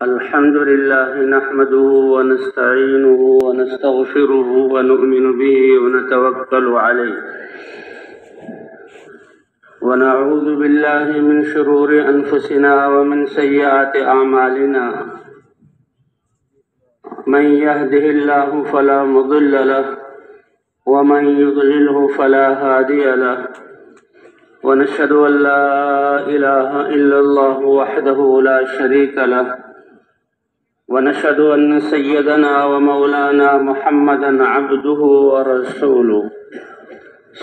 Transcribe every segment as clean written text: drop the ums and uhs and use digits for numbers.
الحمد لله نحمده ونستعينه ونستغفره ونؤمن به ونتوكل عليه ونعوذ بالله من شرور أنفسنا ومن سيئات أعمالنا من يهده الله فلا مضل له ومن يضلله فلا هادي له ونشهد أن لا إله إلا الله وحده لا شريك له ونشهد أن سيدنا ومولانا محمدا عبده ورسوله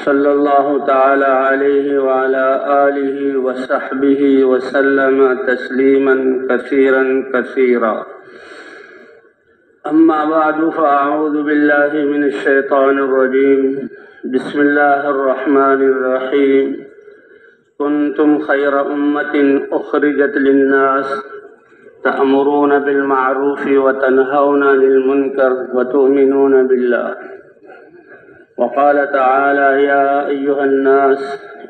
صلى الله تعالى عليه وعلى آله وصحبه وسلم تسليما كثيرا كثيرا. أما بعد فأعوذ بالله من الشيطان الرجيم. بسم الله الرحمن الرحيم. كنتم خير أمة أخرجت للناس تأمرون بالمعروف وتنهون عن المنكر وتؤمنون بالله. وقال تعالى يا أيها الناس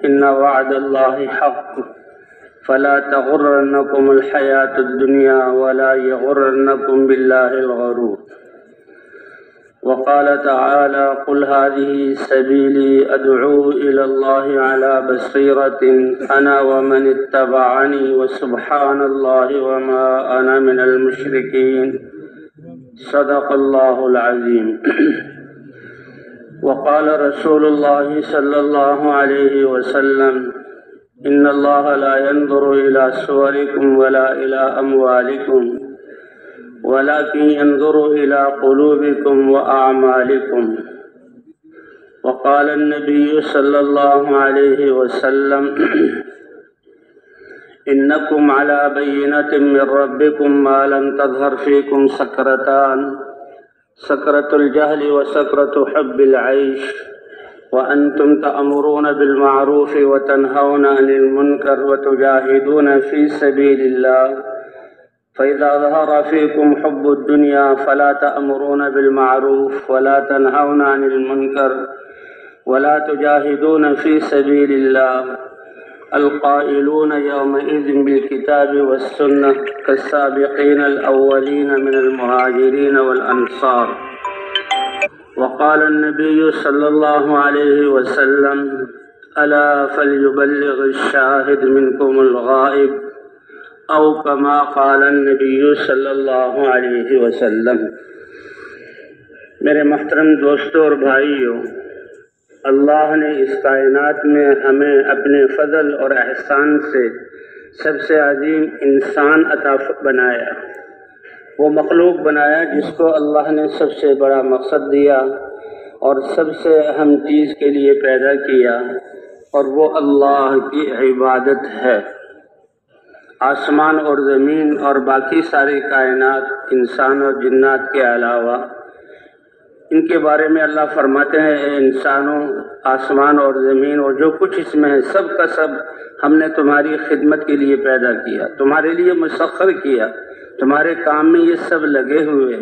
إن وعد الله حق فلا تغرنكم الحياة الدنيا ولا يغرنكم بالله الغرور. وقال تعالى قل هذه سبيلي أدعو إلى الله على بصيرة أنا ومن اتبعني وسبحان الله وما أنا من المشركين. صدق الله العظيم. وقال رسول الله صلى الله عليه وسلم إن الله لا ينظر إلى صوركم ولا إلى أموالكم ولكن ينظر إلى قلوبكم وأعمالكم. وقال النبي صلى الله عليه وسلم إنكم على بينة من ربكم ما لم تظهر فيكم سكرتان سكرة الجهل وسكرة حب العيش وأنتم تأمرون بالمعروف وتنهون عن المنكر وتجاهدون في سبيل الله فإذا ظهر فيكم حب الدنيا فلا تأمرون بالمعروف ولا تنهون عن المنكر ولا تجاهدون في سبيل الله. القائلون يومئذ بالكتاب والسنة كالسابقين الأولين من المهاجرين والأنصار. وقال النبي صلى الله عليه وسلم ألا فليبلغ الشاهد منكم الغائب او کما قال النبی صلی اللہ علیہ وسلم. میرے محترم دوستوں اور بھائیوں، اللہ نے اس کائنات میں ہمیں اپنے فضل اور احسان سے سب سے عظیم انسان عطا بنایا. وہ مخلوق بنایا جس کو اللہ نے سب سے بڑا مقصد دیا اور سب سے اہم چیز کے لیے پیدا کیا، اور وہ اللہ کی عبادت ہے. آسمان اور زمین اور باقی ساری کائنات، انسان اور جنات کے علاوہ، ان کے بارے میں اللہ فرماتے ہیں اے انسانوں، آسمان اور زمین اور جو کچھ اس میں ہے سب کا سب ہم نے تمہاری خدمت کے لیے پیدا کیا، تمہارے لیے مسخر کیا، تمہارے کام میں یہ سب لگے ہوئے.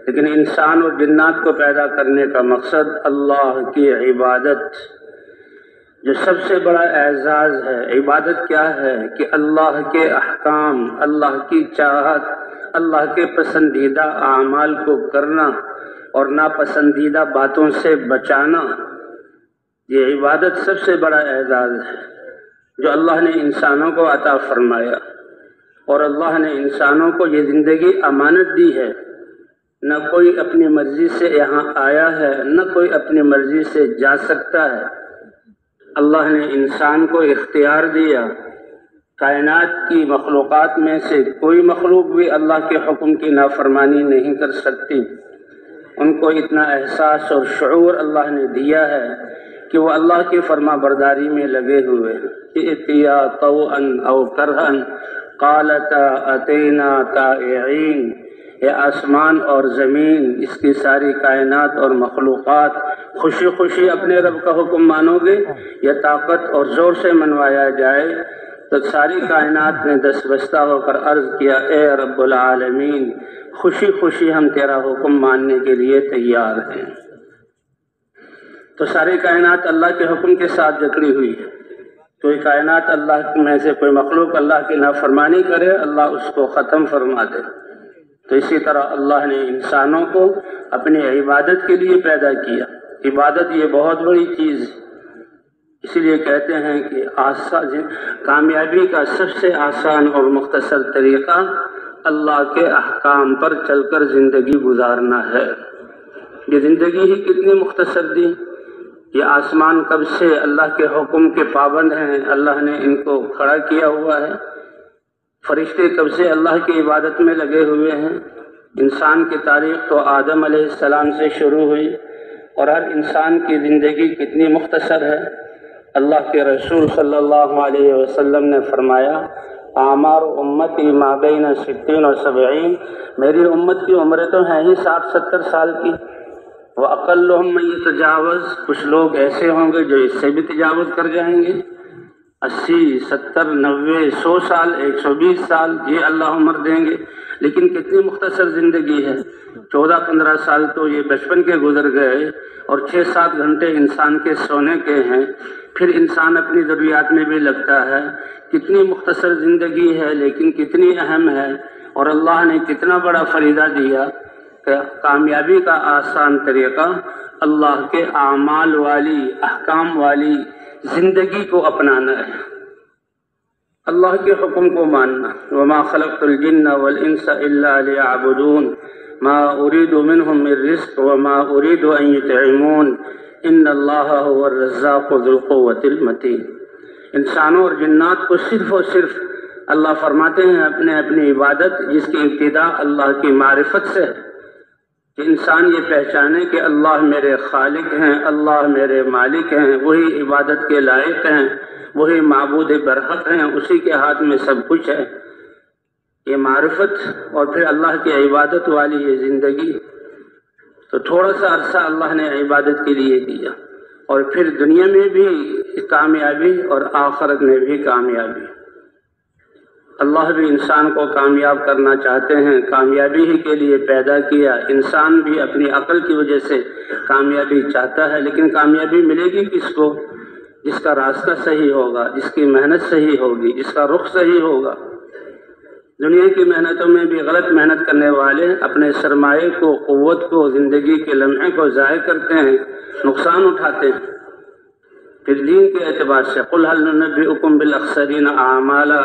لیکن انسان اور جنات کو پیدا کرنے کا مقصد اللہ کی عبادت، جو سب سے بڑا اعزاز ہے. عبادت کیا ہے کہ اللہ کے احکام، اللہ کی چاہت، اللہ کے پسندیدہ اعمال کو کرنا اور ناپسندیدہ باتوں سے بچانا. یہ عبادت سب سے بڑا اعزاز ہے جو اللہ نے انسانوں کو عطا فرمایا. اور اللہ نے انسانوں کو یہ زندگی امانت دی ہے. نہ کوئی اپنی مرضی سے یہاں آیا ہے، نہ کوئی اپنی مرضی سے جا سکتا ہے. اللہ نے انسان کو اختیار دیا. کائنات کی مخلوقات میں سے کوئی مخلوق بھی اللہ کے حکم کی نافرمانی نہیں کر سکتی. ان کو اتنا احساس اور شعور اللہ نے دیا ہے کہ وہ اللہ کی فرما برداری میں لگے ہوئے ہیں. ائتیا طوعا او کرہا قالتا اتینا طائعین. یہ آسمان اور زمین، اس کی ساری کائنات اور مخلوقات خوشی خوشی اپنے رب کا حکم مانو گے یا طاقت اور زور سے منوایا جائے؟ تو ساری کائنات نے دست بستہ ہو کر عرض کیا اے رب العالمین، خوشی خوشی ہم تیرا حکم ماننے کے لیے تیار ہیں. تو ساری کائنات اللہ کے حکم کے ساتھ جکڑی ہوئی ہے. کوئی کائنات اللہ میں سے کوئی مخلوق اللہ کی نافرمانی کرے، اللہ اس کو ختم فرما دے۔ تو اسی طرح اللہ نے انسانوں کو اپنی عبادت کے لیے پیدا کیا۔ عبادت یہ بہت بڑی چیز ہے، اسی لیے کہتے ہیں کہ کامیابی کا سب سے آسان اور مختصر طریقہ اللہ کے احکام پر چل کر زندگی گزارنا ہے۔ یہ زندگی ہی کتنی مختصر دی، یہ آسمان کب سے اللہ کے حکم کے پابند ہیں، اللہ نے ان کو کھڑا کیا ہوا ہے، فرشتے کب سے اللہ کی عبادت میں لگے ہوئے ہیں۔ انسان کی تاریخ تو آدم علیہ السلام سے شروع ہوئی، اور ہر انسان کی زندگی کتنی مختصر ہے۔ اللہ کے رسول صلی اللہ علیہ وسلم نے فرمایا، اعمار امتی ما بین 60 و 70، میری امت کی عمریں تو ہیں ہی 60-70 سال کی۔ وَأَقَلُّهُمْ مَن يَتَجَاوَزْ، کچھ لوگ ایسے ہوں گے جو اس سے بھی تجاوز کر جائیں گے، 80، 70، 90، 100 سال، 120 سال، یہ اللہ عمر دیں گے۔ لیکن کتنی مختصر زندگی ہے، 14-15 سال تو یہ بچپن کے گزر گئے، اور 6-7 گھنٹے انسان کے سونے کے ہیں، پھر انسان اپنی ضروریات میں بھی لگتا ہے۔ کتنی مختصر زندگی ہے لیکن کتنی اہم ہے، اور اللہ نے کتنا بڑا فریضہ دیا کہ کامیابی کا آسان طریقہ اللہ کے اعمال والی، احکام والی زندگی کو اپنانا ہے، اللہ کے حکم کو ماننا۔ وما خلقت الجن والانس الا ليعبدون ما اريد منهم من رزق وما اريد ان يطعمون ان اللہ هو الرزاق ذو القوة المتین۔ انسانوں اور جنات کو صرف اور صرف اللہ فرماتے ہیں اپنی عبادت، جس کی ابتدا اللہ کی معرفت سے ہے، کہ انسان یہ پہچانے کہ اللہ میرے خالق ہیں، اللہ میرے مالک ہیں، وہی عبادت کے لائق ہیں، وہی معبود برحق ہیں، اسی کے ہاتھ میں سب کچھ ہے۔ یہ معرفت اور پھر اللہ کی عبادت والی یہ زندگی، تو تھوڑا سا عرصہ اللہ نے عبادت کے لیے دیا، اور پھر دنیا میں بھی کامیابی اور آخرت میں بھی کامیابی۔ اللہ بھی انسان کو کامیاب کرنا چاہتے ہیں، کامیابی ہی کے لیے پیدا کیا۔ انسان بھی اپنی عقل کی وجہ سے کامیابی چاہتا ہے، لیکن کامیابی ملے گی کس کو؟ جس کا راستہ صحیح ہوگا، جس کی محنت صحیح ہوگی، جس کا رخ صحیح ہوگا۔ دنیا کی محنتوں میں بھی غلط محنت کرنے والے اپنے سرمایے کو، قوت کو، زندگی کے لمحے کو ضائع کرتے ہیں، نقصان اٹھاتے ہیں۔ پھر دین کے اعتبار سے قُلْ هَلْ نُنَبِّئُكُم بِالْأَخْسَرِينَ أَعْمَالًا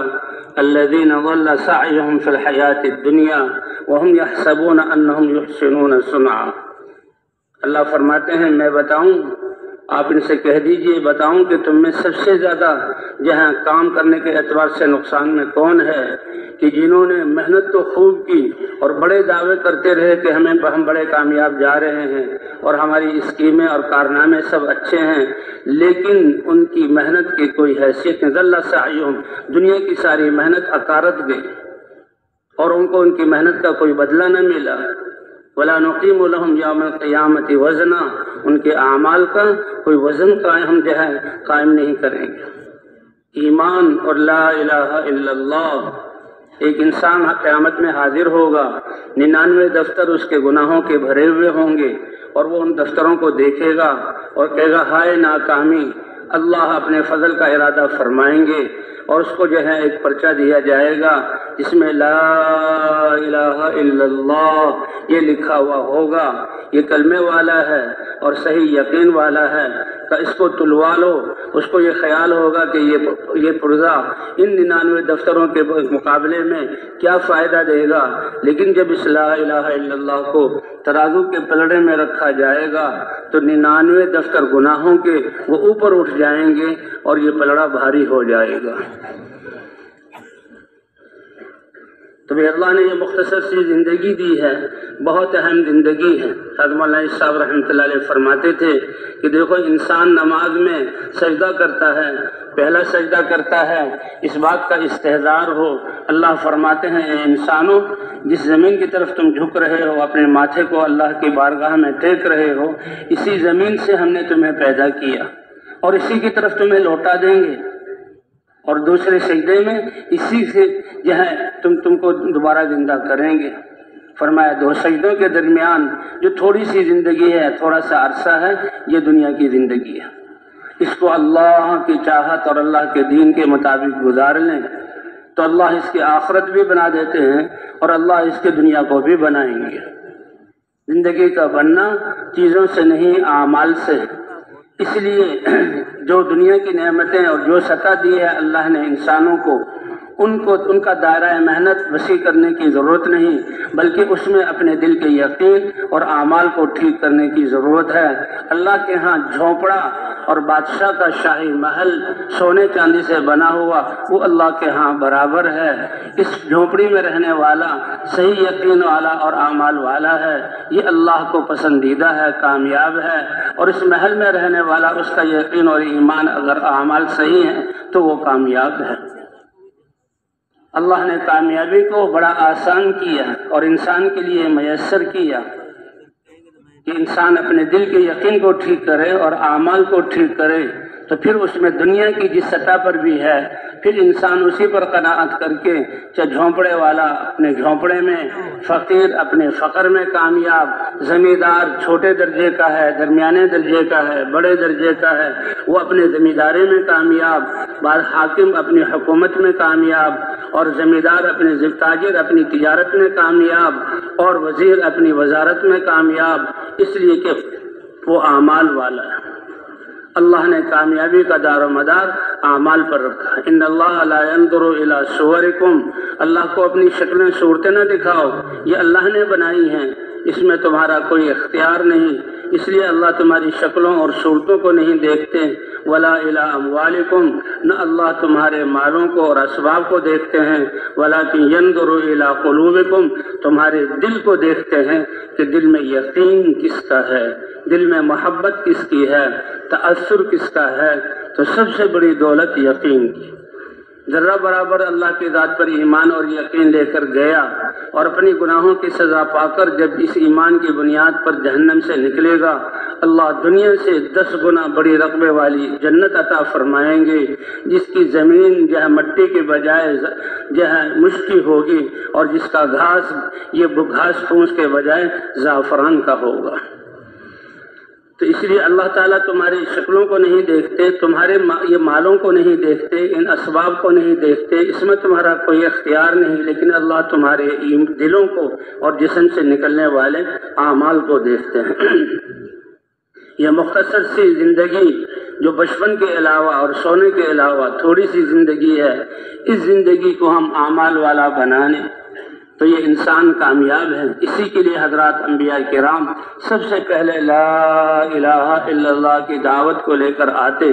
الَّذِينَ ضَلَّ سَعْيُهُمْ فِي الْحَيَاةِ الدُّنْيَا وَهُمْ يَحْسَبُونَ أَنَّهُمْ يُحْسِنُونَ صُنْعًا۔ اللہ فرماتے ہیں میں بتاؤں، آپ ان سے کہہ دیجئے، بتاؤں کہ تم میں سب سے زیادہ جہاں کام کرنے کے اعتبار سے نقصان میں کون ہے؟ کہ جنہوں نے محنت تو خوب کی اور بڑے دعوے کرتے رہے کہ ہم بڑے کامیاب جا رہے ہیں اور ہماری اسکیمیں اور کارنامے سب اچھے ہیں، لیکن ان کی محنت کی کوئی حیثیت نہیں۔ ضل سعیہم، دنیا کی ساری محنت عکارت گئی اور ان کو ان کی محنت کا کوئی بدلہ نہ ملا۔ ولا نقیم لهم یوم القیامت وزنا، ان کے اعمال کا کوئی وزن قائم نہیں کریں گے۔ ایمان اور لا الہ الا اللہ، ایک انسان قیامت میں حاضر ہوگا، 99 دفتر اس کے گناہوں کے بھرے ہوئے ہوں گے، اور وہ ان دفتروں کو دیکھے گا اور کہے گا ہائے ناکامی۔ اللہ اپنے فضل کا ارادہ فرمائیں گے اور اس کو ایک پرچہ دیا جائے گا جس میں لا الہ الا اللہ یہ لکھا ہوا ہوگا، یہ کلمے والا ہے اور صحیح یقین والا ہے، کہ اس کو تلوا لو۔ اس کو یہ خیال ہوگا کہ یہ پرزہ ان 99 دفتروں کے مقابلے میں کیا فائدہ دے گا، لیکن جب اس لا الہ الا اللہ کو ترازو کے پلڑے میں رکھا جائے گا تو 99 دفتر گناہوں کے وہ اوپر اٹھ جائیں گے اور یہ پلڑا بھاری ہو جائے گا۔ تو اللہ نے یہ مختصر سی زندگی دی ہے، بہت اہم زندگی ہے۔ حضرت مولانا صاحب رحمۃ اللہ علیہ فرماتے تھے کہ دیکھو انسان نماز میں سجدہ کرتا ہے، پہلا سجدہ کرتا ہے اس بات کا استحضار ہو، اللہ فرماتے ہیں اے انسانوں، جس زمین کی طرف تم جھک رہے ہو، اپنے ماتھے کو اللہ کی بارگاہ میں ٹیک رہے ہو، اسی زمین سے ہم نے تمہیں پیدا کیا اور اسی کی طرف تمہیں لوٹا دیں گے، اور دوسرے سجدے میں اسی سے تم کو دوبارہ زندہ کریں گے۔ فرمایا 2 سجدوں کے درمیان جو تھوڑی سی زندگی ہے، تھوڑا سا عرصہ ہے، یہ دنیا کی زندگی ہے۔ اس کو اللہ کی چاہت اور اللہ کے دین کے مطابق گزار لیں تو اللہ اس کی آخرت بھی بنا دیتے ہیں اور اللہ اس کی دنیا کو بھی بنائیں گے۔ زندگی کا بننا چیزوں سے نہیں اعمال سے، اس لیے جو دنیا کی نعمتیں اور جو سطح دی ہے اللہ نے انسانوں کو ان کا دائرہ محنت وسیع کرنے کی ضرورت نہیں، بلکہ اس میں اپنے دل کے یقین اور اعمال کو ٹھیک کرنے کی ضرورت ہے۔ اللہ کے ہاں جھونپڑا اور بادشاہ کا شاہی محل سونے چاندی سے بنا ہوا وہ اللہ کے ہاں برابر ہے۔ اس جھونپڑی میں رہنے والا صحیح یقین والا اور اعمال والا ہے، یہ اللہ کو پسندیدہ ہے، کامیاب ہے، اور اس محل میں رہنے والا اس کا یقین اور ایمان اگر اعمال صحیح ہیں تو وہ کامیاب ہے۔ اللہ نے کامیابی کو بڑا آسان کیا اور انسان کے لیے میسر کیا کہ انسان اپنے دل کے یقین کو ٹھیک کرے اور اعمال کو ٹھیک کرے، تو پھر اس میں دنیا کی جس سطح پر بھی ہے پھر انسان اسی پر قناعت کر کے، چاہے جھونپڑے والا اپنے جھونپڑے میں، فقیر اپنے فقر میں کامیاب، زمیندار چھوٹے درجے کا ہے، درمیانے درجے کا ہے، بڑے درجے کا ہے، وہ اپنے زمینداری میں کامیاب، بعض حاکم اپنی حکومت میں کامیاب، اور زمیندار اپنے تاجر اپنی تجارت میں کامیاب، اور وزیر اپنی وزارت میں کامیاب، اس لیے کہ وہ اعمال والا ہے۔ اللہ نے کامیابی کا دار و مدار اعمال پر رکھا۔ ان اللہ لا ينظر الى صورکم، اللہ کو اپنی شکلیں صورتیں نہ دکھاؤ، یہ اللہ نے بنائی ہیں، اس میں تمہارا کوئی اختیار نہیں، اس لیے اللہ تمہاری شکلوں اور صورتوں کو نہیں دیکھتے۔ ولا الى اموالکم، نہ اللہ تمہارے مالوں کو اور اسباب کو دیکھتے ہیں، ولکن ينظر الى قلوبکم، تمہارے دل کو دیکھتے ہیں کہ دل میں یقین کس کا ہے، دل میں محبت کس کی ہے، تأثر کس کا ہے۔ تو سب سے بڑی دولت یقین کی۔ ذرہ برابر اللہ کی ذات پر ایمان اور یقین لے کر گیا اور اپنی گناہوں کی سزا پا کر جب اس ایمان کی بنیاد پر جہنم سے نکلے گا، اللہ دنیا سے 10 گنا بڑی رقبے والی جنت عطا فرمائیں گے، جس کی زمین جو ہے مٹی کے بجائے جو ہے مشکی ہوگی، اور جس کا گھاس یہ گھاس پھوس کے بجائے زعفران کا ہوگا۔ تو اس لیے اللہ تعالیٰ تمہاری شکلوں کو نہیں دیکھتے، تمہارے یہ مالوں کو نہیں دیکھتے، ان اسباب کو نہیں دیکھتے، اس میں تمہارا کوئی اختیار نہیں، لیکن اللہ تمہارے دلوں کو اور جسم سے نکلنے والے اعمال کو دیکھتے ہیں۔ یہ مختصر سی زندگی جو بچپن کے علاوہ اور سونے کے علاوہ تھوڑی سی زندگی ہے، اس زندگی کو ہم اعمال والا بنانے تو یہ انسان کامیاب ہے۔ اسی کے لیے حضرات انبیاء کرام سب سے پہلے لا الہ الا اللہ کی دعوت کو لے کر آتے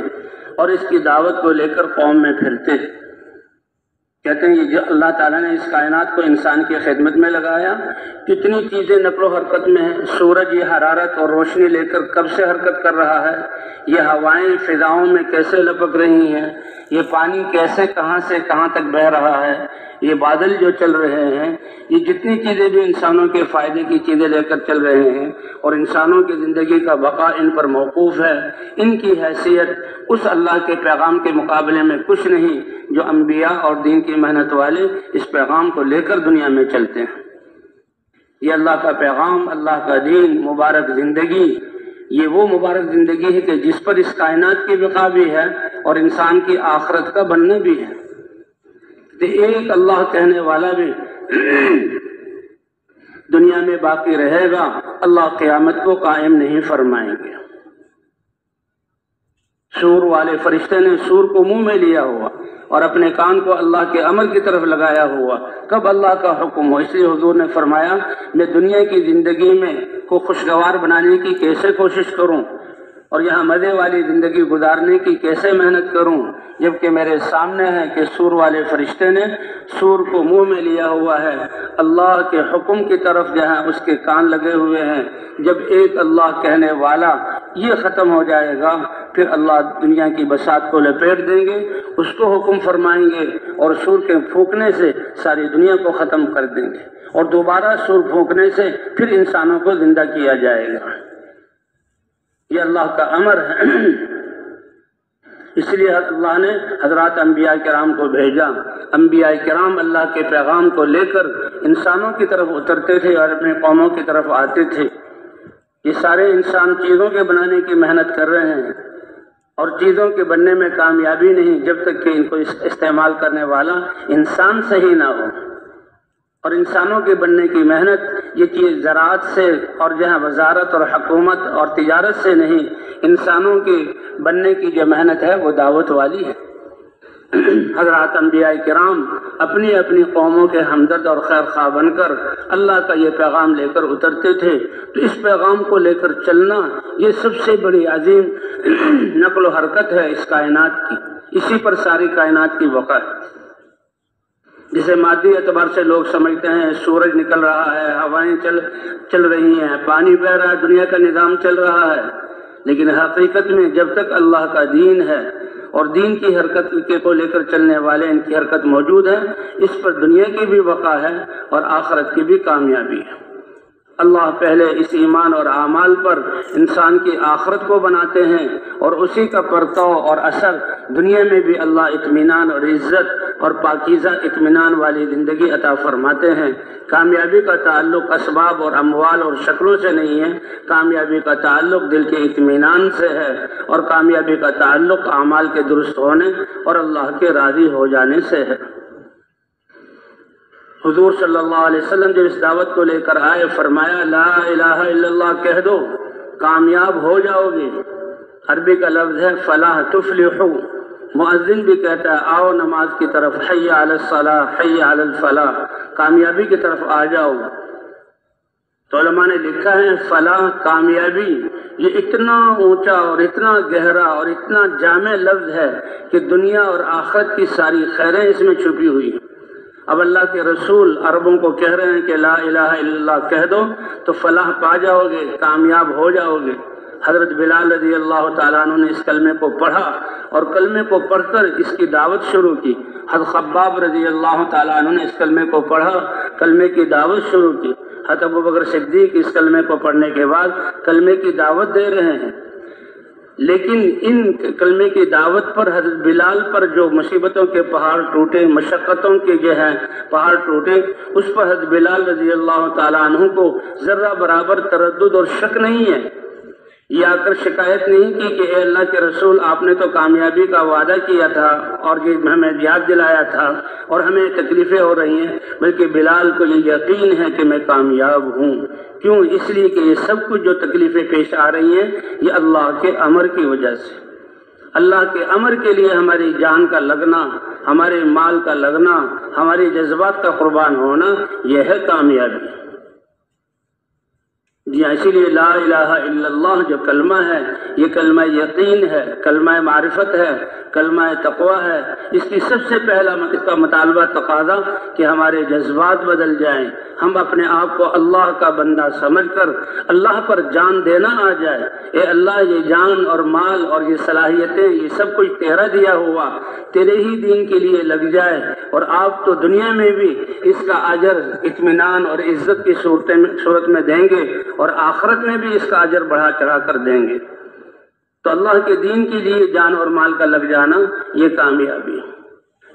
اور اس کی دعوت کو لے کر قوم میں پھرتے۔ کہتے ہیں یہ جو اللہ تعالیٰ نے اس کائنات کو انسان کی خدمت میں لگایا، کتنی چیزیں نقل و حرکت میں ہیں، سورج یہ حرارت اور روشنی لے کر کب سے حرکت کر رہا ہے، یہ ہوائیں فضاؤں میں کیسے لپک رہی ہیں، یہ پانی کیسے کہاں سے کہاں تک بہہ رہا ہے، یہ بادل جو چل رہے ہیں، یہ جتنی چیزیں بھی انسانوں کے فائدے کی چیزیں لے کر چل رہے ہیں اور انسانوں کی زندگی کا بقا ان پر موقوف ہے، ان کی حیثیت اس اللہ کے پیغام کے مقابلے میں کچھ نہیں جو انبیاء اور دین کی محنت والے اس پیغام کو لے کر دنیا میں چلتے ہیں۔ یہ اللہ کا پیغام، اللہ کا دین، مبارک زندگی، یہ وہ مبارک زندگی ہے کہ جس پر اس کائنات کی بقا بھی ہے اور انسان کی آخرت کا بننا بھی ہے۔ تو ایک اللہ کہنے والا بھی دنیا میں باقی رہے گا، اللہ قیامت کو قائم نہیں فرمائیں گے۔ سور والے فرشتے نے سور کو منہ میں لیا ہوا اور اپنے کان کو اللہ کے امر کی طرف لگایا ہوا، کب اللہ کا حکم ہو۔ اس لیے حضور نے فرمایا میں دنیا کی زندگی میں کو خوشگوار بنانے کی کیسے کوشش کروں اور یہاں مزے والی زندگی گزارنے کی کیسے محنت کروں، جبکہ میرے سامنے ہے کہ سور والے فرشتے نے سور کو منہ میں لیا ہوا ہے، اللہ کے حکم کی طرف جہاں اس کے کان لگے ہوئے ہیں۔ جب ایک اللہ کہنے والا یہ ختم ہو جائے گا پھر اللہ دنیا کی بساط کو لپیٹ دیں گے، اس کو حکم فرمائیں گے اور سور کے پھونکنے سے ساری دنیا کو ختم کر دیں گے، اور دوبارہ سور پھونکنے سے پھر انسانوں کو زندہ کیا جائے گا۔ یہ اللہ کا امر ہے۔ اس لیے اللہ نے حضرات انبیاء کرام کو بھیجا۔ انبیاء کرام اللہ کے پیغام کو لے کر انسانوں کی طرف اترتے تھے اور اپنے قوموں کی طرف آتے تھے۔ یہ سارے انسان چیزوں کے بنانے کی محنت کر رہے ہیں اور چیزوں کے بننے میں کامیابی نہیں جب تک کہ ان کو استعمال کرنے والا انسان صحیح نہ ہو۔ اور انسانوں کے بننے کی محنت یہ چیز زراعت سے اور جہاں وزارت اور حکومت اور تجارت سے نہیں، انسانوں کے بننے کی جو محنت ہے وہ دعوت والی ہے۔ حضرات انبیاء کرام اپنی اپنی قوموں کے ہمدرد اور خیر خواہ بن کر اللہ کا یہ پیغام لے کر اترتے تھے، تو اس پیغام کو لے کر چلنا یہ سب سے بڑی عظیم نقل و حرکت ہے اس کائنات کی، اسی پر ساری کائنات کی بقا ہے۔ جسے مادی اعتبار سے لوگ سمجھتے ہیں سورج نکل رہا ہے، ہوائیں چل رہی ہیں، پانی بہ رہا ہے، دنیا کا نظام چل رہا ہے، لیکن حقیقت میں جب تک اللہ کا دین ہے اور دین کی حرکت کو لے کر چلنے والے ان کی حرکت موجود ہے، اس پر دنیا کی بھی بقا ہے اور آخرت کی بھی کامیابی ہے۔ اللہ پہلے اس ایمان اور اعمال پر انسان کی آخرت کو بناتے ہیں اور اسی کا پرتو اور اثر دنیا میں بھی اللہ اطمینان اور عزت اور پاکیزہ اطمینان والی زندگی عطا فرماتے ہیں۔ کامیابی کا تعلق اسباب اور اموال اور شکلوں سے نہیں ہے، کامیابی کا تعلق دل کے اطمینان سے ہے، اور کامیابی کا تعلق اعمال کے درست ہونے اور اللہ کے راضی ہو جانے سے ہے۔ حضور صلی اللہ علیہ وسلم جب اس دعوت کو لے کر آئے، فرمایا لا الہ الا اللہ کہہ دو، کامیاب ہو جاؤ گے۔ عربی کا لفظ ہے فلاح تفلحو۔ مؤذن بھی کہتا ہے آؤ نماز کی طرف، حی علی الصلاح حی علی الفلاح، کامیابی کی طرف آ جاؤ۔ تو علماء نے لکھا ہے فلاح کامیابی یہ اتنا اونچا اور اتنا گہرا اور اتنا جامع لفظ ہے کہ دنیا اور آخرت کی ساری خیریں اس میں چھپی ہوئی ہیں۔ اب اللہ کے رسول عربوں کو کہہ رہے ہیں کہ لا الہ الا اللہ کہہ دو تو فلاح پا جاؤ گے، کامیاب ہو جاؤ گے۔ حضرت بلال رضی اللہ تعالیٰ عنہ نے اس کلمے کو پڑھا اور کلمے کو پڑھ کر اس کی دعوت شروع کی۔ حضرت خباب رضی اللہ تعالیٰ عنہ نے اس کلمے کو پڑھا، کلمے کی دعوت شروع کی۔ حضرت ابوبکر صدیق اس کلمے کو پڑھنے کے بعد کلمے کی دعوت دے رہے ہیں، لیکن ان کلمے کی دعوت پر حضرت بلال پر جو مصیبتوں کے پہاڑ ٹوٹے، مشقتوں کے جو ہے پہاڑ ٹوٹے، اس پر حضرت بلال رضی اللہ تعالیٰ عنہ کو ذرہ برابر تردد اور شک نہیں ہے۔ یہ آ کر شکایت نہیں کی کہ اے اللہ کے رسول آپ نے تو کامیابی کا وعدہ کیا تھا اور یہ ہمیں یاد دلایا تھا اور ہمیں تکلیفیں ہو رہی ہیں، بلکہ بلال کو یہ یقین ہے کہ میں کامیاب ہوں۔ کیوں؟ اس لیے کہ یہ سب کچھ جو تکلیفیں پیش آ رہی ہیں یہ اللہ کے امر کی وجہ سے، اللہ کے امر کے لیے ہماری جان کا لگنا، ہمارے مال کا لگنا، ہمارے جذبات کا قربان ہونا، یہ ہے کامیابی۔ جی اسی لیے لا الہ الا اللہ جو کلمہ ہے یہ کلمہ یقین ہے، کلمہ معرفت ہے، کلمہ تقوی ہے۔ اس کی سب سے پہلا اس کا مطالبہ تقاضا کہ ہمارے جذبات بدل جائیں، ہم اپنے آپ کو اللہ کا بندہ سمجھ کر اللہ پر جان دینا آ جائے۔ اے اللہ یہ جان اور مال اور یہ صلاحیتیں یہ سب کچھ تیرا دیا ہوا، تیرے ہی دین کے لیے لگ جائے، اور آپ تو دنیا میں بھی اس کا اجر اطمینان اور عزت کی صورت میں دیں گے اور آخرت میں بھی اس کا اجر بڑھا چڑھا کر دیں گے۔ تو اللہ کے دین کے لیے جان اور مال کا لگ جانا یہ کامیابی ہے۔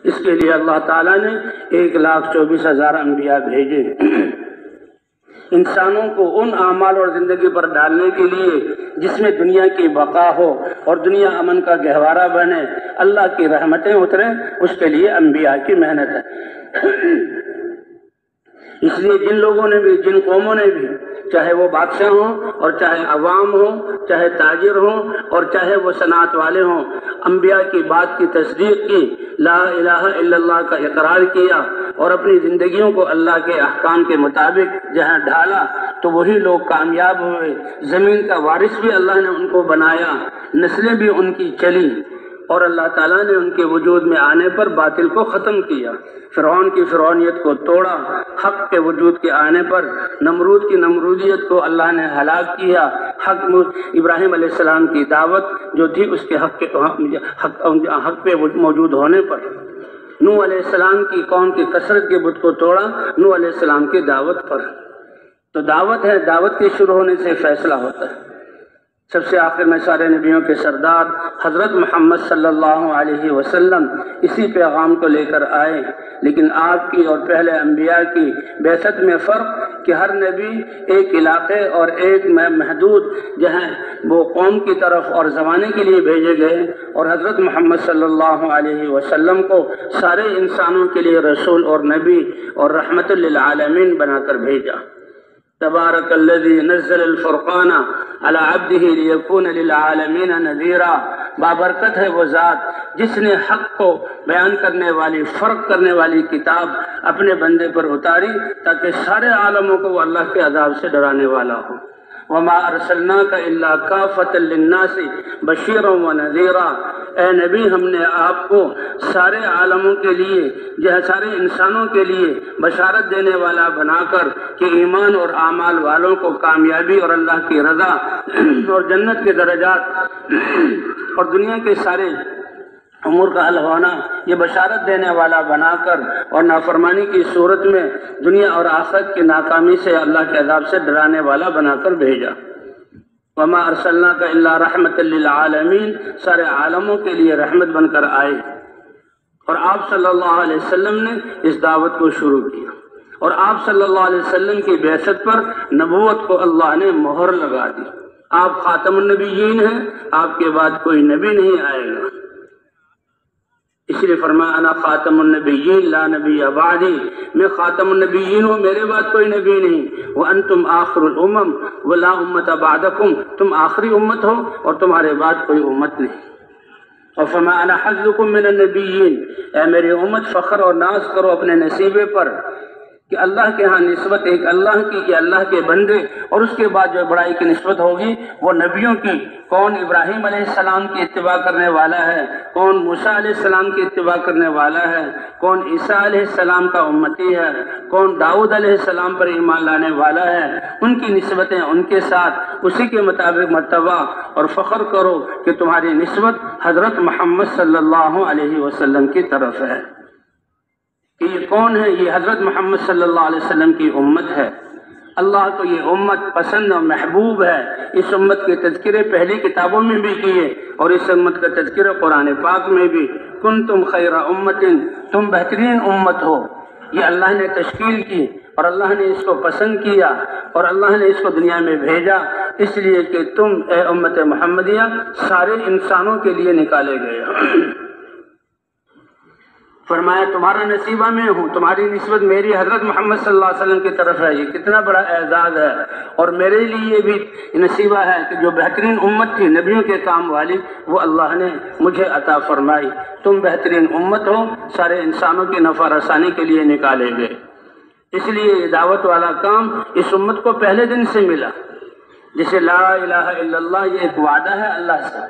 اس کے لیے اللہ تعالیٰ نے 1,24,000 انبیاء بھیجے انسانوں کو ان اعمال اور زندگی پر ڈالنے کے لیے جس میں دنیا کی بقا ہو اور دنیا امن کا گہوارہ بنے، اللہ کی رحمتیں اتریں، اس کے لیے انبیاء کی محنت ہے۔ اس لیے جن لوگوں نے بھی، جن قوموں نے بھی، چاہے وہ بادشاہ ہوں اور چاہے عوام ہوں، چاہے تاجر ہوں اور چاہے وہ صنعت والے ہوں، انبیاء کی بات کی تصدیق کی، لا الہ الا اللہ کا اقرار کیا اور اپنی زندگیوں کو اللہ کے احکام کے مطابق جہاں ڈھالا، تو وہی لوگ کامیاب ہوئے۔ زمین کا وارث بھی اللہ نے ان کو بنایا، نسلیں بھی ان کی چلی، اور اللہ تعالیٰ نے ان کے وجود میں آنے پر باطل کو ختم کیا۔ فرعون کی فرعونیت کو توڑا، حق کے وجود کے آنے پر نمرود کی نمرودیت کو اللہ نے ہلاک کیا۔ ابراہیم علیہ السلام کی دعوت جو تھی اس کے حق پہ موجود ہونے پر، نوح علیہ السلام کی قوم کی کثرت کے بت کو توڑا نوح علیہ السلام کی دعوت پر۔ تو دعوت ہے، دعوت کے شروع ہونے سے فیصلہ ہوتا ہے۔ سب سے آخر میں سارے نبیوں کے سردار حضرت محمد صلی اللہ علیہ وسلم اسی پیغام کو لے کر آئے، لیکن آپ کی اور پہلے انبیاء کی بعثت میں فرق کہ ہر نبی ایک علاقے اور ایک محدود جہاں وہ قوم کی طرف اور زمانے کے لیے بھیجے گئے، اور حضرت محمد صلی اللہ علیہ وسلم کو سارے انسانوں کے لیے رسول اور نبی اور رحمت للعالمین بنا کر بھیجا۔ تبارک الذی نزل الفرقان علی عبدہ لیکون للعالمین نذیرا، بابرکت ہے وہ ذات جس نے حق کو بیان کرنے والی، فرق کرنے والی کتاب اپنے بندے پر اتاری تاکہ سارے عالموں کو وہ اللہ کے عذاب سے ڈرانے والا ہو۔ وما ارسلناک الا کافۃ للناس بشیرا ونذیرا، اے نبی ہم نے آپ کو سارے عالموں کے لیے، سارے انسانوں کے لیے بشارت دینے والا بنا کر کہ ایمان اور اعمال والوں کو کامیابی اور اللہ کی رضا اور جنت کے درجات اور دنیا کے سارے امور کا حل ہونا یہ بشارت دینے والا بنا کر اور نافرمانی کی صورت میں دنیا اور آخرت کی ناکامی سے اللہ کے عذاب سے ڈرانے والا بنا کر بھیجا۔ وما ارسلناک الا رحمت للعالمین، سارے عالموں کے لیے رحمت بن کر آئے، اور آپ صلی اللہ علیہ وسلم نے اس دعوت کو شروع کیا، اور آپ صلی اللہ علیہ وسلم کی بعثت پر نبوت کو اللہ نے مہر لگا دی۔ آپ خاتم النبیین ہیں، آپ کے بعد کوئی نبی نہیں آئے گا، اس لیے فرمایا انا خاتم النبیین لا نبی بعدی، میں خاتم النبیین ہوں، میرے بعد کوئی نبی نہیں۔ وانتم آخر الامم ولا امت بعدکم، تم آخری امت ہو اور تمہارے بعد کوئی امت نہیں۔ اور فرمایا انا حظکم من النبیین، اے میری امت فخر اور ناز کرو اپنے نصیبے پر کہ اللہ کے ہاں نسبت ایک اللہ کی کہ اللہ کے بندے، اور اس کے بعد جو بڑائی کی نسبت ہوگی وہ نبیوں کی، کون ابراہیم علیہ السلام کی اتباع کرنے والا ہے، کون موسیٰ علیہ السلام کی اتباع کرنے والا ہے، کون عیسیٰ علیہ السلام کا امتی ہے، کون داؤد علیہ السلام پر ایمان لانے والا ہے، ان کی نسبتیں ان کے ساتھ اسی کے مطابق مرتبہ، اور فخر کرو کہ تمہاری نسبت حضرت محمد صلی اللہ علیہ وسلم کی طرف ہے۔ کہ یہ کون ہے؟ یہ حضرت محمد صلی اللہ علیہ وسلم کی امت ہے۔ اللہ کو یہ امت پسند اور محبوب ہے۔ اس امت کے تذکرے پہلی کتابوں میں بھی کیے اور اس امت کا تذکرہ قرآن پاک میں بھی۔ کنتم خیر امت، تم بہترین امت ہو، یہ اللہ نے تشکیل کی اور اللہ نے اس کو پسند کیا اور اللہ نے اس کو دنیا میں بھیجا، اس لیے کہ تم اے امت محمدیہ سارے انسانوں کے لیے نکالے گئے۔ فرمایا تمہارا نصیبہ میں ہوں، تمہاری نسبت میری حضرت محمد صلی اللہ علیہ وسلم کی طرف ہے، یہ کتنا بڑا اعزاز ہے۔ اور میرے لیے بھی نصیبہ ہے کہ جو بہترین امت تھی نبیوں کے کام والی وہ اللہ نے مجھے عطا فرمائی۔ تم بہترین امت ہو، سارے انسانوں کی نفع رسانی کے لیے نکالے گئے، اس لیے یہ دعوت والا کام اس امت کو پہلے دن سے ملا۔ جیسے لا الہ الا اللہ یہ ایک وعدہ ہے اللہ سے،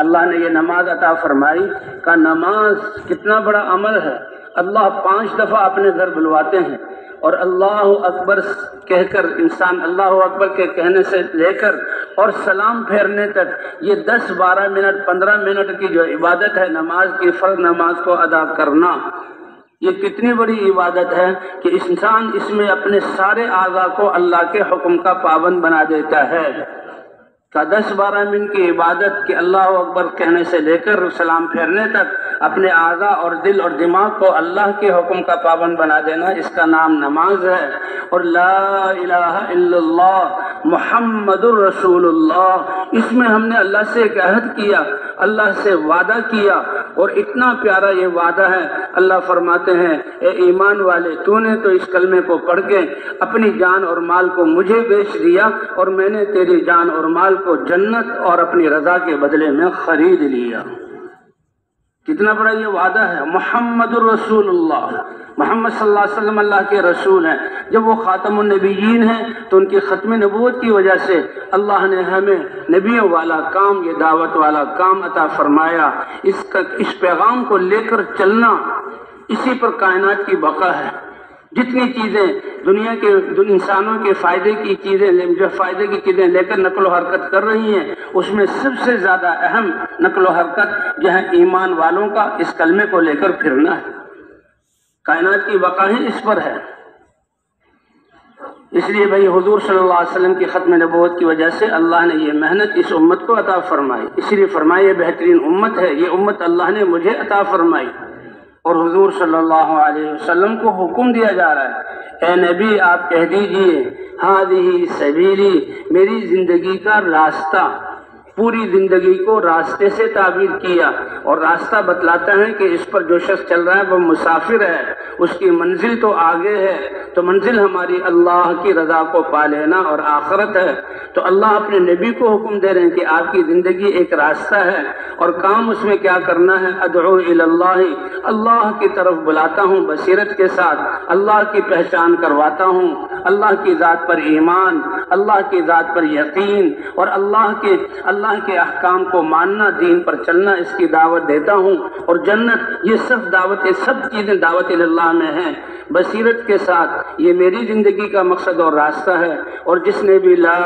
اللہ نے یہ نماز عطا فرمائی کا نماز کتنا بڑا عمل ہے۔ اللہ 5 دفعہ اپنے گھر بلواتے ہیں اور اللہ اکبر کہہ کر انسان اللہ اکبر کے کہنے سے لے کر اور سلام پھیرنے تک یہ 10 12 منٹ 15 منٹ کی جو عبادت ہے نماز کی، فرض نماز کو ادا کرنا، یہ کتنی بڑی عبادت ہے کہ انسان اس میں اپنے سارے اعضاء کو اللہ کے حکم کا پابند بنا دیتا ہے۔ کا 10 12 منٹ کی عبادت کہ اللہ اکبر کہنے سے لے کر سلام پھیرنے تک اپنے اعضاء اور دل اور دماغ کو اللہ کے حکم کا پابند بنا دینا، اس کا نام نماز ہے۔ اور لا الہ الا اللہ محمد الرسول اللہ، اس میں ہم نے اللہ سے ایک عہد کیا، اللہ سے وعدہ کیا، اور اتنا پیارا یہ وعدہ ہے۔ اللہ فرماتے ہیں اے ایمان والے، تو نے تو اس کلمے کو پڑھ کے اپنی جان اور مال کو مجھے بیچ دیا اور میں نے تیری جان اور مال کو جنت اور اپنی رضا کے بدلے میں خرید لیا۔ کتنا بڑا یہ وعدہ ہے۔ محمد الرسول اللہ، محمد صلی اللہ علیہ وسلم اللہ کے رسول ہیں۔ جب وہ خاتم النبیین ہیں تو ان کی ختم نبوت کی وجہ سے اللہ نے ہمیں نبیوں والا کام، یہ دعوت والا کام عطا فرمایا۔ اس پیغام کو لے کر چلنا، اسی پر کائنات کی بقا ہے۔ جتنی چیزیں دنیا کے انسانوں کے فائدے کی چیزیں، جو فائدے کی چیزیں لے کر نقل و حرکت کر رہی ہیں، اس میں سب سے زیادہ اہم نقل و حرکت جو ہے ایمان والوں کا اس کلمے کو لے کر پھرنا ہے۔ کائنات کی بقا ہی اس پر ہے۔ اس لیے بھائی حضور صلی اللہ علیہ وسلم کی ختم نبوت کی وجہ سے اللہ نے یہ محنت اس امت کو عطا فرمائی، اس لیے فرمائی یہ بہترین امت ہے، یہ امت اللہ نے مجھے عطا فرمائی۔ اور حضور صلی اللہ علیہ وسلم کو حکم دیا جا رہا ہے، اے نبی آپ کہہ دیجئے ہذہ سبیلی، میری زندگی کا راستہ، پوری زندگی کو راستے سے تعبیر کیا، اور راستہ بتلاتا ہے کہ اس پر جو شخص چل رہا ہے وہ مسافر ہے، اس کی منزل تو آگے ہے، تو منزل ہماری اللہ کی رضا کو پا لینا اور آخرت ہے۔ تو اللہ اپنے نبی کو حکم دے رہے ہیں کہ آپ کی زندگی ایک راستہ ہے، اور کام اس میں کیا کرنا ہے، ادعو الی اللہ، اللہ کی طرف بلاتا ہوں بصیرت کے ساتھ، اللہ کی پہچان کرواتا ہوں، اللہ کی ذات پر ایمان، اللہ کی ذات پر یقین، اور اللہ کے احکام کو ماننا، دین پر چلنا، اس کی دعوت دیتا ہوں۔ اور جنت، یہ سب دعوتیں، سب چیزیں دعوت اللہ میں ہیں بصیرت کے ساتھ۔ یہ میری زندگی کا مقصد اور راستہ ہے، اور جس نے بھی لا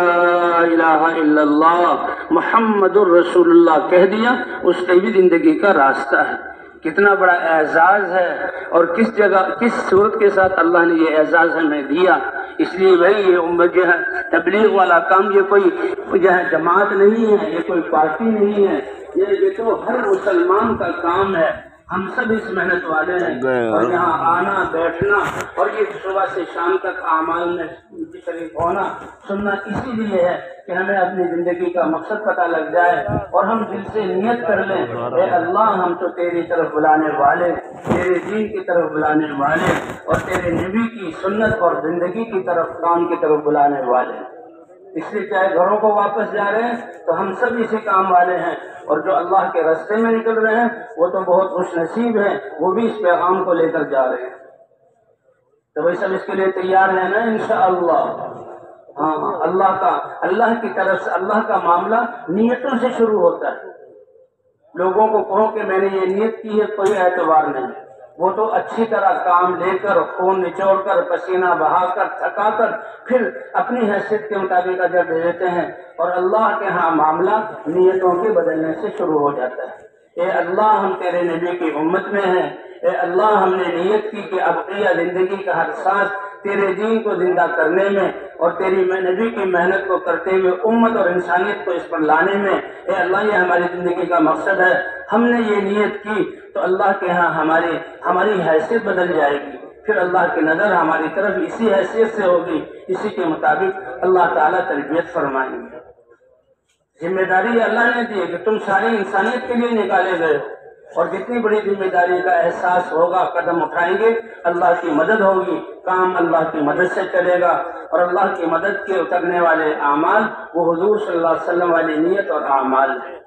الہ الا اللہ محمد الرسول اللہ کہہ دیا، اس کی بھی زندگی کا راستہ ہے۔ کتنا بڑا اعزاز ہے، اور کس جگہ، کس صورت کے ساتھ اللہ نے یہ اعزاز ہمیں دیا۔ اس لیے بھائی یہ امت جو ہے تبلیغ والا کام، یہ کوئی جو ہے جماعت نہیں ہے، یہ کوئی پارٹی نہیں ہے، یہ تو ہر مسلمان کا کام ہے۔ ہم سب اس محنت والے ہیں، اور یہاں آنا، بیٹھنا، اور یہ صبح سے شام تک اعمال میں شریک ہونا، سننا اسی لیے ہے کہ ہمیں اپنی زندگی کا مقصد پتہ لگ جائے، اور ہم دل سے نیت کر لیں، اے اللہ ہم تو تیری طرف بلانے والے، تیرے دین کی طرف بلانے والے، اور تیرے نبی کی سنت اور زندگی کی طرف، کام کی طرف بلانے والے۔ اس لیے چاہے گھروں کو واپس جا رہے ہیں تو ہم سب اسی کام والے ہیں، اور جو اللہ کے راستے میں نکل رہے ہیں وہ تو بہت خوش نصیب ہیں، وہ بھی اس پیغام کو لے کر جا رہے ہیں۔ تو بھائی سب اس کے لیے تیار ہیں نا انشاءاللہ؟ ہاں، اللہ کی طرف سے، اللہ کا معاملہ نیتوں سے شروع ہوتا ہے۔ لوگوں کو کہو کہ میں نے یہ نیت کی ہے، کوئی اعتبار نہیں، وہ تو اچھی طرح کام لے کر، خون نچوڑ کر، پسینہ بہا کر، تھکا کر، پھر اپنی حیثیت کے مطابق اجر دے دیتے ہیں، اور اللہ کے ہاں معاملہ نیتوں کے بدلنے سے شروع ہو جاتا ہے۔ اے اللہ ہم تیرے نبی کی امت میں ہیں، اے اللہ ہم نے نیت کی کہ ابقیہ زندگی کا ہر سانس تیرے دین کو زندہ کرنے میں، اور تیری نبی کی محنت کو کرتے ہوئے امت اور انسانیت کو اس پر لانے میں، اے اللہ یہ ہماری زندگی کا مقصد ہے۔ ہم نے یہ نیت کی تو اللہ کے ہاں ہماری حیثیت بدل جائے گی، پھر اللہ کی نظر ہماری طرف اسی حیثیت سے ہوگی، اسی کے مطابق اللہ تعالیٰ تربیت فرمائیں گے۔ ذمہ داری اللہ نے دی ہے کہ تم ساری انسانیت کے لیے نکالے گئے ہو، اور جتنی بڑی ذمہ داری کا احساس ہوگا، قدم اٹھائیں گے، اللہ کی مدد ہوگی، کام اللہ کی مدد سے چلے گا، اور اللہ کی مدد کے اترنے والے اعمال وہ حضور صلی اللہ علیہ وسلم والی نیت اور اعمال ہیں۔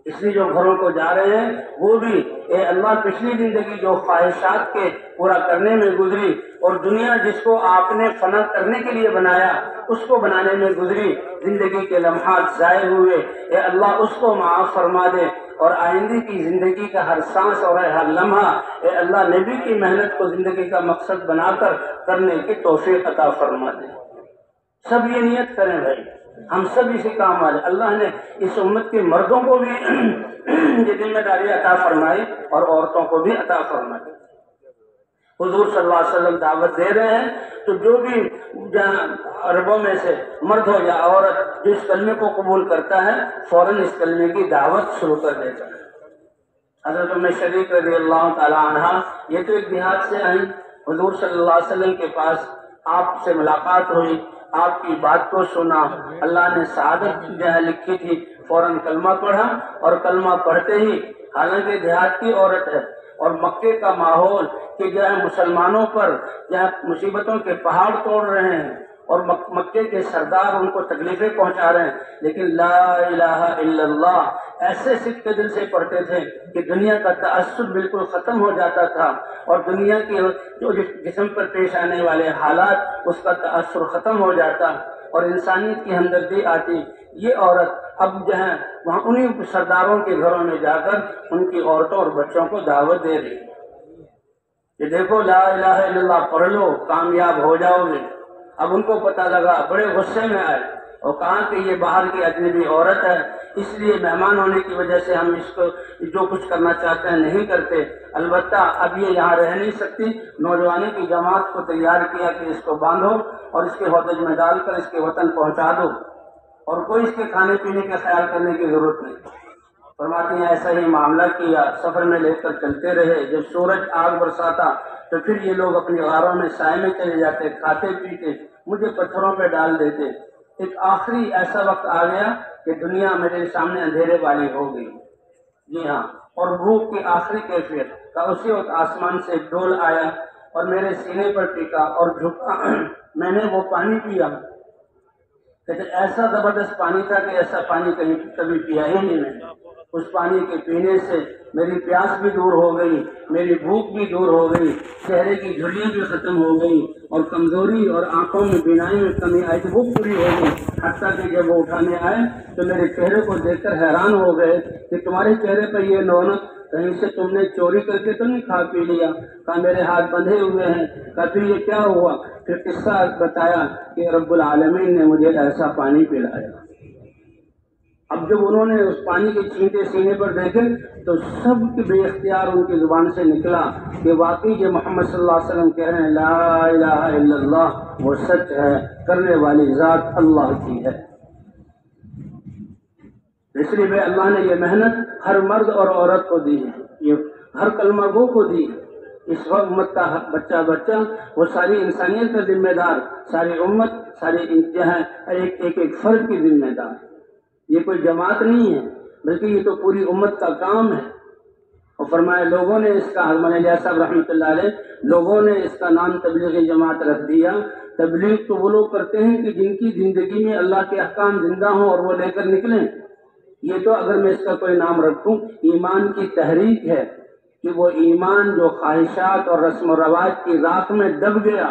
اس لیے جو گھروں کو جا رہے ہیں وہ بھی، اے اللہ پچھلی زندگی جو خواہشات کے پورا کرنے میں گزری، اور دنیا جس کو آپ نے فنا کرنے کے لیے بنایا اس کو بنانے میں گزری، زندگی کے لمحات ضائع ہوئے، اے اللہ اس کو معاف فرما دے، اور آئندے کی زندگی کا ہر سانس اور ہر لمحہ اے اللہ نبی کی محنت کو زندگی کا مقصد بنا کر کرنے کی توفیق عطا فرما دے۔ سب یہ نیت کریں بھائی، ہم سب اسی کام والے۔ اللہ نے اس امت کے مردوں کو بھی یہ ذمہ داری عطا فرمائی، اور عورتوں کو بھی عطا فرمائی۔ حضور صلی اللہ علیہ وسلم دعوت دے رہے ہیں تو جو بھی عربوں میں سے مرد ہو یا عورت جو اس کلمے کو قبول کرتا ہے فوراً اس کلمے کی دعوت شروع کر دیتا ہے۔ حضرت ام شریف رضی اللہ تعالیٰ عنہ یہ تو ایک دیہات سے آئیں، حضور صلی اللہ علیہ وسلم کے پاس آپ سے ملاقات ہوئی، آپ کی بات کو سنا، اللہ نے سعادت جو ہے لکھی تھی، فوراً کلمہ پڑھا، اور کلمہ پڑھتے ہی، حالانکہ دیہات کی عورت ہے اور مکے کا ماحول کہ جو ہے مسلمانوں پر جو ہے مصیبتوں کے پہاڑ توڑ رہے ہیں، اور مکے کے سردار ان کو تکلیفیں پہنچا رہے ہیں، لیکن لا الہ الا اللہ ایسے سکھ کے دل سے پڑھتے تھے کہ دنیا کا تعصب بالکل ختم ہو جاتا تھا، اور دنیا کے جو جسم پر پیش آنے والے حالات اس کا تأثر ختم ہو جاتا، اور انسانیت کی ہمدردی آتی۔ یہ عورت اب جو ہے وہاں انہیں سرداروں کے گھروں میں جا کر ان کی عورتوں اور بچوں کو دعوت دے رہی کہ دیکھو لا الہ الا اللہ پڑھ لو، کامیاب ہو جاؤ گے۔ اب ان کو پتہ لگا، بڑے غصے میں آئے اور کہا کہ یہ باہر کی اجنبی عورت ہے، اس لیے مہمان ہونے کی وجہ سے ہم اس کو جو کچھ کرنا چاہتے ہیں نہیں کرتے۔ البتہ اب یہ یہاں رہ نہیں سکتی، نوجوانوں کی جماعت کو تیار کیا کہ اس کو باندھو اور اس کے ہودج میں ڈال کر اس کے وطن پہنچا دو، اور کوئی اس کے کھانے پینے کا خیال کرنے کی ضرورت نہیں۔ فرماتے ہیں ایسا ہی معاملہ کیا، سفر میں لے کر چلتے رہے۔ جب سورج آگ برساتا تو پھر یہ لوگ اپنی غاروں میں سائے میں چلے جاتے، کھاتے پیتے، مجھے پتھروں پہ ڈال دیتے۔ ایک آخری ایسا وقت آ گیا کہ دنیا میرے سامنے اندھیرے والی ہو گئی، جی ہاں، اور بھوک کی آخری کیفیت کا اسی وقت آسمان سے ایک ڈول آیا اور میرے سینے پر ٹکا اور جھکا۔ میں نے وہ پانی پیا، کہتے ایسا زبردست پانی تھا کہ ایسا پانی کہیں کبھی پیا ہی نہیں میں نے۔ اس پانی کے پینے سے میری پیاس بھی دور ہو گئی، میری بھوک بھی دور ہو گئی، چہرے کی جھریاں بھی ختم ہو گئی، اور کمزوری اور آنکھوں میں بینائی میں کمی آئی تھی وہ پوری ہو گئی۔ حتیٰ کہ جب وہ اٹھانے آئے تو میرے چہرے کو دیکھ کر حیران ہو گئے کہ تمہارے چہرے پر یہ رونق، کہیں سے تم نے چوری کر کے تو نہیں کھا پی لیا؟ کہا میرے ہاتھ بندھے ہوئے ہیں۔ کہا پھر یہ کیا ہوا؟ پھر قصہ بتایا کہ رب العالمین نے مجھے ایسا پانی پلایا۔ اب جب انہوں نے اس پانی کے چھینٹے سینے پر دیکھے تو سب کے بے اختیار ان کی زبان سے نکلا کہ واقعی جو محمد صلی اللہ علیہ وسلم کہہ رہے ہیں لا الہ الا اللہ وہ سچ ہے، کرنے والی ذات اللہ کی ہے۔ اس لیے اللہ نے یہ محنت ہر مرد اور عورت کو دی ہے، یہ ہر کلمہ گو کو دی ہے۔ اس وقت امت کا بچہ وہ ساری انسانیت کا ذمہ دار، ساری امت، ساری ایک فرد کی ذمہ دار۔ یہ کوئی جماعت نہیں ہے بلکہ یہ تو پوری امت کا کام ہے۔ اور فرمایا لوگوں نے اس کا، مولانا صاحب رحمۃ اللہ علیہ، لوگوں نے اس کا نام تبلیغی جماعت رکھ دیا۔ تبلیغ تو وہ لوگ کرتے ہیں کہ جن کی زندگی میں اللہ کے احکام زندہ ہوں اور وہ لے کر نکلیں۔ یہ تو اگر میں اس کا کوئی نام رکھوں ایمان کی تحریک ہے، کہ وہ ایمان جو خواہشات اور رسم و رواج کی راکھ میں دب گیا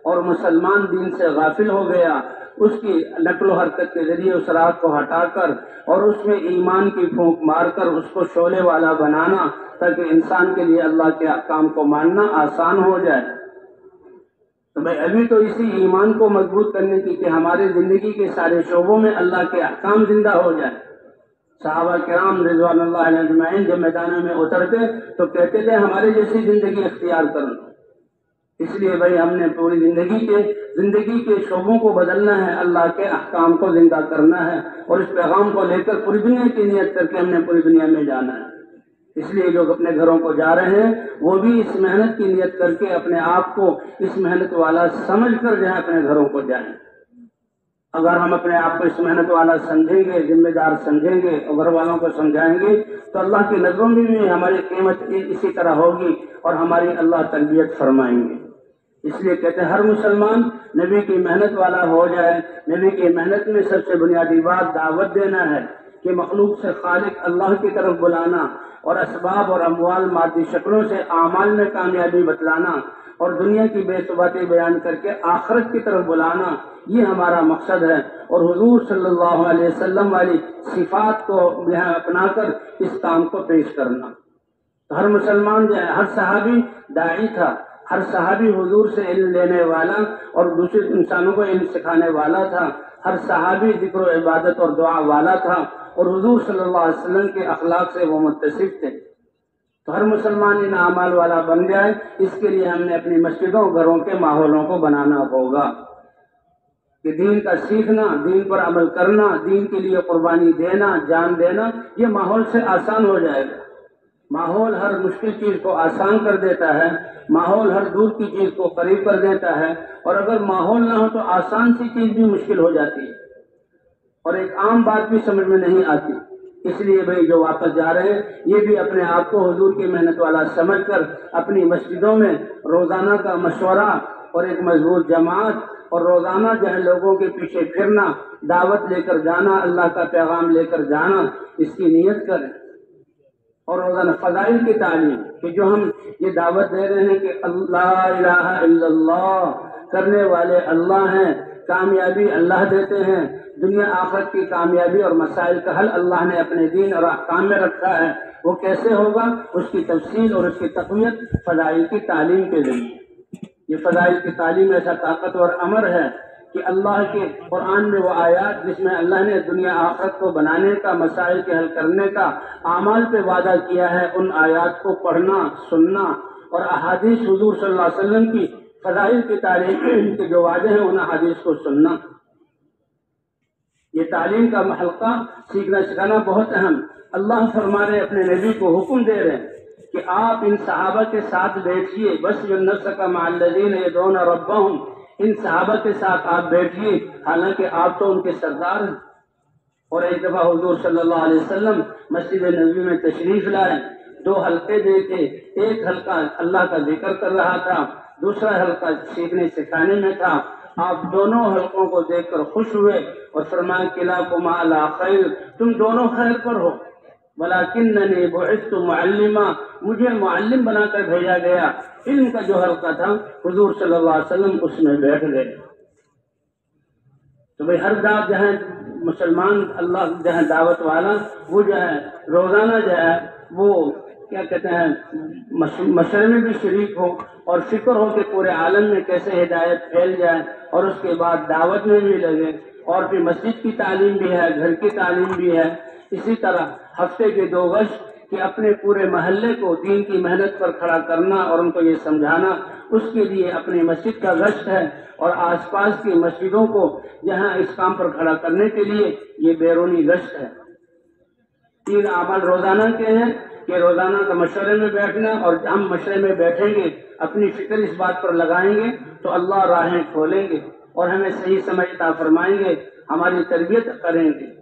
اور مسلمان دین سے غافل ہو گیا، اس کی نقل و حرکت کے ذریعے اس راہ کو ہٹا کر اور اس میں ایمان کی پھونک مار کر اس کو شعلے والا بنانا، تاکہ انسان کے لیے اللہ کے احکام کو ماننا آسان ہو جائے۔ تو بھائی ابھی تو اسی ایمان کو مضبوط کرنے کی کہ ہماری زندگی کے سارے شعبوں میں اللہ کے احکام زندہ ہو جائے۔ صحابہ کرام رضوان اللہ علیہ اجمعین جب میدانوں میں اترتے تو کہتے تھے ہمارے جیسی زندگی اختیار کرو۔ اس لیے بھائی ہم نے پوری زندگی کے شعبوں کو بدلنا ہے، اللہ کے احکام کو زندہ کرنا ہے، اور اس پیغام کو لے کر پوری دنیا کی نیت کر کے ہم نے پوری دنیا میں جانا ہے۔ اس لیے لوگ اپنے گھروں کو جا رہے ہیں وہ بھی اس محنت کی نیت کر کے اپنے آپ کو اس محنت والا سمجھ کر جو ہے اپنے گھروں کو جائیں۔ اگر ہم اپنے آپ کو اس محنت والا سمجھیں گے، ذمہ دار سمجھیں گے اور گھر والوں کو سمجھائیں گے تو اللہ کی نظروں میں بھی ہماری قیمت اسی طرح ہوگی اور ہماری اللہ تربیت فرمائیں گے۔ اس لیے کہتے ہیں ہر مسلمان نبی کی محنت والا ہو جائے۔ نبی کی محنت میں سب سے بنیادی بات دعوت دینا ہے کہ مخلوق سے خالق اللہ کی طرف بلانا، اور اسباب اور اموال مادی شکلوں سے اعمال میں کامیابی بتلانا، اور دنیا کی بے ثباتی بیان کر کے آخرت کی طرف بلانا، یہ ہمارا مقصد ہے۔ اور حضور صلی اللہ علیہ وسلم والی صفات کو اپنا کر اس کام کو پیش کرنا۔ تو ہر مسلمان جو ہے، ہر صحابی داعی تھا، ہر صحابی حضور سے علم لینے والا اور دوسرے انسانوں کو علم سکھانے والا تھا، ہر صحابی ذکر و عبادت اور دعا والا تھا، اور حضور صلی اللہ علیہ وسلم کے اخلاق سے وہ متصف تھے۔ تو ہر مسلمان ان اعمال والا بن جائے، اس کے لیے ہم نے اپنی مسجدوں گھروں کے ماحولوں کو بنانا ہوگا کہ دین کا سیکھنا، دین پر عمل کرنا، دین کے لیے قربانی دینا، جان دینا، یہ ماحول سے آسان ہو جائے گا۔ ماحول ہر مشکل چیز کو آسان کر دیتا ہے، ماحول ہر دور کی چیز کو قریب کر دیتا ہے، اور اگر ماحول نہ ہو تو آسان سی چیز بھی مشکل ہو جاتی ہے اور ایک عام بات بھی سمجھ میں نہیں آتی۔ اس لیے بھائی جو واپس جا رہے ہیں یہ بھی اپنے آپ کو حضور کی محنت والا سمجھ کر اپنی مسجدوں میں روزانہ کا مشورہ اور ایک مضبوط جماعت، اور روزانہ جو ہے لوگوں کے پیچھے پھرنا، دعوت لے کر جانا، اللہ کا پیغام لے کر جانا، اس کی نیت کریں۔ اور روزانہ فضائل کی تعلیم کہ جو ہم یہ دعوت دے رہے ہیں کہ لا الہ الا اللہ، کرنے والے اللہ ہیں، کامیابی اللہ دیتے ہیں، دنیا آخرت کی کامیابی اور مسائل کا حل اللہ نے اپنے دین اور احکام میں رکھا ہے۔ وہ کیسے ہوگا؟ اس کی تفصیل اور اس کی تقویت فضائل کی تعلیم کے ذریعے۔ یہ فضائل کی تعلیم ایسا طاقتور امر ہے کہ اللہ کے قرآن میں وہ آیات جس میں اللہ نے دنیا آخرت کو بنانے کا، مسائل کے حل کرنے کا، اعمال پہ وعدہ کیا ہے، ان آیات کو پڑھنا، سننا، اور احادیث حضور صلی اللہ علیہ وسلم کی فضائل کی تعلیم کے جو وعدے ہیں ان احادیث کو سننا. یہ تعلیم کا حلقہ سیکھنا سکھانا بہت اہم. اللہ فرما رہے اپنے نبی کو حکم دے رہے ہیں کہ آپ ان صحابہ کے ساتھ بیٹھیے، بس النفس مع الذین یدعون ربہم، ان صحابہ کے ساتھ آپ بیٹھیے حالانکہ آپ تو ان کے سردار ہیں. اور ایک دفعہ حضور صلی اللہ علیہ وسلم مسجد نبوی میں تشریف لائے، 2 حلقے دیکھے، ایک حلقہ اللہ کا ذکر کر رہا تھا، دوسرا حلقہ سیکھنے سکھانے میں تھا. آپ دونوں حلقوں کو دیکھ کر خوش ہوئے اور فرمایا کلاکما علی خیر، تم دونوں خیر پر ہو. ولکننی بعثت معلما، مجھے معلم بنا کر بھیجا گیا. علم کا جو حلقہ تھا حضور صلی اللہ علیہ وسلم اس میں بیٹھ گئے. تو بھئی ہر جہاں مسلمان اللہ جہاں دعوت والا وہ جو ہے روزانہ جو ہے وہ کیا کہتے ہیں مشورے میں بھی شریک ہو اور فکر ہو کہ پورے عالم میں کیسے ہدایت پھیل جائے، اور اس کے بعد دعوت میں بھی لگے. اور پھر مسجد کی تعلیم بھی ہے، گھر کی تعلیم بھی ہے. اسی طرح ہفتے کے 2 گشت کہ اپنے پورے محلے کو دین کی محنت پر کھڑا کرنا اور ان کو یہ سمجھانا، اس کے لیے اپنی مسجد کا گشت ہے. اور آس پاس کی مسجدوں کو جہاں اس کام پر کھڑا کرنے کے لیے یہ بیرونی گشت ہے. 3 اعمال روزانہ کے ہیں کہ روزانہ کا مشورے میں بیٹھنا، اور ہم مشورے میں بیٹھیں گے، اپنی فکر اس بات پر لگائیں گے تو اللہ راہیں کھولیں گے اور ہمیں صحیح سمجھ عطا فرمائیں گے، ہماری تربیت کریں گے.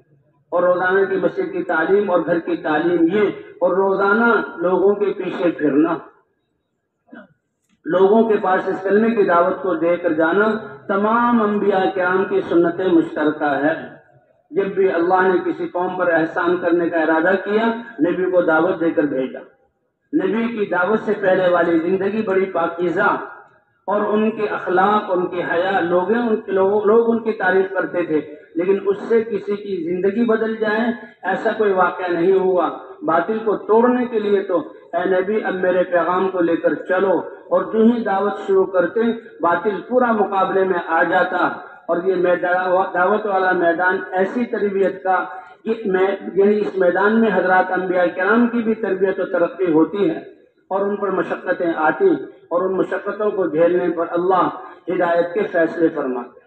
اور روزانہ کی مسجد کی تعلیم اور گھر کی تعلیم یہ، اور روزانہ لوگوں کے پیچھے پھرنا، لوگوں کے پاس اس کلمے کی دعوت کو دے کر جانا تمام انبیاء کرام کی سنت مشترکہ ہے. جب بھی اللہ نے کسی قوم پر احسان کرنے کا ارادہ کیا، نبی کو دعوت دے کر بھیجا. نبی کی دعوت سے پہلے والی زندگی بڑی پاکیزہ، اور ان کے اخلاق، ان کے حیا، لوگ ان کی تعریف کرتے تھے. لیکن اس سے کسی کی زندگی بدل جائے ایسا کوئی واقعہ نہیں ہوا. باطل کو توڑنے کے لیے تو اے نبی اب میرے پیغام کو لے کر چلو، اور جو ہی دعوت شروع کرتے باطل پورا مقابلے میں آ جاتا. اور یہ دعوت والا میدان ایسی تربیت کا، یعنی اس میدان میں حضرات انبیاء کرام کی بھی تربیت و ترقی ہوتی ہے، اور ان پر مشقتیں آتی، اور ان مشقتوں کو جھیلنے پر اللہ ہدایت کے فیصلے فرماتے.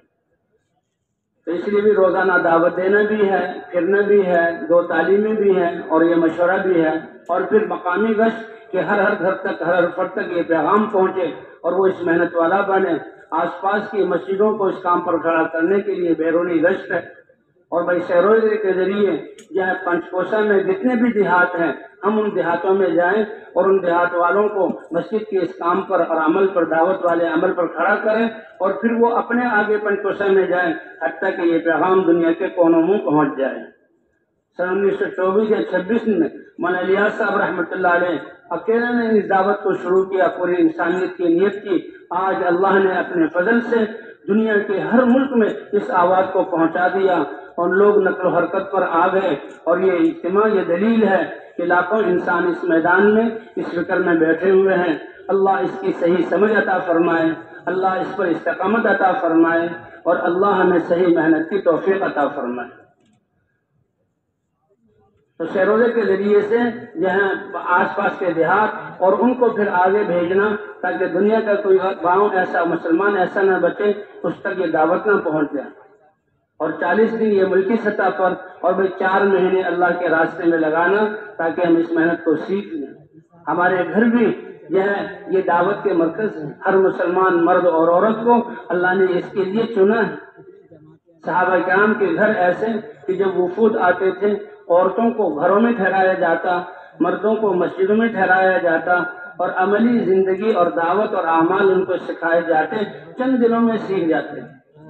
تو اس لیے بھی روزانہ دعوت دینا بھی ہے، پھرنا بھی ہے، 2 تعلیمیں بھی ہیں، اور یہ مشورہ بھی ہے. اور پھر مقامی گشت کہ ہر گھر تک، ہر فرد تک یہ پیغام پہنچے اور وہ اس محنت والا بنے. آس پاس کی مسجدوں کو اس کام پر کھڑا کرنے کے لیے بیرونی گشت ہے. اور بھائی شہروزے کے ذریعے جہاں پنچکوشا میں جتنے بھی دیہات ہیں، ہم ان دیہاتوں میں جائیں اور ان دیہات والوں کو مسجد کے اس کام پر اور عمل پر، دعوت والے عمل پر کھڑا کریں، اور پھر وہ اپنے آگے پنچکوشا میں جائیں حتیٰ کہ یہ پیغام دنیا کے کونوں میں پہنچ جائے. سن 1924 یا 26 میں مولانا الیاس صاحب رحمۃ اللہ علیہ اکیلے نے اس دعوت کو شروع کیا، پوری انسانیت کی نیت کی. آج اللہ نے اپنے فضل سے دنیا کے ہر ملک میں اس آواز کو پہنچا دیا، اور لوگ نقل و حرکت پر آ گئے. اور یہ اجتماع یہ دلیل ہے کہ لاکھوں انسان اس میدان میں اس فکر میں بیٹھے ہوئے ہیں. اللہ اس کی صحیح سمجھ عطا فرمائے، اللہ اس پر استقامت عطا فرمائے، اور اللہ ہمیں صحیح محنت کی توفیق عطا فرمائے. تو شہروزے کے ذریعے سے جہاں آس پاس کے دیہات، اور ان کو پھر آگے بھیجنا تاکہ دنیا کا کوئی گاؤں ایسا، مسلمان ایسا نہ بچے اس تک یہ دعوت نہ پہنچ جائے. اور 40 دن یہ ملکی سطح پر، اور بھئی 4 مہینے اللہ کے راستے میں لگانا تاکہ ہم اس محنت کو سیکھ لیں. ہمارے گھر بھی یہ دعوت کے مرکز ہیں. ہر مسلمان مرد اور عورت کو اللہ نے اس کے لیے چنا ہے. صحابہ کرام کے گھر ایسے کہ جب وفود آتے تھے، عورتوں کو گھروں میں ٹھہرایا جاتا، مردوں کو مسجدوں میں ٹھہرایا جاتا، اور عملی زندگی اور دعوت اور اعمال ان کو سکھائے جاتے، چند دنوں میں سیکھ جاتے.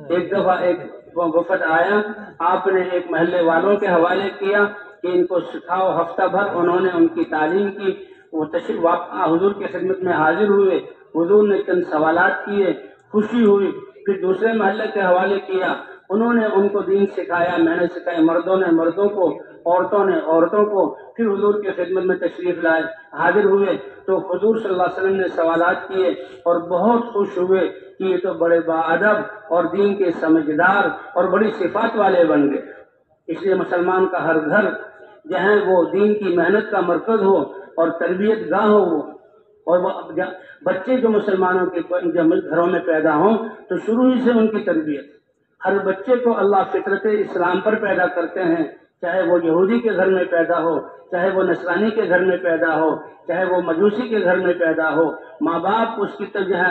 ایک دفعہ ایک وفد آیا، آپ نے ایک محلے والوں کے حوالے کیا کہ ان کو سکھاؤ. ہفتہ بھر انہوں نے ان کی تعلیم کی. وہ تشریف حضور کی خدمت میں حاضر ہوئے، حضور نے چند سوالات کیے، خوشی ہوئی. پھر دوسرے محلے کے حوالے کیا، انہوں نے ان کو دین سکھایا، میں نے سکھایا، مردوں نے مردوں کو، عورتوں نے عورتوں کو. پھر حضور کی خدمت میں تشریف لائے، حاضر ہوئے تو حضور صلی اللہ علیہ وسلم نے سوالات کیے اور بہت خوش ہوئے کہ یہ تو بڑے باادب اور دین کے سمجھدار اور بڑی صفات والے بن گئے۔ اس لیے مسلمان کا ہر گھر جہاں وہ دین کی محنت کا مرکز ہو اور تربیت گاہ ہو وہ، اور وہ بچے جو مسلمانوں کے گھروں میں پیدا ہوں تو شروع ہی سے ان کی تربیت، ہر بچے کو اللہ فطرت اسلام پر پیدا کرتے ہیں، چاہے وہ یہودی کے گھر میں پیدا ہو، چاہے وہ نصرانی کے گھر میں پیدا ہو، چاہے وہ مجوسی کے گھر میں پیدا ہو، ماں باپ اس کی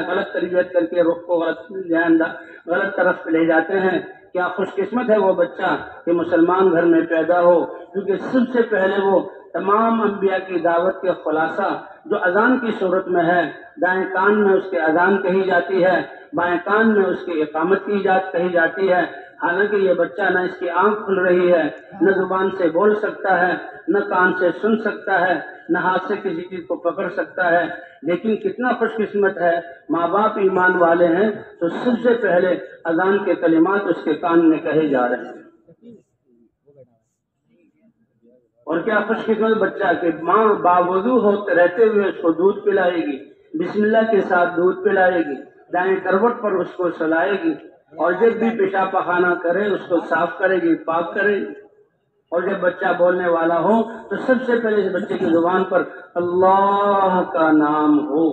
غلط تربیت کر کے رخ کو غلط طرف لے جاتے ہیں۔ کیا خوش قسمت ہے وہ بچہ کہ مسلمان گھر میں پیدا ہو، کیونکہ سب سے پہلے وہ تمام انبیاء کی دعوت کے خلاصہ جو اذان کی صورت میں ہے، دائیں کان میں اس کے اذان کہی جاتی ہے، بائیں کان میں اس کی اقامت کہی جاتی ہے۔ حالانکہ یہ بچہ نہ اس کی آنکھ کھل رہی ہے، نہ زبان سے بول سکتا ہے، نہ کان سے سن سکتا ہے، نہ ہاتھ سے کسی چیز کو پکڑ سکتا ہے، لیکن کتنا خوش قسمت ہے، ماں باپ ایمان والے ہیں تو سب سے پہلے اذان کے کلمات اس کے کان میں کہے جا رہے ہیں۔ اور کیا خوش قسمت بچہ کہ ماں باوضو رہتے ہوئے اس کو دودھ پلائے گی، بسم اللہ کے ساتھ دودھ پلائے گی، دائیں کروٹ پر اس کو سلائے گی، اور جب بھی پیشاب پخانہ کرے اس کو صاف کرے گی، پاک کرے گی۔ اور جب بچہ بولنے والا ہو تو سب سے پہلے اس بچے کی زبان پر اللہ کا نام ہو۔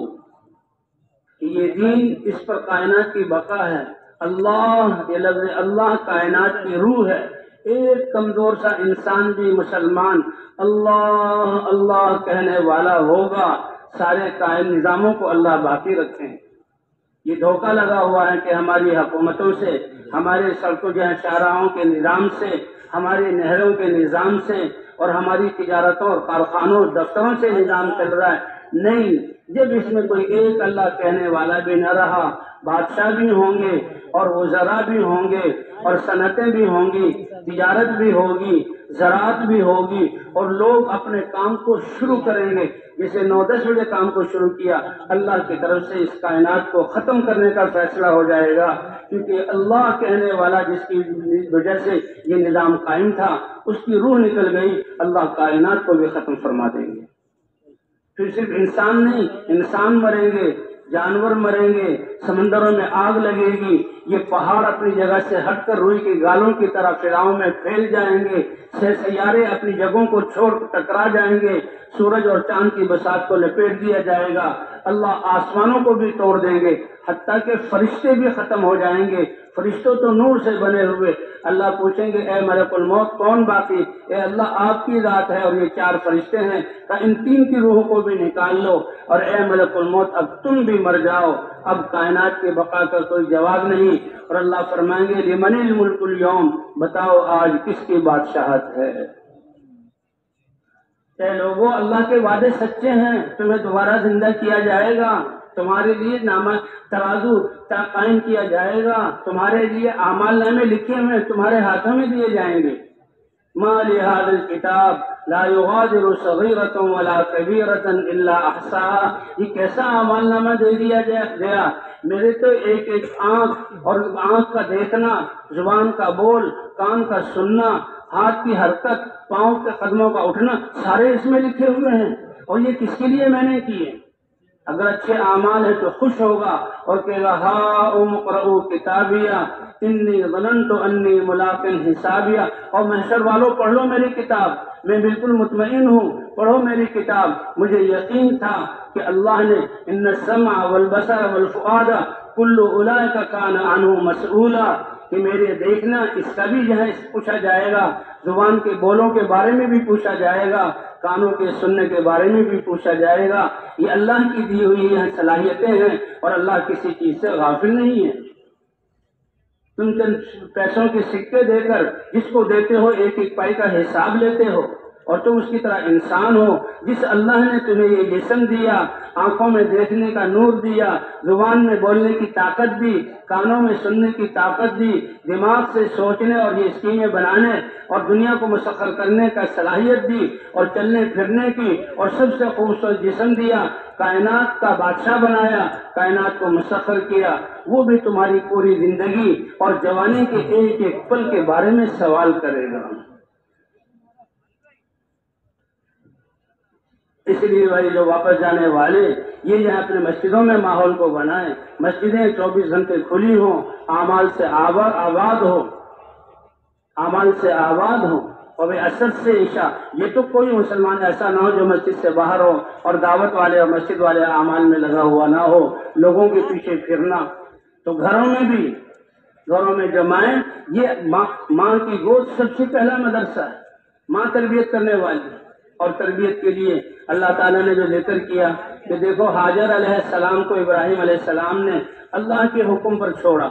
یہ دین اس پر کائنات کی بقا ہے۔ اللہ، یہ لفظ اللہ کائنات کی روح ہے۔ ایک کمزور سا انسان بھی مسلمان اللہ اللہ کہنے والا ہوگا، سارے قائم نظاموں کو اللہ باقی رکھیں۔ یہ دھوکہ لگا ہوا ہے کہ ہماری حکومتوں سے، ہمارے سڑکوں شاہراہوں کے نظام سے، ہماری نہروں کے نظام سے، اور ہماری تجارتوں اور کارخانوں دفتروں سے نظام چل رہا ہے۔ نہیں، جب اس میں کوئی ایک اللہ کہنے والا بھی نہ رہا، بادشاہ بھی ہوں گے اور وزراء بھی ہوں گے اور صنعتیں بھی ہوں گی، تجارت بھی ہوگی، زراعت بھی ہوگی، اور لوگ اپنے کام کو شروع کریں گے۔ جسے 9-10 بجے کام کو شروع کیا، اللہ کی طرف سے اس کائنات کو ختم کرنے کا فیصلہ ہو جائے گا، کیونکہ اللہ کہنے والا جس کی وجہ سے یہ نظام قائم تھا، اس کی روح نکل گئی، اللہ کائنات کو بھی ختم فرما دیں گے۔ پھر صرف انسان نہیں، انسان مریں گے، جانور مریں گے، سمندروں میں آگ لگے گی، یہ پہاڑ اپنی جگہ سے ہٹ کر روئی کی گالوں کی طرح فضاؤں میں پھیل جائیں گے، سیارے اپنی جگہوں کو چھوڑ ٹکرا جائیں گے، سورج اور چاند کی بساط کو لپیٹ دیا جائے گا، اللہ آسمانوں کو بھی توڑ دیں گے، حتیٰ کہ فرشتے بھی ختم ہو جائیں گے۔ فرشتوں تو نور سے بنے ہوئے، اللہ پوچھیں گے اے ملک الموت کون باقی؟ اے اللہ آپ کی ذات ہے اور یہ 4 فرشتے ہیں، کہ ان 3 کی روحوں کو بھی نکال لو، اور اے ملک الموت اب تم بھی مر جاؤ، اب کائنات کے بقا کا کوئی جواب نہیں۔ اور اللہ فرمائیں گے لمن الملک اليوم، بتاؤ آج کس کی بادشاہت ہے؟ اے لوگوں، اللہ کے وعدے سچے ہیں، تمہیں دوبارہ زندہ کیا جائے گا، تمہارے لیے ترازو قائم کیا جائے گا، تمہارے لیے اعمال نامے لکھے ہوئے تمہارے ہاتھوں میں دیے جائیں گے۔ ما لهذا الكتاب لا يغادر صغيرة ولا كبيرة الا احصاها، یہ کیسا اعمال نامہ دے دیا گیا؟ میرے تو ایک ایک آنکھ، اور آنکھ کا دیکھنا، زبان کا بول، کان کا سننا، ہاتھ کی حرکت، پاؤں کے قدموں کا اٹھنا، سارے اس میں لکھے ہوئے ہیں۔ اور یہ کس کے لیے میں نے کیے؟ اگر اچھے اعمال ہیں تو خوش ہوگا اور کہے گا ہاؤم اقرؤوا کتابیہ انی ظننت انی ملاق حسابیہ، اور محشر والوں پڑھ لو میری کتاب، میں بالکل مطمئن ہوں، پڑھو میری کتاب، مجھے یقین تھا کہ اللہ نے ان السمع والبصر والفؤاد کل اولئک کان عنہ مسئولا، کہ میرے دیکھنا اس کا بھی پوچھا جائے گا، زبان کے بولوں کے بارے میں بھی پوچھا جائے گا، کانوں کے سننے کے بارے میں بھی پوچھا جائے گا۔ یہ اللہ کی دی ہوئی یہ صلاحیتیں ہیں، اور اللہ کسی چیز سے غافل نہیں ہے۔ تم چند پیسوں کے سکے دے کر جس کو دیتے ہو ایک ایک پائی کا حساب لیتے ہو، اور تم اس کی طرح انسان ہو۔ جس اللہ نے تمہیں یہ جسم دیا، آنکھوں میں دیکھنے کا نور دیا، زبان میں بولنے کی طاقت دی، کانوں میں سننے کی طاقت دی، دماغ سے سوچنے اور یہ اسکیمیں بنانے اور دنیا کو مسخر کرنے کا صلاحیت دی، اور چلنے پھرنے کی، اور سب سے خوبصورت جسم دیا، کائنات کا بادشاہ بنایا، کائنات کو مسخر کیا، وہ بھی تمہاری پوری زندگی اور جوانی کے ایک ایک پل کے بارے میں سوال کرے گا۔ اس لیے بھائی جو واپس جانے والے یہ جو اپنے مسجدوں میں ماحول کو بنائیں، مسجدیں 24 گھنٹے کھلی ہوں، اعمال سے آباد ہو، اعمال سے آباد ہو، اور اثر سے عشاء یہ تو کوئی مسلمان ایسا نہ ہو جو مسجد سے باہر ہو اور دعوت والے اور مسجد والے اعمال میں لگا ہوا نہ ہو، لوگوں کے پیچھے پھرنا۔ تو گھروں میں بھی، گھروں میں جمائیں، یہ ماں کی گود سب سے پہلا مدرسہ ہے، ماں تربیت کرنے والی، اور تربیت کے لیے اللہ تعالیٰ نے جو ذکر کیا کہ دیکھو حاجر علیہ السلام کو ابراہیم علیہ السلام نے اللہ کے حکم پر چھوڑا،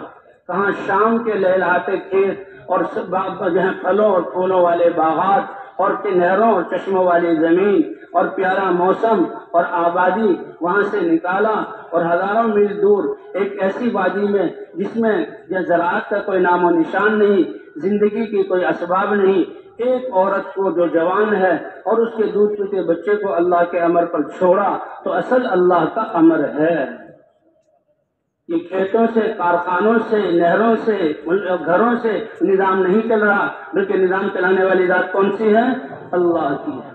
کہاں شام کے لہلہاتے کھیت اور جو ہے پھلوں اور پھولوں والے باغات اور نہروں اور چشموں والی زمین اور پیارا موسم اور آبادی وہاں سے نکالا، اور ہزاروں میل دور ایک ایسی وادی میں جس میں زراعت کا کوئی نام و نشان نہیں، زندگی کی کوئی اسباب نہیں، ایک عورت کو جو جوان ہے اور اس کے دودھ پیتے بچے کو اللہ کے امر پر چھوڑا، تو اصل اللہ کا امر ہے۔ یہ کھیتوں سے، کارخانوں سے، نہروں سے، گھروں سے نظام نہیں چل رہا، بلکہ نظام چلانے والی ذات کون سی ہے؟ اللہ کی ہے۔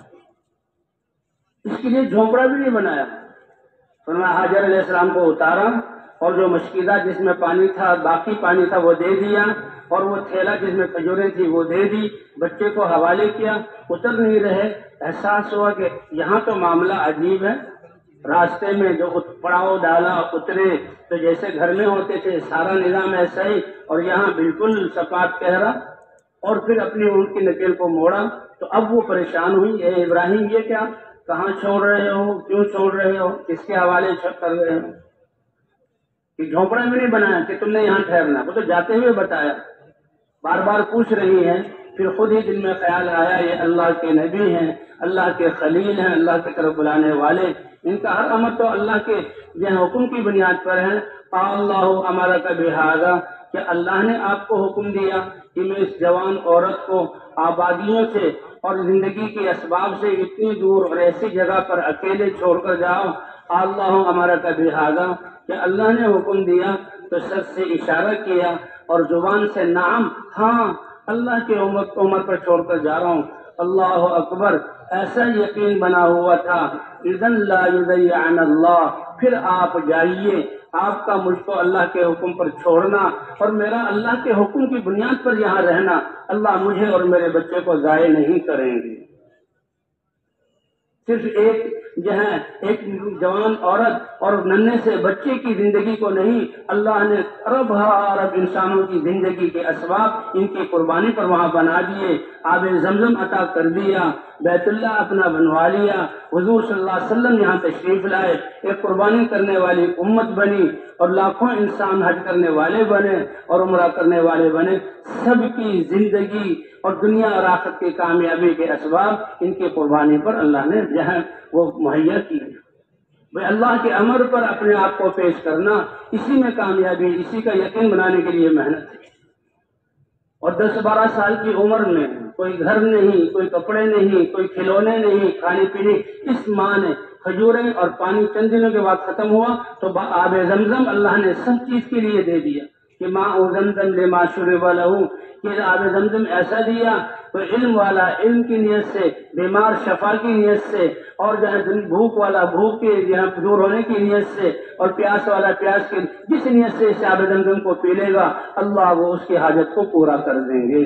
اس کے لیے جھونپڑا بھی نہیں بنایا، فرمایا حاجر علیہ السلام کو اتارا، اور جو مشکیزہ جس میں پانی تھا، باقی پانی تھا وہ دے دیا، اور وہ تھیلا جس میں کھجوریں تھی وہ دے دی، بچے کو حوالے کیا، اتر نہیں رہے۔ احساس ہوا کہ یہاں تو معاملہ عجیب ہے، راستے میں جو پڑاؤ ڈالا اترے تو جیسے گھر میں ہوتے تھے سارا نظام ایسا ہی، اور یہاں بالکل سپاٹ کہرا، اور پھر اپنی اونٹ کی نکیل کو موڑا۔ تو اب وہ پریشان ہوئی، اے ابراہیم یہ کیا، کہاں چھوڑ رہے ہو، کیوں چھوڑ رہے ہو، کس کے حوالے کر رہے ہو؟ کہ جھونپڑا بھی نہیں بنایا کہ تم نے یہاں ٹھہرنا، وہ تو جاتے ہوئے بتایا، بار بار پوچھ رہی ہیں، پھر خود ہی دل میں خیال آیا یہ اللہ کے نبی ہیں، اللہ کے خلیل ہیں، اللہ کی طرف بلانے والے، ان کا ہر امر تو اللہ کے حکم کی بنیاد پر ہے۔ اللہ امر کا بہذا، کہ اللہ نے آپ کو حکم دیا کہ میں اس جوان عورت کو آبادیوں سے اور زندگی کے اسباب سے اتنی دور اور ایسی جگہ پر اکیلے چھوڑ کر جاؤ۔ اللہ ہمارا کا بہذا، کہ اللہ نے حکم دیا تو سر سے اشارہ کیا اور زبان سے نعم، ہاں اللہ کے عمر پر چھوڑ کر جا رہا ہوں۔ اللہ اکبر، ایسا یقین بنا ہوا تھا، اذن لا یضیعن اللہ، پھر آپ جائیے، آپ کا مجھ کو اللہ کے حکم پر چھوڑنا اور میرا اللہ کے حکم کی بنیاد پر یہاں رہنا، اللہ مجھے اور میرے بچے کو ضائع نہیں کریں گے۔ صرف ایک جوان عورت اور ننھے سے بچے کی زندگی کو نہیں، اللہ نے ارب انسانوں کی زندگی کے اسباب ان کی قربانی پر وہاں بنا دیے، آب زمزم عطا کر دیا، بیت اللہ اپنا بنوا لیا، حضور صلی اللہ علیہ وسلم یہاں تشریف لائے، ایک قربانی کرنے والی امت بنی، اور لاکھوں انسان حج کرنے والے بنے اور عمرہ کرنے والے بنے۔ سب کی زندگی اور دنیا اور آخرت کی کامیابی کے اسباب ان کی قربانی پر اللہ نے جہاں وہ مہیا کی۔ بھئی اللہ کے امر پر اپنے آپ کو پیش کرنا، اسی میں کامیابی، اسی کا یقین بنانے کے لیے محنت ہے۔ اور 10-12 سال کی عمر میں کوئی گھر نہیں، کوئی کپڑے نہیں، کوئی کھلونے نہیں، کھانے پینے، اس ماں نے کھجوریں اور پانی چند دنوں کے بعد ختم ہوا تو آب زمزم اللہ نے سب چیز کے لیے دے دیا کہ ماں زمزم لما شرب لہ، کہ آب زمزم ایسا دیا تو علم والا علم کی نیت سے، بیمار شفا کی نیت سے، اور بھوک والا بھوک کے دور ہونے کی نیت سے، اور پیاس والا پیاس کی، جس نیت سے اس آب زمزم کو پی لے گا اللہ وہ اس کی حاجت کو پورا کر دیں گے۔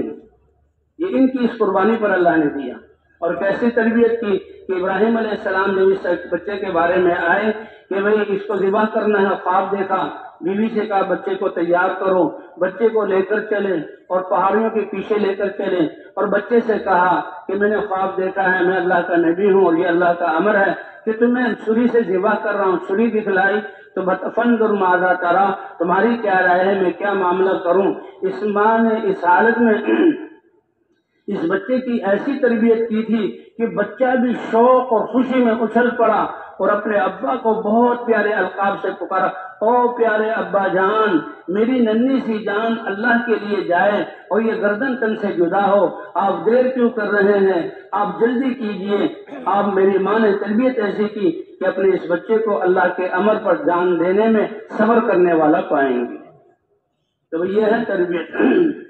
یہ ان کی اس قربانی پر اللہ نے دیا۔ اور کیسی تربیت کی کہ ابراہیم علیہ السلام جب اس بچے کے بارے میں آئے کہ بھئی اس کو ذبح کرنا ہے، خواب دیکھا، بیوی سے کہا بچے کو تیار کرو، بچے کو لے کر چلے اور پہاڑیوں کے پیچھے لے کر چلے، اور بچے سے کہا کہ میں نے خواب دیکھا ہے، میں اللہ کا نبی ہوں اور یہ اللہ کا امر ہے کہ تمہیں چھری سے ذبح کر رہا ہوں۔ چھری دکھلائی تو فانظر ماذا تری، تمہاری کیا رائے ہے، میں کیا معاملہ کروں۔ اس ماں نے اس حالت میں اس بچے کی ایسی تربیت کی تھی کہ بچہ بھی شوق اور خوشی میں اچھل پڑا اور اپنے ابا کو بہت پیارے القاب سے پکارا، او پیارے ابا جان، میری ننھی سی جان اللہ کے لیے جائے اور یہ گردن تن سے جدا ہو، آپ دیر کیوں کر رہے ہیں، آپ جلدی کیجئے۔ آپ میری ماں نے تربیت ایسی کی کہ اپنے اس بچے کو اللہ کے امر پر جان دینے میں صبر کرنے والا پائیں گے۔ تو یہ ہے تربیت۔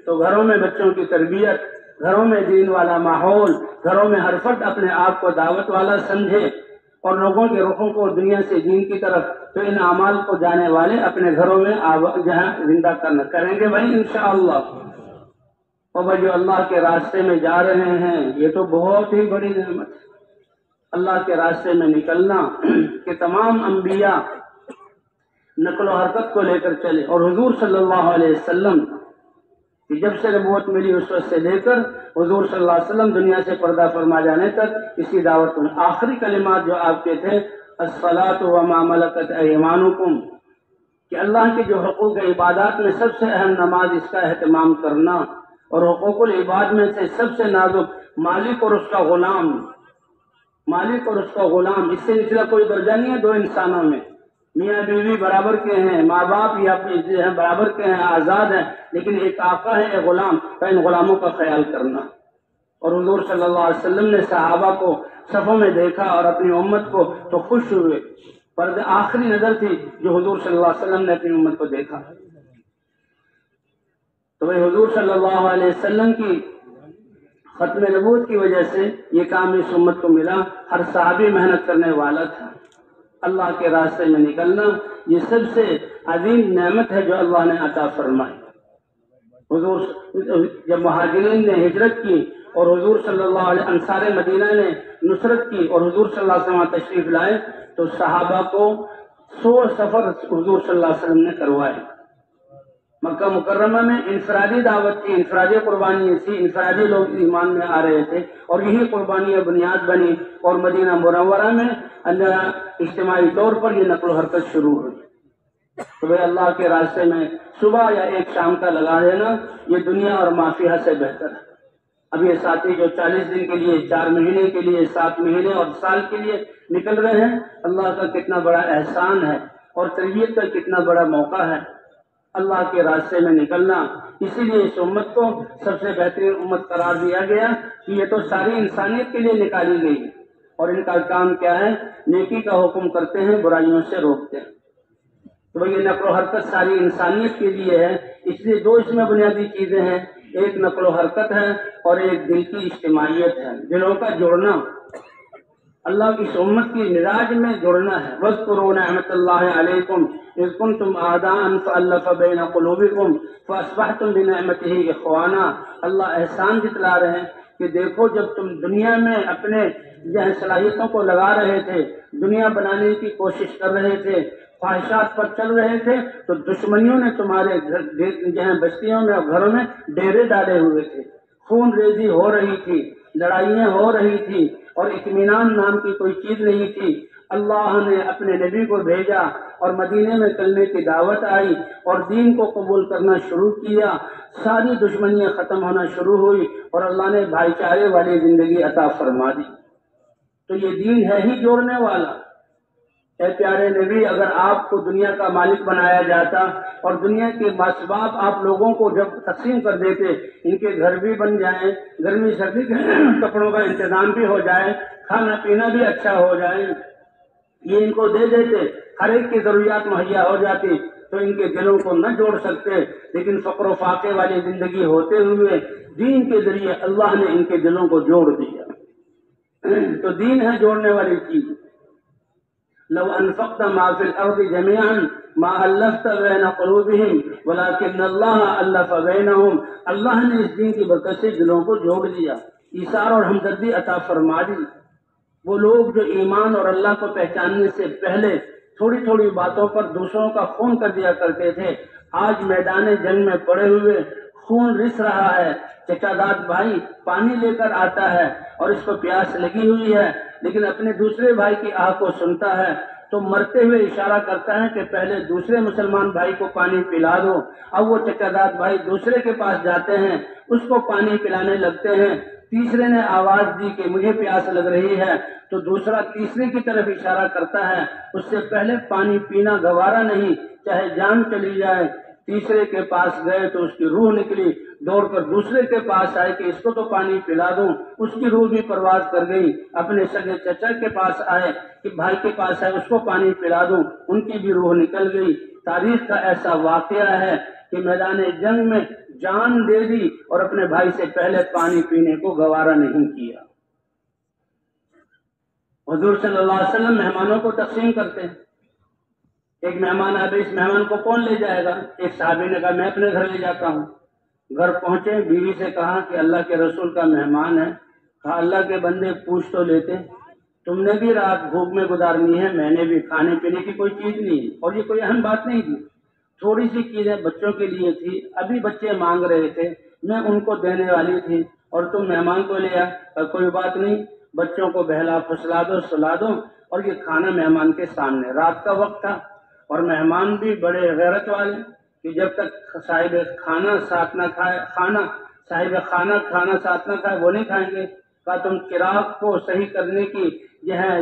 تو گھروں میں بچوں کی تربیت، گھروں میں دین والا ماحول، گھروں میں ہر فرد اپنے آپ کو دعوت والا سمجھے، اور لوگوں کے رخوں کو دنیا سے دین کی طرف، تو ان اعمال کو جانے والے اپنے گھروں میں جہاں زندہ کریں گے بھائی انشاءاللہ۔ اور بھائی جو اللہ کے راستے میں جا رہے ہیں یہ تو بہت ہی بڑی نعمت ہے، اللہ کے راستے میں نکلنا کہ تمام انبیاء نقل و حرکت کو لے کر چلے، اور حضور صلی اللہ علیہ وسلم کہ جب سے نبوت ملی اس وقت سے لے کر حضور صلی اللہ علیہ وسلم دنیا سے پردہ فرما جانے تک اسی دعوت میں آخری کلمات جو آپ کے تھے الصلاۃ وما ملکت ایمانکم، کہ اللہ کے جو حقوق عبادات میں سب سے اہم نماز، اس کا اہتمام کرنا، اور حقوق العباد میں سے سب سے نازک مالک اور اس کا غلام، مالک اور اس کا غلام، اس سے نچلا کوئی درجہ نہیں ہے دو انسانوں میں، میاں بیوی برابر کے ہیں، ماں باپ یا برابر کے ہیں، آزاد ہیں، لیکن ایک آقا ہے ایک غلام، تو ان غلاموں کا خیال کرنا۔ اور حضور صلی اللہ علیہ وسلم نے صحابہ کو صفوں میں دیکھا اور اپنی امت کو تو خوش ہوئے، پر آخری نظر تھی جو حضور صلی اللہ علیہ وسلم نے اپنی امت کو دیکھا۔ تو بھائی حضور صلی اللہ علیہ وسلم کی ختم نبوت کی وجہ سے یہ کام اس امت کو ملا، ہر صحابی محنت کرنے والا تھا۔ اللہ کے راستے میں نکلنا یہ سب سے عظیم نعمت ہے جو اللہ نے عطا فرمائی۔ حضور جب مہاجرین نے ہجرت کی اور حضور صلی اللہ علیہ انصار مدینہ نے نصرت کی اور حضور صلی اللہ علیہ وسلم تشریف لائے تو صحابہ کو 100 سفر حضور صلی اللہ علیہ وسلم نے کروائے۔ مکہ مکرمہ میں انفرادی دعوت تھی، انفرادی قربانی تھی، انفرادی لوگ ایمان میں آ رہے تھے اور یہی قربانیاں بنیاد بنی، اور مدینہ منورہ میں اجتماعی طور پر یہ نقل و حرکت شروع ہوئی۔ تو بھائی اللہ کے راستے میں صبح یا ایک شام کا لگا دینا یہ دنیا اور مافیہ سے بہتر ہے۔ اب یہ ساتھی جو 40 دن کے لیے، 4 مہینے کے لیے، 7 مہینے اور سال کے لیے نکل رہے ہیں، اللہ کا کتنا بڑا احسان ہے اور تربیت کا کتنا بڑا موقع ہے اللہ کے راستے میں نکلنا۔ اسی لیے اس امت کو سب سے بہترین امت قرار دیا گیا کہ یہ تو ساری انسانیت کے لیے نکالی گئی، اور ان کا کام کیا ہے؟ نیکی کا حکم کرتے ہیں، برائیوں سے روکتے ہیں۔ تو یہ نقل و حرکت ساری انسانیت کے لیے ہے، اس لیے دو اس میں بنیادی چیزیں ہیں، ایک نقل و حرکت ہے اور ایک دل کی اجتماعیت ہے، دلوں کا جوڑنا، اللہ کی امت کی مزاج میں جڑنا ہے۔ وَاذْكُرُوا نِعْمَةَ اللَّهِ عَلَيْكُمْ إِذْ كُنْتُمْ أَعْدَاءً فَأَلَّفَ بَيْنَ قُلُوبِكُمْ فَأَصْبَحْتُمْ بِنِعْمَتِهِ إِخْوَانًا۔ اللہ احسان جتلا رہے ہیں کہ دیکھو جب تم دنیا میں اپنے صلاحیتوں کو لگا رہے تھے، دنیا بنانے کی کوشش کر رہے تھے، خواہشات پر چل رہے تھے، تو دشمنیوں نے تمہارے بستیوں میں اور گھروں میں ڈیرے ڈالے ہوئے تھے، خون ریزی ہو رہی تھی، لڑائیاں ہو رہی تھی، اور اطمینان نام کی کوئی چیز نہیں تھی۔ اللہ نے اپنے نبی کو بھیجا اور مدینے میں کلمے کی دعوت آئی اور دین کو قبول کرنا شروع کیا، ساری دشمنیاں ختم ہونا شروع ہوئی اور اللہ نے بھائی چارے والی زندگی عطا فرما دی۔ تو یہ دین ہے ہی جوڑنے والا۔ اے پیارے نبی، اگر آپ کو دنیا کا مالک بنایا جاتا اور دنیا کے اسباب آپ لوگوں کو جب تقسیم کر دیتے، ان کے گھر بھی بن جائیں، گرمی سردی کے کپڑوں کا انتظام بھی ہو جائے، کھانا پینا بھی اچھا ہو جائے، یہ ان کو دے دیتے، ہر ایک کی ضروریات مہیا ہو جاتی، تو ان کے دلوں کو نہ جوڑ سکتے، لیکن فقر و فاقے والی زندگی ہوتے ہوئے دین کے ذریعے اللہ نے ان کے دلوں کو جوڑ دیا۔ تو دین ہے جوڑنے والی چیز۔ لو انفقت ما فی الارض جميعا ما الفت بین قلوبهم ولكن اللہ الف بینہم۔ اللہ نے اس دین کی برکت سے دلوں کو جوڑ دیا، ایثار اور ہمدردی عطا فرما دی۔ وہ لوگ جو ایمان اور اللہ کو پہچاننے سے پہلے تھوڑی تھوڑی باتوں پر دوسروں کا خون کر دیا کرتے تھے، آج میدان جنگ میں پڑے ہوئے خون رس رہا ہے، چچا داد بھائی پانی لے کر آتا ہے اور اس کو پیاس لگی ہوئی ہے، لیکن اپنے دوسرے بھائی کی آہ کو سنتا ہے تو مرتے ہوئے اشارہ کرتا ہے کہ پہلے دوسرے مسلمان بھائی کو پانی پلا دو۔ اب وہ چچا داد بھائی دوسرے کے پاس جاتے ہیں، اس کو پانی پلانے لگتے ہیں، تیسرے نے آواز دی کہ مجھے پیاس لگ رہی ہے تو دوسرا تیسرے کی طرف اشارہ کرتا ہے، اس سے پہلے پانی پینا گوارا نہیں، چاہے جان چلی جائے۔ تیسرے کے پاس گئے تو اس کی روح نکلی، دوڑ کر دوسرے کے پاس آئے کہ اس کو تو پانی پلا دوں، اس کی روح بھی پرواز کر گئی۔ اپنے سگے چچا کے پاس آئے کہ بھائی کے پاس آئے اس کو پانی پلا دوں، ان کی بھی روح نکل گئی۔ تاریخ کا ایسا واقعہ ہے کہ میدان جنگ میں جان دے دی اور اپنے بھائی سے پہلے پانی پینے کو گوارا نہیں کیا۔ حضور صلی اللہ علیہ وسلم مہمانوں کو تقسیم کرتے ہیں. ایک مہمان آئے، اس مہمان کو کون لے جائے گا؟ ایک صحابی نے کہا میں اپنے گھر لے جاتا ہوں. گھر پہنچے، بیوی سے کہا کہ اللہ کے رسول کا مہمان ہے. کہا اللہ کے بندے پوچھ تو لیتے، تم نے بھی رات بھوک میں گزارنی ہے، میں نے بھی. کھانے پینے کی کوئی چیز نہیں ہے، اور یہ کوئی اہم بات نہیں تھی، تھوڑی سی چیزیں بچوں کے لیے تھی، ابھی بچے مانگ رہے تھے، میں ان کو دینے والی تھی، اور تم مہمان کو لے آ. کوئی بات نہیں، بچوں کو بہلا پھسلا دو، سلا دو، اور یہ کھانا مہمان کے سامنے. رات کا وقت تھا اور مہمان بھی بڑے غیرت والے کہ جب تک صاحب کھانا ساتھ نہ کھائے، صاحب خانہ کھانا ساتھ نہ کھائے وہ نہیں کھائیں گے. کہا تم چراغ کو صحیح کرنے کی یہ ہے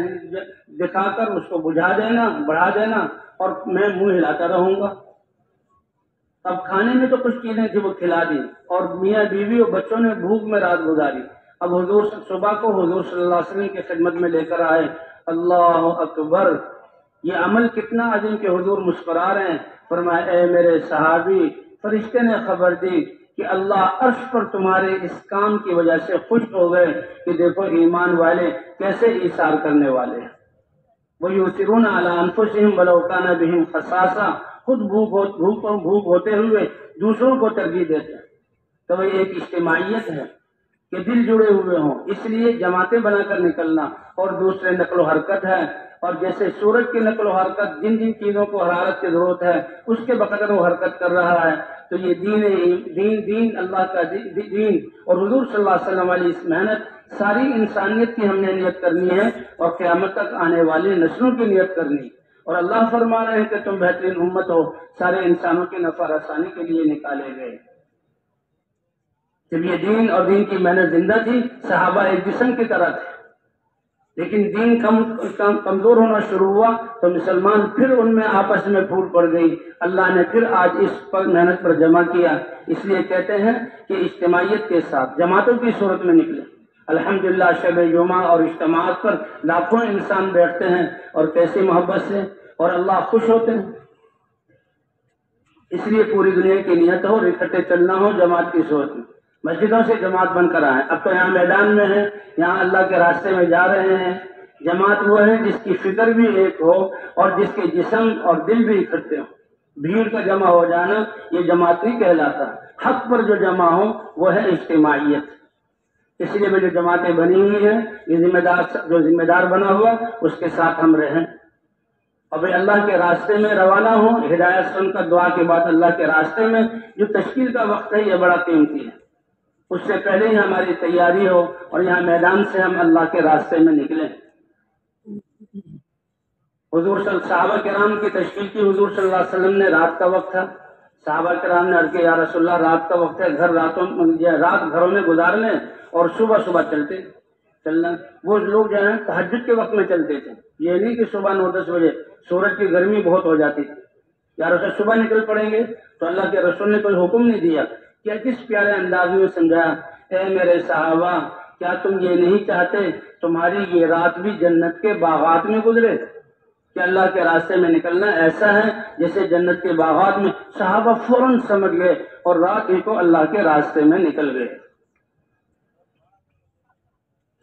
دکھا کر اس کو بجھا دینا، بڑھا دینا، اور میں منہ ہلاتا رہوں گا. اب کھانے میں تو کچھ چیزیں تھی وہ کھلا دی، اور میاں بیوی اور بچوں نے بھوک میں رات گزاری. اب حضور صبح کو حضور صلی اللہ علیہ وسلم کی خدمت میں لے کر آئے. اللہ اکبر، یہ عمل کتنا عظیم کہ حضور مسکرا رہے ہیں. فرمایا اے میرے صحابی، فرشتے نے خبر دی کہ اللہ عرش پر تمہارے اس کام کی وجہ سے خوش ہو گئے کہ دیکھو ایمان والے کیسے ایثار کرنے والے ہیں. وَيُؤْثِرُونَ عَلَىٰ أَنفُسِهِمْ وَلَوْ كَانَ بِهِمْ خَصَاصَةٌ، خود بھوک ہوتے ہوئے دوسروں کو ترجیح دیتے ہیں. تو یہ ایک اجتماعیت ہے کہ دل جڑے ہوئے ہوں، اس لیے جماعتیں بنا کر نکلنا. اور دوسرے نقل و حرکت ہے، اور جیسے سورج کی نقل و حرکت جن جن چیزوں کو حرارت کی ضرورت ہے اس کے بقدر وہ حرکت کر رہا ہے. تو یہ دین اللہ کا دین اور حضور صلی اللہ علیہ وسلم والی اس محنت ساری انسانیت کی ہم نے نیت کرنی ہے، اور قیامت تک آنے والی نسلوں کی نیت کرنی. اور اللہ فرما رہے ہیں کہ تم بہترین امت ہو، سارے انسانوں کی نفع رسانی کے لیے نکالے گئے. جب یہ دین اور دین کی محنت زندہ تھی، صحابہ ایک جسم کی طرح تھے، لیکن دین کمزور ہونا شروع ہوا تو مسلمان پھر ان میں آپس میں پھوٹ پڑ گئی. اللہ نے پھر آج اس پر محنت پر جمع کیا. اس لیے کہتے ہیں کہ اجتماعیت کے ساتھ جماعتوں کی صورت میں نکلے. الحمدللہ شب جمعہ اور اجتماعات پر لاکھوں انسان بیٹھتے ہیں، اور کیسی محبت سے، اور اللہ خوش ہوتے ہیں. اس لیے پوری دنیا کی نیت ہو، اکٹھے چلنا ہو جماعت کی صورت میں. مسجدوں سے جماعت بن کر آئیں. اب تو یہاں میدان میں ہیں، یہاں اللہ کے راستے میں جا رہے ہیں. جماعت وہ ہے جس کی فکر بھی ایک ہو اور جس کے جسم اور دل بھی اکٹھے ہوں. بھیڑ کا جمع ہو جانا یہ جماعت نہیں کہلاتا. حق پر جو جمع ہو وہ ہے اجتماعیت. اس لیے میں جو جماعتیں بنی ہوئی ہیں، یہ ذمہ دار بنا ہوا اس کے ساتھ ہم رہیں. اب اللہ کے راستے میں روانہ ہوں، ہدایت سن کر دعا کے بعد اللہ کے راستے میں جو تشکیل کا وقت ہے یہ بڑا قیمتی ہے. اس سے پہلے ہی ہماری تیاری ہو اور یہاں میدان سے ہم اللہ کے راستے میں نکلیں. صحابہ کرام کی تشکیل کی حضور صلی اللہ علیہ وسلم نے. رات کا وقت تھا، صحابہ کرام نے عرض کیا یا رسول اللہ رات کا وقت ہے، رات گھروں میں گزار لیں اور صبح چلنا. وہ لوگ جو ہیں تہجد کے وقت میں چلتے تھے، یہ نہیں کہ صبح 9-10 بجے سورج کی گرمی بہت ہو جاتی تھی. یا رسول صبح نکل پڑیں گے تو اللہ کے رسول نے کوئی حکم نہیں دیا. کیا کس پیارے انداز میں سمجھایا، اے میرے صحابہ کیا تم یہ نہیں چاہتے تمہاری یہ رات بھی جنت کے باغات میں گزرے؟ کہ اللہ کے راستے میں نکلنا ایسا ہے جیسے جنت کے باغات میں. صحابہ فوراً سمجھ گئے اور رات ہی کو اللہ کے راستے میں نکل گئے.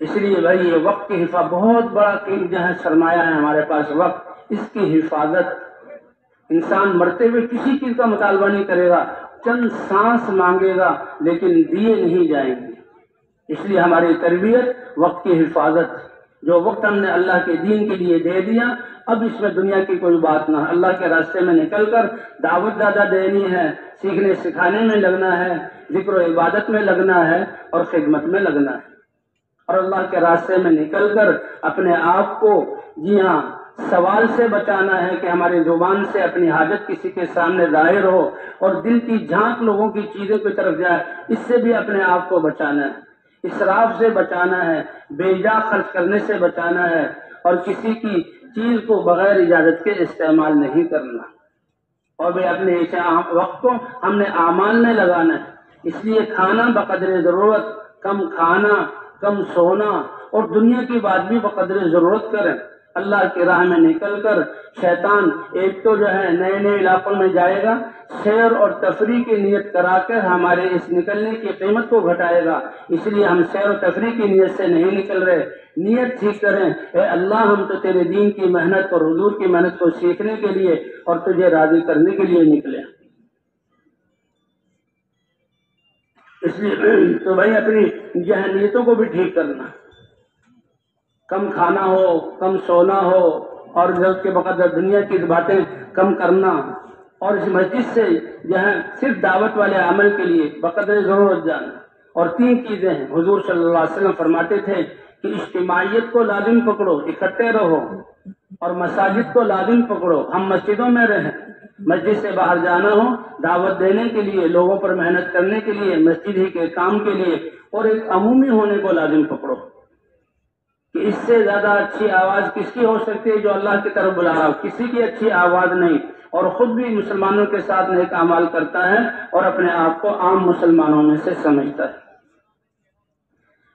اس لیے بھائی یہ وقت کی حفاظت بہت بڑا جو ہے سرمایہ ہے ہمارے پاس وقت. اس کی حفاظت، انسان مرتے ہوئے کسی چیز کا مطالبہ نہیں کرے گا، چند سانس مانگے گا لیکن دیے نہیں جائیں گے. اس لیے ہماری تربیت وقت کی حفاظت. جو وقت ہم نے اللہ کے دین کے لیے دے دیا، اب اس میں دنیا کی کوئی بات نہ. اللہ کے راستے میں نکل کر دعوت زیادہ دینی ہے، سیکھنے سکھانے میں لگنا ہے، ذکر و عبادت میں لگنا ہے، اور خدمت میں لگنا ہے. اور اللہ کے راستے میں نکل کر اپنے آپ کو جی ہاں سوال سے بچانا ہے کہ ہماری زبان سے اپنی حاجت کسی کے سامنے ظاہر ہو اور دل کی جھانک لوگوں کی چیزوں کی طرف جائے. اس سے بھی اپنے آپ کو بچانا ہے، اسراف سے بچانا ہے، بے جا خرچ کرنے سے بچانا ہے، اور کسی کی چیز کو بغیر اجازت کے استعمال نہیں کرنا. اور بھی اپنے وقت کو ہم نے اعمال میں لگانا ہے. اس لیے کھانا بقدر ضرورت، کم کھانا، کم سونا، اور دنیا کی بات بھی بقدر ضرورت کریں. اللہ کی راہ میں نکل کر شیطان ایک تو جو ہے نئے نئے علاقوں میں جائے گا، سیر اور تفریح کی نیت کرا کر ہمارے اس نکلنے کی قیمت کو گھٹائے گا۔ اس لیے ہم سیر و تفریح کی نیت سے نہیں نکل رہے، نیت ٹھیک کریں، اے اللہ ہم تو تیرے دین کی محنت اور حضور کی محنت کو سیکھنے کے لیے اور تجھے راضی کرنے کے لیے نکلے۔ اس لیے تو بھائی اپنی نیتوں کو بھی ٹھیک کرنا، کم کھانا ہو، کم سونا ہو، اور ضرورت کے بقدر دنیا کی باتیں کم کرنا، اور اس مسجد سے جو ہے صرف دعوت والے عمل کے لیے بقدر ضرورت جانا۔ اور 3 چیزیں ہیں، حضور صلی اللہ علیہ وسلم فرماتے تھے کہ اجتماعیت کو لازم پکڑو، اکٹھے رہو، اور مساجد کو لازم پکڑو، ہم مسجدوں میں رہیں، مسجد سے باہر جانا ہو دعوت دینے کے لیے، لوگوں پر محنت کرنے کے لیے، مسجد ہی کے کام کے لیے، اور ایک عمومی ہونے کو لازم پکڑو کہ اس سے زیادہ اچھی آواز کس کی ہو سکتی ہے جو اللہ کی طرف بلا رہا ہو؟ کسی کی اچھی آواز نہیں، اور خود بھی مسلمانوں کے ساتھ نیک اعمال کرتا ہے اور اپنے آپ کو عام مسلمانوں میں سے سمجھتا ہے۔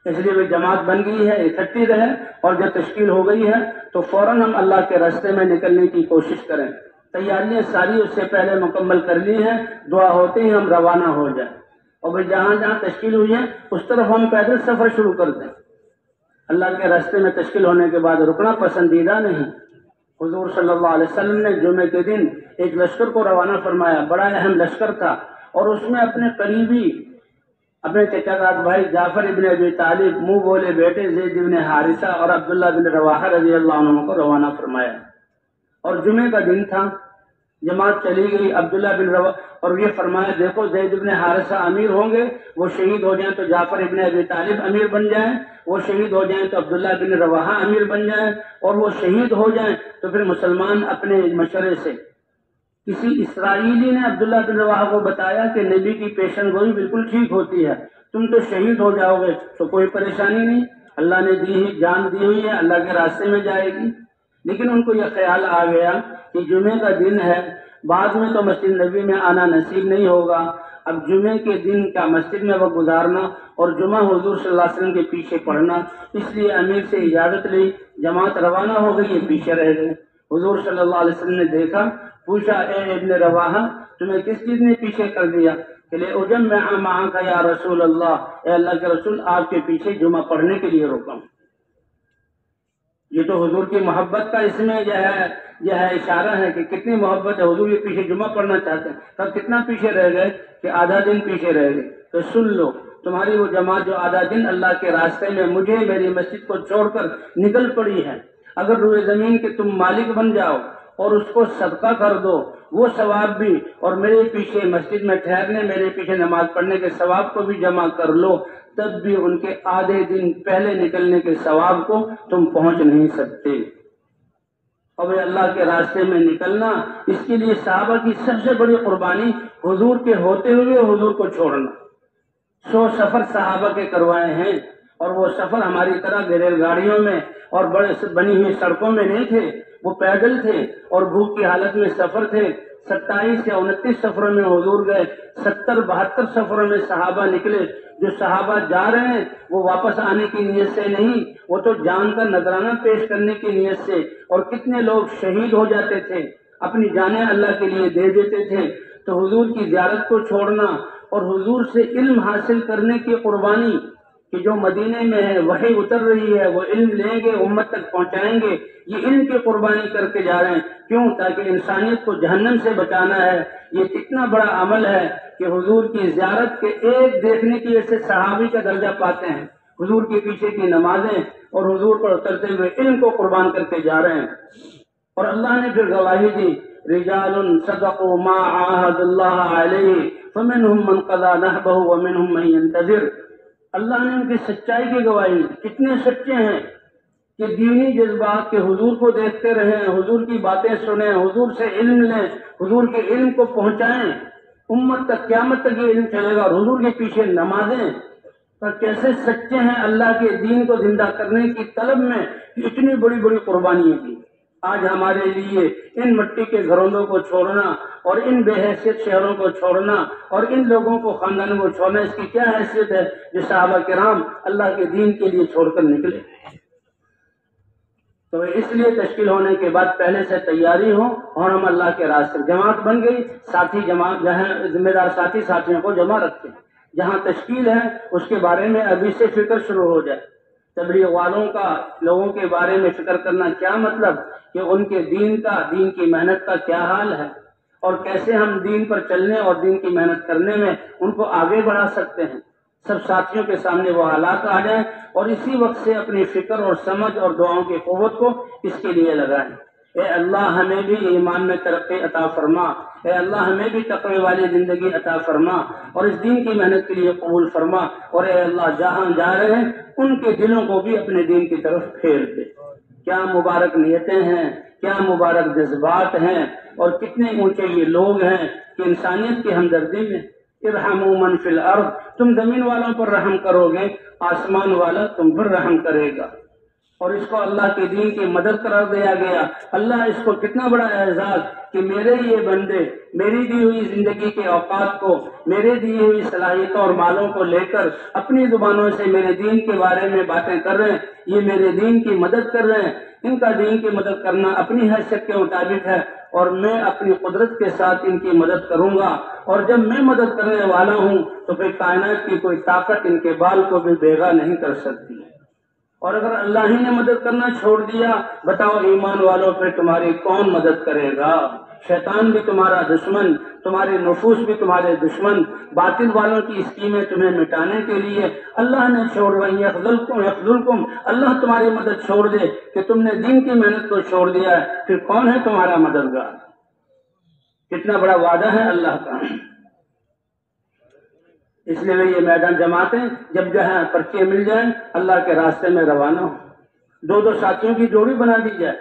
اس لیے وہ جماعت بن گئی ہے، اکٹھی رہے، اور جب تشکیل ہو گئی ہے تو فوراً ہم اللہ کے راستے میں نکلنے کی کوشش کریں۔ تیاریاں ساری اس سے پہلے مکمل کر لی ہیں، دعا ہوتے ہی ہم روانہ ہو جائیں، اور بھائی جہاں جہاں تشکیل ہوئی ہے اس طرف ہم پیدل سفر شروع کر دیں۔ اللہ کے راستے میں تشکیل ہونے کے بعد رکنا پسندیدہ نہیں۔ حضور صلی اللہ علیہ وسلم نے جمعے کے دن ایک لشکر کو روانہ فرمایا، بڑا اہم لشکر تھا، اور اس میں اپنے قریبی، اپنے چچا زاد بھائی جعفر ابن ابی طالب، منہ بولے بیٹے زید ابن حارثہ اور عبداللہ بن رواحہ رضی اللہ عنہ کو روانہ فرمایا۔ اور جمعے کا دن تھا، جماعت چلی گئی، عبداللہ بن رواحہ، اور یہ فرمایا دیکھو زید ابن حارثہ امیر ہوں گے، وہ شہید ہو جائیں تو جعفر ابن ابی طالب امیر بن جائیں، وہ شہید ہو جائیں تو عبداللہ بن رواحہ امیر بن جائیں، اور وہ شہید ہو جائیں تو پھر مسلمان اپنے مشورے سے، کسی اسرائیلی نے عبداللہ بن رواحہ کو بتایا کہ نبی کی پیشن گوئی بالکل ٹھیک ہوتی ہے، تم تو شہید ہو جاؤ گے تو کوئی پریشانی نہیں، اللہ نے جان دی ہوئی ہے، اللہ کے راستے میں جائے گی۔ لیکن ان کو یہ خیال آ گیا کہ جمعے کا دن ہے، بعد میں تو مسجد نبی میں آنا نصیب نہیں ہوگا، اب جمعے کے دن کا مسجد میں وقت گزارنا اور جمعہ حضور صلی اللہ علیہ وسلم کے پیچھے پڑھنا، اس لیے امیر سے اجازت لی، جماعت روانہ ہو گئی، یہ پیچھے رہ گئے۔ حضور صلی اللہ علیہ وسلم نے دیکھا، پوچھا اے ابن رواحہ تمہیں کس چیز نے پیچھے کر دیا؟ کہ لے اجمع معک یا رسول اللہ، اے اللہ کے رسول آپ کے پیچھے جمعہ پڑھنے کے لیے روکا ہوں۔ یہ تو حضور کی محبت کا اس میں جو ہے اشارہ ہے کہ کتنی محبت ہے، حضور یہ پیچھے جمعہ پڑھنا چاہتے ہیں۔ تب کتنا پیچھے رہ گئے کہ آدھا دن پیچھے رہ گئے۔ تو سن لو، تمہاری وہ جماعت جو آدھا دن اللہ کے راستے میں مجھے میری مسجد کو چھوڑ کر نکل پڑی ہے، اگر روئے زمین کے تم مالک بن جاؤ اور اس کو صدقہ کر دو، وہ ثواب بھی، اور میرے پیچھے مسجد میں ٹھہرنے، میرے پیچھے نماز پڑھنے کے ثواب کو بھی جمع کر لو، تب بھی ان کے آدھے دن پہلے نکلنے کے ثواب کو تم پہنچ نہیں سکتے۔ اور اللہ کے راستے میں نکلنا، اس کے لیے صحابہ کی سب سے بڑی قربانی حضور کے ہوتے ہوئے حضور کو چھوڑنا۔ 100 سفر صحابہ کے کروائے ہیں، اور وہ سفر ہماری طرح ریل گاڑیوں میں اور بڑے بنی ہوئی سڑکوں میں نہیں تھے، وہ پیدل تھے اور بھوک کی حالت میں سفر تھے۔ 27 یا 29 سفروں میں حضور گئے، 70-72 سفروں میں صحابہ نکلے۔ جو صحابہ جا رہے ہیں وہ واپس آنے کی نیت سے نہیں، وہ تو جان کا نذرانہ پیش کرنے کی نیت سے، اور کتنے لوگ شہید ہو جاتے تھے، اپنی جانیں اللہ کے لیے دے دیتے تھے۔ تو حضور کی زیارت کو چھوڑنا اور حضور سے علم حاصل کرنے کی قربانی، کہ جو مدینے میں ہے وحی اتر رہی ہے، وہ علم لیں گے، امت تک پہنچائیں گے، یہ علم کی قربانی کر کے جا رہے ہیں۔ کیوں؟ تاکہ انسانیت کو جہنم سے بچانا ہے۔ یہ کتنا بڑا عمل ہے کہ حضور کی زیارت کے ایک دیکھنے کی وجہ سے صحابی کا درجہ پاتے ہیں، حضور کے پیچھے کی نمازیں اور حضور پر اترتے ہوئے علم کو قربان کر کے جا رہے ہیں۔ اور اللہ نے پھر گواہی دی، رجال صدقوا ما عاهدوا الله علیہ فمنهم من قضى نحبه ومنهم من ينتظر۔ اللہ نے ان کی سچائی کی گواہی دی، کتنے سچے ہیں کہ دینی جذبات کے حضور کو دیکھتے رہیں، حضور کی باتیں سنیں، حضور سے علم لیں، حضور کے علم کو پہنچائیں، امت تک، قیامت تک یہ علم چلے گا، اور حضور کے پیچھے نمازیں۔ پر کیسے سچے ہیں اللہ کے دین کو زندہ کرنے کی طلب میں، اتنی بڑی بڑی قربانیاں کی۔ آج ہمارے لیے ان مٹی کے گھروں کو چھوڑنا اور ان بے حیثیت شہروں کو چھوڑنا اور ان لوگوں کو، خاندانوں کو چھوڑنا، اس کی کیا حیثیت ہے جو صحابہ کرام اللہ کے دین کے لیے چھوڑ کر نکلے۔ تو اس لیے تشکیل ہونے کے بعد پہلے سے تیاری ہو اور ہم اللہ کے راستے جماعت بن گئی، ساتھی جماعت جہاں ذمہ دار ساتھی ساتھیوں کو جمع رکھتے ہیں، جہاں تشکیل ہے اس کے بارے میں ابھی سے فکر شروع ہو جائے۔ تبلیغ والوں کا لوگوں کے بارے میں فکر کرنا کیا مطلب کہ ان کے دین کی محنت کا کیا حال ہے، اور کیسے ہم دین پر چلنے اور دین کی محنت کرنے میں ان کو آگے بڑھا سکتے ہیں۔ سب ساتھیوں کے سامنے وہ حالات آ جائیں اور اسی وقت سے اپنی فکر اور سمجھ اور دعاؤں کی قوت کو اس کے لیے لگائیں۔ اے اللہ ہمیں بھی ایمان میں ترقی عطا فرما، اے اللہ ہمیں بھی تقوی والی زندگی عطا فرما اور اس دین کی محنت کے لیے قبول فرما، اور اے اللہ جہاں جا رہے ہیں ان کے دلوں کو بھی اپنے دین کی طرف پھیر دے۔ کیا مبارک نیتیں ہیں، کیا مبارک جذبات ہیں، اور کتنے اونچے یہ لوگ ہیں کہ انسانیت کی ہمدردی میں ارحموا من فی الارض، تم زمین والوں پر رحم کرو گے، آسمان والا تم پر رحم کرے گا۔ اور اس کو اللہ کے دین کی مدد قرار دیا گیا۔ اللہ اس کو کتنا بڑا اعزاز کہ میرے یہ بندے میری دی ہوئی زندگی کے اوقات کو، میرے دی ہوئی صلاحیتوں اور مالوں کو لے کر اپنی زبانوں سے میرے دین کے بارے میں باتیں کر رہے ہیں، یہ میرے دین کی مدد کر رہے ہیں۔ ان کا دین کی مدد کرنا اپنی حیثیت کے مطابق ہے، اور میں اپنی قدرت کے ساتھ ان کی مدد کروں گا، اور جب میں مدد کرنے والا ہوں تو پھر کائنات کی کوئی طاقت ان کے بال کو بھی بیگا نہیں کر سکتی۔ اور اگر اللہ ہی نے مدد کرنا چھوڑ دیا، بتاؤ ایمان والوں پھر تمہاری کون مدد کرے گا؟ شیطان بھی تمہارا دشمن، تمہارے نفوس بھی تمہارے دشمن، باطل والوں کی اسکیمیں تمہیں مٹانے کے لیے اللہ نے چھوڑ رہی یخذلکم، اللہ تمہاری مدد چھوڑ دے کہ تم نے دین کی محنت کو چھوڑ دیا ہے، پھر کون ہے تمہارا مددگار؟ کتنا بڑا وعدہ ہے اللہ کا۔ اس لیے یہ میدان جماعتیں جب جہاں پرچے مل جائیں اللہ کے راستے میں روانہ ہو، دو ساتھیوں کی جوڑی بنا دی جائے،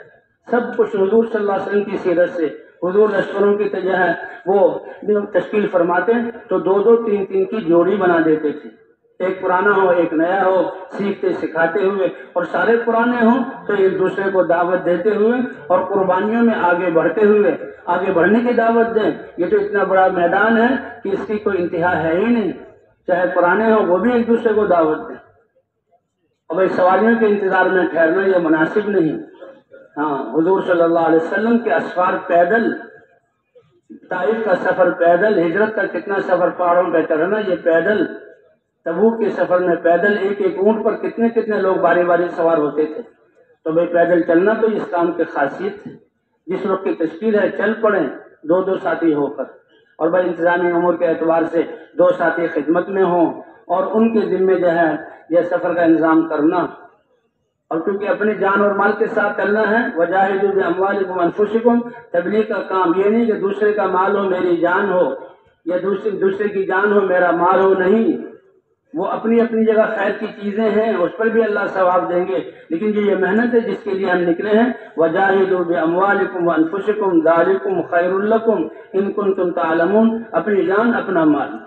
سب کچھ حضور صلی اللہ علیہ وسلم کی سیرت سے۔ حضور لشکروں کی جو ہے وہ تشکیل فرماتے تو دو تین کی جوڑی بنا دیتے تھے، ایک پرانا ہو ایک نیا ہو، سیکھتے سکھاتے ہوئے، اور سارے پرانے ہوں تو ایک دوسرے کو دعوت دیتے ہوئے اور قربانیوں میں آگے بڑھتے ہوئے آگے بڑھنے کی دعوت دیں۔ یہ تو اتنا بڑا میدان ہے کہ اس کی کوئی انتہا ہے ہی نہیں، چاہے پرانے ہوں وہ بھی ایک دوسرے کو دعوت دیں۔ اور بھائی سواریوں کے انتظار میں ٹھہرنا یہ مناسب نہیں۔ ہاں، حضور صلی اللہ علیہ وسلم کے اسفار پیدل، طائف کا سفر پیدل، ہجرت کا کتنا سفر پہاڑوں پہ چڑھنا یہ پیدل، تبوک کے سفر میں پیدل ایک اونٹ پر کتنے لوگ باری باری سوار ہوتے تھے۔ تو بھائی پیدل چلنا تو اس کام کی خاصیت ہے۔ جس وقت کی تشکیل ہے چل پڑیں دو ساتھی ہو کر، اور بھائی انتظامی امور کے اعتبار سے 2 ساتھی خدمت میں ہوں اور ان کے ذمے جو ہے یہ سفر کا انتظام کرنا، اور کیونکہ اپنی جان اور مال کے ساتھ چلنا ہے۔ وجاہدوا باموالکم وانفسکم، تبلیغ کا کام یہ نہیں کہ دوسرے کا مال ہو میری جان ہو، یا دوسرے کی جان ہو میرا مال ہو، نہیں، وہ اپنی اپنی جگہ خیر کی چیزیں ہیں، اس پر بھی اللہ ثواب دیں گے، لیکن جو یہ محنت ہے جس کے لیے ہم نکلے ہیں، وجاہدوا باموالکم وانفسکم ذالکم خیر لکم ان کنتم تعلمون، اپنی جان اپنا مال۔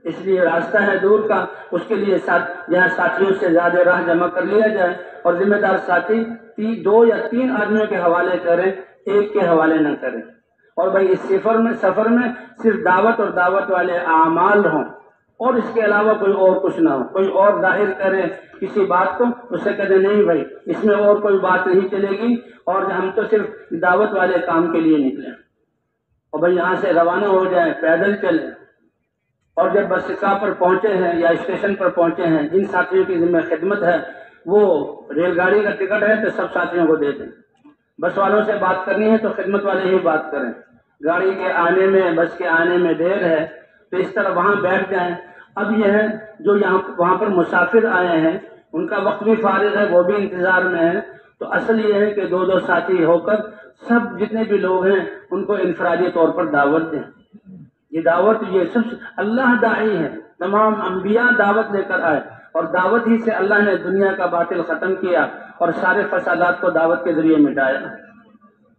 اس لیے راستہ ہے دور کا، اس کے لیے جہاں ساتھیوں سے زیادہ راہ جمع کر لیا جائے، اور ذمہ دار ساتھی 2 یا 3 آدمیوں کے حوالے کریں، ایک کے حوالے نہ کریں۔ اور بھائی اس سفر میں صرف دعوت اور دعوت والے اعمال ہوں، اور اس کے علاوہ کوئی اور کچھ نہ ہو۔ کوئی اور ظاہر کرے کسی بات کو، اس سے کہتے نہیں بھائی اس میں اور کوئی بات نہیں چلے گی، اور ہم تو صرف دعوت والے کام کے لیے نکلے۔ اور بھائی یہاں سے روانہ ہو جائیں، پیدل چلیں، اور جب بس اسٹاپ پر پہنچے ہیں یا اسٹیشن پر پہنچے ہیں، جن ساتھیوں کی ذمہ خدمت ہے وہ ریل گاڑی کا ٹکٹ ہے تو سب ساتھیوں کو دے دیں۔ بس والوں سے بات کرنی ہے تو خدمت والے ہی بات کریں۔ گاڑی کے آنے میں، بس کے آنے میں دیر ہے تو اس طرح وہاں بیٹھ جائیں۔ اب یہ ہے جو وہاں پر مسافر آئے ہیں ان کا وقت بھی فارغ ہے، وہ بھی انتظار میں ہے، تو اصل یہ ہے کہ 2 ساتھی ہو کر سب جتنے بھی لوگ ہیں ان کو انفرادی طور پر دعوت دیں۔ یہ دعوت یہ سب اللہ داعی ہے، تمام انبیاء دعوت لے کر آئے، اور دعوت ہی سے اللہ نے دنیا کا باطل ختم کیا اور سارے فسادات کو دعوت کے ذریعے مٹایا۔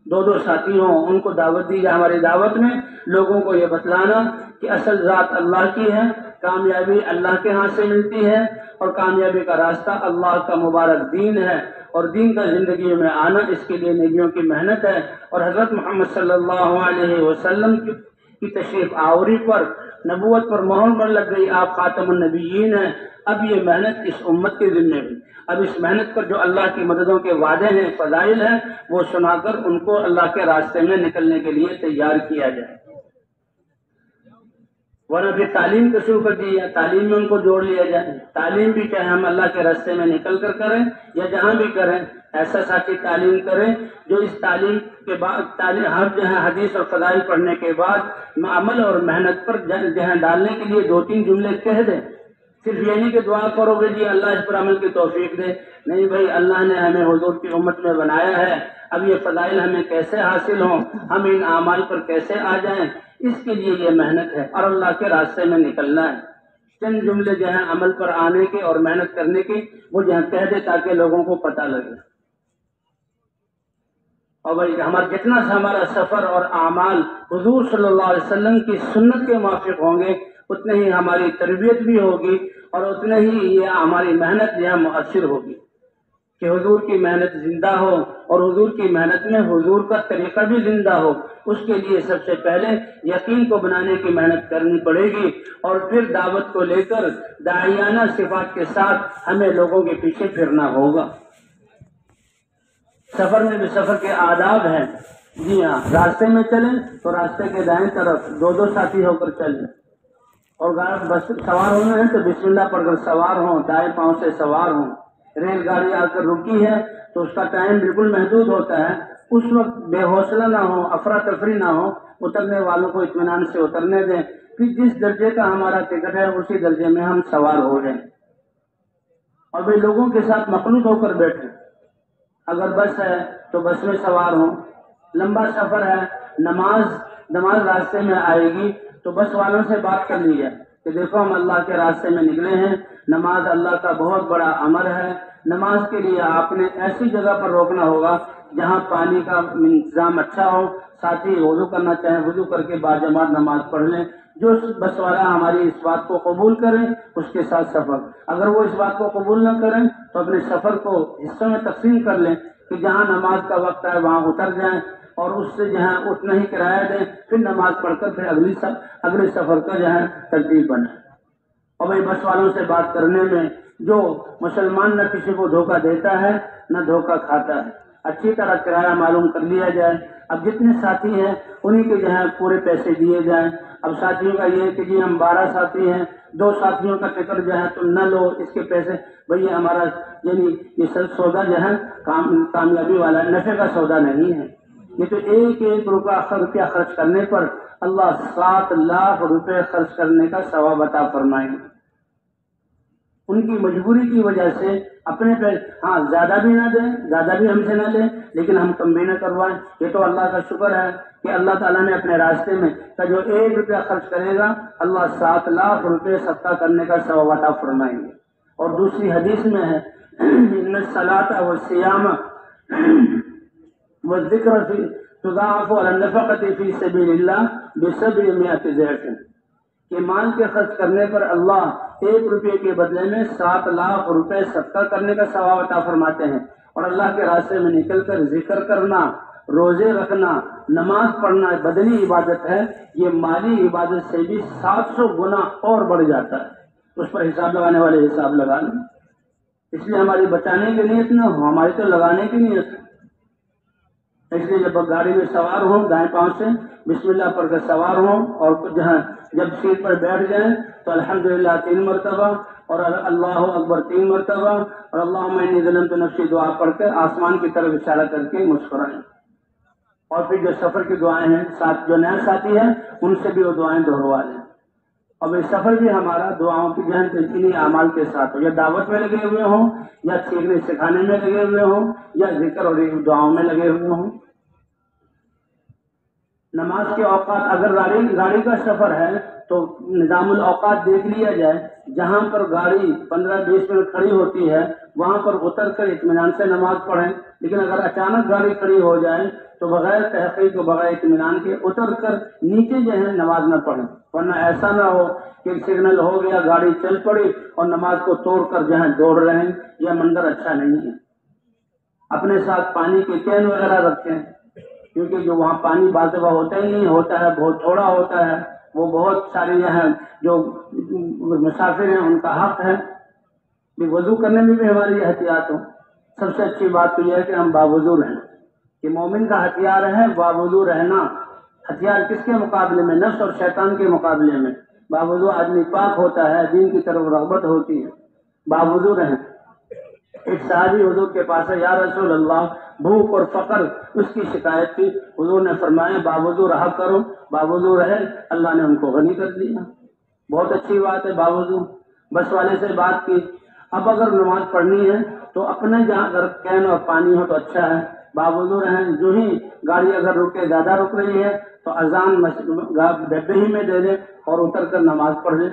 2 ساتھی ہوں ان کو دعوت دی جائے۔ ہماری دعوت میں لوگوں کو یہ بتلانا کہ اصل ذات اللہ کی ہے، کامیابی اللہ کے ہاں سے ملتی ہے، اور کامیابی کا راستہ اللہ کا مبارک دین ہے، اور دین کا زندگی میں آنا اس کے لیے نبیوں کی محنت ہے۔ اور حضرت محمد صلی اللہ علیہ وسلم کی تشریف آوری پر نبوت پر مہر لگ گئی، آپ خاتم النبیین ہیں۔ اب یہ محنت اس امت کے ذمہ بھی، اب اس محنت پر جو اللہ کی مددوں کے وعدے ہیں، فضائل ہیں، وہ سنا کر ان کو اللہ کے راستے میں نکلنے کے لیے تیار کیا جائے، ورنہ پھر تعلیم کو شروع کر دی جائے، تعلیم میں ان کو جوڑ لیا جائے۔ تعلیم بھی چاہے ہم اللہ کے راستے میں نکل کر کریں یا جہاں بھی کریں، ایسا ساتھی تعلیم کریں جو اس تعلیم کے بعد ہر جہاں حدیث اور فضائل پڑھنے کے بعد عمل اور محنت پر جہاں ڈالنے کے لیے 2-3 جملے کہہ دیں۔ صرف یہ نہیں کہ دعا کرو گے جی اللہ اس پر عمل کی توفیق دے، نہیں بھائی، اللہ نے ہمیں حضور کی امت میں بنایا ہے، اب یہ فضائل ہمیں کیسے حاصل ہوں، ہم ان اعمال پر کیسے آ جائیں، اس کے لیے یہ محنت ہے اور اللہ کے راستے میں نکلنا ہے۔ چند جملے جو ہیں عمل پر آنے کے اور محنت کرنے کے، وہ جہاں کہہ دے تاکہ لوگوں کو پتہ لگے۔ اور بھائی ہمارا سفر اور اعمال حضور صلی اللہ علیہ وسلم کی سنت کے موافق ہوں گے، اتنے ہی ہماری تربیت بھی ہوگی اور اتنے ہی یہ ہماری محنت یہاں مؤثر ہوگی کہ حضور کی محنت زندہ ہو، اور حضور کی محنت میں حضور کا طریقہ بھی زندہ ہو۔ اس کے لیے سب سے پہلے یقین کو بنانے کی محنت کرنی پڑے گی، اور پھر دعوت کو لے کر داعیانہ صفات کے ساتھ ہمیں لوگوں کے پیچھے پھرنا ہوگا۔ سفر میں بھی سفر کے آداب ہیں۔ جی ہاں، راستے میں چلیں تو راستے کے دائیں طرف 2-2 ساتھی ہو کر چلیں، اور بس سوار ہونا ہے تو بسم اللہ پڑھ کر سوار ہوں، دائیں پاؤں سے سوار ہوں۔ ریل گاڑی آ کر رکی ہے تو اس کا ٹائم بالکل محدود ہوتا ہے، اس وقت بے حوصلہ نہ ہو، افراتفری نہ ہو، اترنے والوں کو اطمینان سے اترنے دیں، پھر جس درجے کا ہمارا ٹکٹ ہے اسی درجے میں ہم سوار ہو جائیں، اور بھائی لوگوں کے ساتھ مخلوط ہو کر بیٹھیں۔ اگر بس ہے تو بس میں سوار ہوں، لمبا سفر ہے، نماز راستے میں آئے گی تو بس والوں سے بات کر لی جائے کہ دیکھو ہم اللہ کے راستے میں نکلے ہیں، نماز اللہ کا بہت بڑا امر ہے، نماز کے لیے آپ نے ایسی جگہ پر روکنا ہوگا جہاں پانی کا انتظام اچھا ہو، ساتھ ہی وضو کرنا چاہیں وضو کر کے باجماعت نماز پڑھ لیں۔ جو بس والا ہماری اس بات کو قبول کریں اس کے ساتھ سفر، اگر وہ اس بات کو قبول نہ کریں تو اپنے سفر کو حصوں میں تقسیم کر لیں کہ جہاں نماز کا وقت ہے وہاں اتر جائیں، اور اس سے جہاں اتنا ہی کرایہ دیں، پھر نماز پڑھ کر پھر اگلے سفر کا جہاں ترتیب بنائیں۔ اور بھائی بس والوں سے بات کرنے میں جو مسلمان نہ کسی کو دھوکہ دیتا ہے نہ دھوکہ کھاتا ہے، اچھی طرح کرایہ معلوم کر لیا جائے۔ اب جتنے ساتھی ہیں انہی کے جو ہے پورے پیسے دیے جائیں۔ اب ساتھیوں کا یہ ہے کہ جی ہم 12 ساتھی ہیں، 2 ساتھیوں کا ٹکٹ جو ہے تم نہ لو، اس کے پیسے بھئی ہمارا یعنی یہ سودا جو ہے کامیابی والا نفع کا سودا نہیں ہے۔ یہ تو ایک روپیہ خرچ کرنے پر اللہ 7 لاکھ روپے خرچ کرنے کا ثواب عطا فرمائیں گے۔ ان کی مجبوری کی وجہ سے اپنے ہاں زیادہ بھی نہ دیں، زیادہ بھی ہم سے نہ لیں، لیکن ہم کم بھی نہ کروائیں۔ یہ تو اللہ کا شکر ہے کہ اللہ تعالیٰ نے اپنے راستے میں کا جو 1 روپیہ خرچ کرے گا اللہ 7 لاکھ روپے صدقہ کرنے کا ثواب عطا فرمائیں گے۔ اور دوسری حدیث میں ہے ان الصلاۃ والصیام والذکر تضاعف علی النفقۃ فی سبیل اللہ ب700 ضعف، کہ مال کے خرچ کرنے پر اللہ 1 روپے کے بدلے میں 7 لاکھ روپے صدقہ کرنے کا ثواب عطا فرماتے ہیں۔ اور اللہ کے راستے میں نکل کر ذکر کرنا، روزے رکھنا، نماز پڑھنا بدنی عبادت ہے، یہ مالی عبادت سے بھی 700 گنا اور بڑھ جاتا ہے۔ اس پر حساب لگانے والے حساب لگا لیں، اس لیے ہماری بچانے کی نیت نہ ہو، ہماری تو لگانے کی نیت ہے۔ اس لیے جب گاڑی میں سوار ہوں دائیں پاؤں سے بسم اللہ پڑھ کر سوار ہوں، اور جب سیٹ پر بیٹھ جائیں تو الحمدللہ 3 مرتبہ اور اللہ اکبر 3 مرتبہ اور اللہم انی ظلمت نفسی دعا پڑھ کر آسمان کی طرف اشارہ کر کے مسکرائیں۔ اور پھر جو سفر کی دعائیں ہیں، جو نیا ساتھی ہیں ان سے بھی وہ دعائیں دہروا لیں۔ اب یہ سفر بھی ہمارا دعاؤں کی جہاں تلقینی اعمال کے ساتھ ہو، یا دعوت میں لگے ہوئے ہوں، یا سیکھنے سکھانے میں لگے ہوئے ہوں، یا ذکر اور دعاؤں میں لگے ہوئے ہوں۔ نماز کے اوقات، اگر گاڑی کا سفر ہے تو نظام الاوقات دیکھ لیا جائے، جہاں پر گاڑی 15-20 منٹ کھڑی ہوتی ہے وہاں پر اتر کر اطمینان سے نماز پڑھیں، لیکن اگر اچانک گاڑی کھڑی ہو جائے تو بغیر تحقیق و بغیر اطمینان کے اتر کر نیچے جو ہے نماز نہ پڑھیں، ورنہ ایسا نہ ہو کہ سگنل ہو گیا گاڑی چل پڑی اور نماز کو توڑ کر جہاں دوڑ رہے ہیں، یہ منظر اچھا نہیں ہے۔ اپنے ساتھ پانی کے کین وغیرہ رکھیں، کیونکہ جو وہاں پانی بعض دفعہ ہوتا ہی نہیں ہوتا ہے، بہت تھوڑا ہوتا ہے، وہ بہت سارے ہیں جو مسافر ہیں ان کا حق ہے کہ وضو کرنے میں بھی ہماری احتیاط ہو۔ سب سے اچھی بات تو یہ ہے کہ ہم باوضو رہیں، کہ مومن کا ہتھیار ہے باوضو رہنا۔ ہتھیار کس کے مقابلے میں؟ نفس اور شیطان کے مقابلے میں۔ باوضو آدمی پاک ہوتا ہے، دین کی طرف رغبت ہوتی ہے۔ باوضو رہیں۔ ایک صحابی حضور کے پاس ہے، یا رسول اللہ بھوک اور فقر اس کی شکایت تھی، حضور نے فرمایا باوضو رہا کرو، باوضو رہے، اللہ نے ان کو غنی کر دیا۔ بہت اچھی بات ہے باوضو۔ بس والے سے بات کی، اب اگر نماز پڑھنی ہے تو اپنے جہاں اگر کین اور پانی ہو تو اچھا ہے، باوضو رہیں۔ جو ہی گاڑی اگر رکے، زیادہ رک رہی ہے تو اذان ڈبے ہی میں دے دے اور اتر کر نماز پڑھ لے،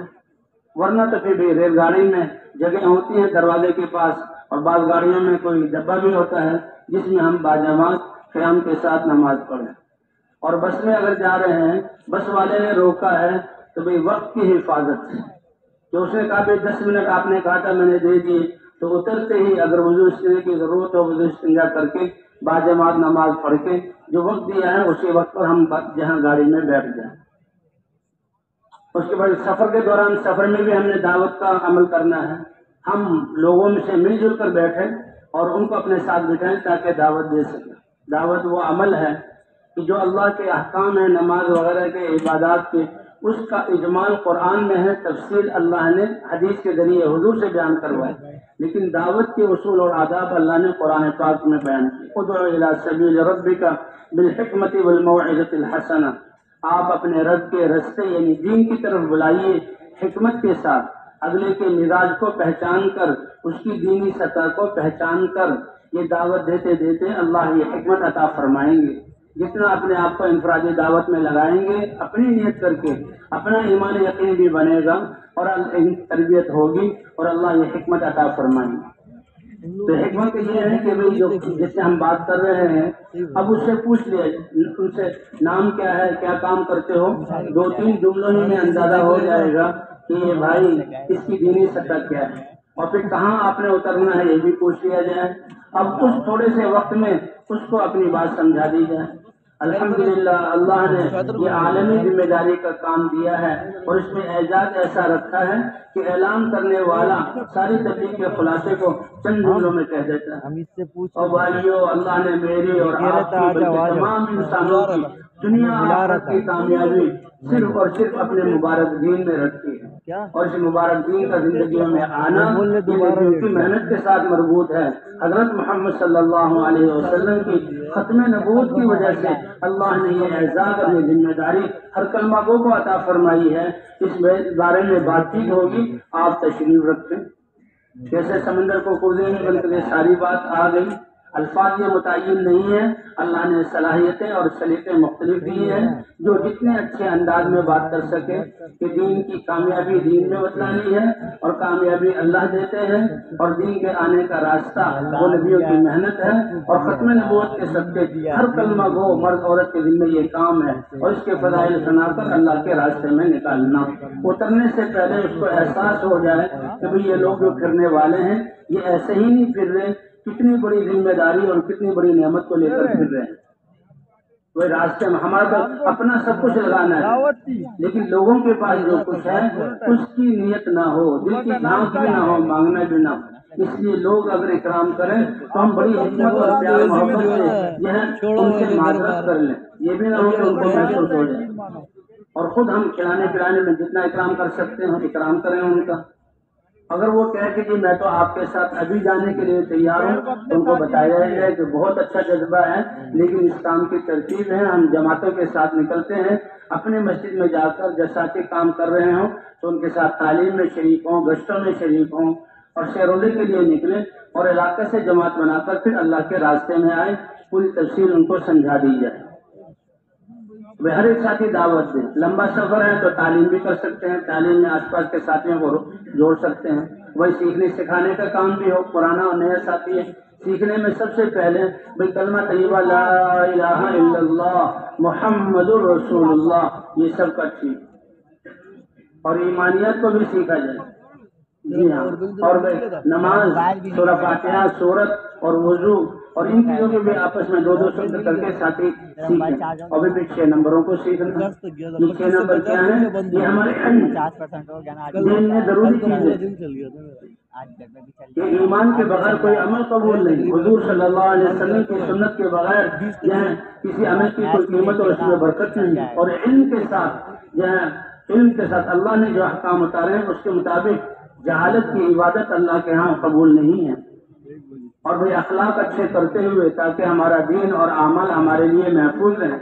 ورنہ تو پھر بھی ریل گاڑی میں جگہ ہوتی ہے دروازے کے پاس، اور بعض گاڑیوں میں کوئی ڈبہ بھی ہوتا ہے جس میں ہم باجماعت قیام کے ساتھ نماز پڑھیں۔ اور بس میں اگر جا رہے ہیں، بس والے نے روکا ہے تو بھئی وقت کی حفاظت ہے، تو اس نے کہا بھئی 10 منٹ آپ نے کہا تھا میں نے دے دیے، تو اترتے ہی اگر وضو استنجا کی ضرورت ہو وضو استنجا کر کے باجماعت نماز پڑھ کے جو وقت دیا ہے اسی وقت پر ہم جہاں گاڑی میں بیٹھ جائیں۔ اس کے بعد سفر کے دوران، سفر میں بھی ہم نے دعوت کا عمل کرنا ہے، ہم لوگوں میں سے مل جل کر بیٹھیں اور ان کو اپنے ساتھ بٹھائیں تاکہ دعوت دے سکیں۔ دعوت وہ عمل ہے کہ جو اللہ کے احکام ہیں، نماز وغیرہ کے، عبادات کے، اس کا اجمال قرآن میں ہے، تفصیل اللہ نے حدیث کے ذریعے حضور سے بیان کروائی، لیکن دعوت کے اصول اور آداب اللہ نے قرآن پاک میں بیان کی۔ ادع الی سبیل ربک بالحکمت والموعظۃ الحسنہ، آپ اپنے رب کے رستے یعنی دین کی طرف بلائیے حکمت کے ساتھ، اگلے کے مزاج کو پہچان کر، اس کی دینی سطح کو پہچان کر یہ دعوت دیتے دیتے اللہ یہ حکمت عطا فرمائیں گے۔ جتنا اپنے آپ کو انفرادی دعوت میں لگائیں گے، اپنی نیت کر کے اپنا ایمان یقین بھی بنے گا اور تربیت ہوگی اور اللہ یہ حکمت عطا فرمائیں گے۔ تو حکمت یہ ہے کہ بھئی جو جس سے ہم بات کر رہے ہیں اب اس سے پوچھ لیا، ان سے نام کیا ہے، کیا کام کرتے ہو، 2-3 جملوں ہی میں اندازہ ہو جائے گا کہ یہ بھائی اس کی دینی سطح کیا ہے، اور پھر کہاں آپ نے اترنا ہے یہ بھی پوچھ لیا جائے۔ اب اس تھوڑے سے وقت میں اس کو اپنی بات سمجھا دی جائے۔ الحمدللہ اللہ نے یہ عالمی ذمہ داری کا کام دیا ہے اور اس میں اعجاز ایسا رکھا ہے کہ اعلان کرنے والا ساری تبلیغ کے خلاصے کو چند جملوں میں کہہ دیتا ہے۔ اور بھائیو، اللہ نے میری اور آپ کی بلکہ تمام انسانوں کی دنیا آخرت کی کامیابی صرف اور صرف اپنے مبارک دین میں رکھی ہے، اور اس مبارک دین کا زندگیوں میں آنا یہ نبیوں کی محنت کے ساتھ مربوط ہے۔ حضرت محمد صلی اللہ علیہ وسلم کی ختم نبوت کی وجہ سے اللہ نے یہ اعزاز اور یہ ذمہ داری ہر کلمہ گو کو عطا فرمائی ہے۔ اس بارے میں بات چیت ہوگی، آپ تشریف رکھیں۔ جیسے سمندر کو قرضے میں بن کر ساری بات آ گئی، الفاظ یہ متعین نہیں ہے، اللہ نے صلاحیتیں اور سلیقے مختلف دیے ہیں، جو جتنے اچھے انداز میں بات کر سکے کہ دین کی کامیابی دین میں بتلانی ہے، اور کامیابی اللہ دیتے ہیں، اور دین کے آنے کا راستہ وہ نبیوں کی محنت ہے، اور ختم نبوت کے صدقے ہر کلمہ گو مرد عورت کے ذمہ یہ کام ہے، اور اس کے فضائل سنا کر اللہ کے راستے میں نکالنا۔ اترنے سے پہلے اس کو احساس ہو جائے کہ بھئی یہ لوگ جو پھرنے والے ہیں یہ ایسے ہی نہیں پھر رہے، کتنی بڑی ذمہ داری اور کتنی بڑی نعمت کو لے کر پھر رہے ہیں۔ وہ راستے میں ہمارا تو اپنا سب کچھ لگانا ہے، لیکن لوگوں کے پاس جو کچھ ہے اس کی نیت نہ ہو، دل کی جھانک بھی نہ ہو، مانگنا بھی نہ ہو۔ اس لیے لوگ اگر اکرام کریں تو ہم بڑی حکمت اور پیار محبت سے یہ ان سے معذرت کر لیں، یہ بھی نہ ہو کہ ان کو محسوس ہو جائے، اور خود ہم کھلانے پلانے میں جتنا اکرام کر سکتے ہیں اکرام کریں ان کا۔ اگر وہ کہے کہ جی میں تو آپ کے ساتھ ابھی جانے کے لیے تیار ہوں، تو ان کو بتایا ہے کہ بہت اچھا جذبہ ہے، لیکن اس کام کی ترتیب ہے، ہم جماعتوں کے ساتھ نکلتے ہیں، اپنے مسجد میں جا کر جیسا کہ کام کر رہے ہوں تو ان کے ساتھ تعلیم میں شریک ہوں، گشتوں میں شریک ہوں، اور سیروزے کے لیے نکلیں اور علاقے سے جماعت بنا کر پھر اللہ کے راستے میں آئے، پوری تفصیل ان کو سمجھا دی جائے۔ وہ ہر ایک ساتھی دعوت دیں، لمبا سفر ہے تو تعلیم بھی کر سکتے ہیں، تعلیم میں آس پاس کے ساتھیوں کو جوڑ سکتے ہیں، وہی سیکھنے سکھانے کا کام بھی ہو، پرانا اور نیا ساتھی ہے، سیکھنے میں سب سے پہلے بھئی کلمہ طیبہ لا الہ الا اللہ محمد الرسول اللہ یہ سب کا ٹھیک، اور ایمانیات کو بھی سیکھا جائے۔ جی ہاں، اور نماز، سورہ فاتحہ، سورت اور وضو اور ان چیزوں کے بھی آپس میں دو شبد کر کے ساتھی سیکھیں. اور بھی 6 نمبروں کو سیکھنا. یہ 6 نمبر کیا ہے؟ یہ ہمارے دین میں ضروری چیز ہے. یہ ایمان کے بغیر کوئی عمل قبول نہیں. حضور صلی اللہ علیہ وسلم کی سنت کے بغیر جو ہے کسی عمل کی کوئی قیمت اور اس میں برکت نہیں. اور علم کے ساتھ جو ہے علم کے ساتھ اللہ نے جو احکام اتارے ہیں اس کے مطابق جہالت کی عبادت اللہ کے ہاں قبول نہیں ہے. اور بھائی اخلاق اچھے کرتے ہوئے تاکہ ہمارا دین اور اعمال ہمارے لیے محفوظ رہیں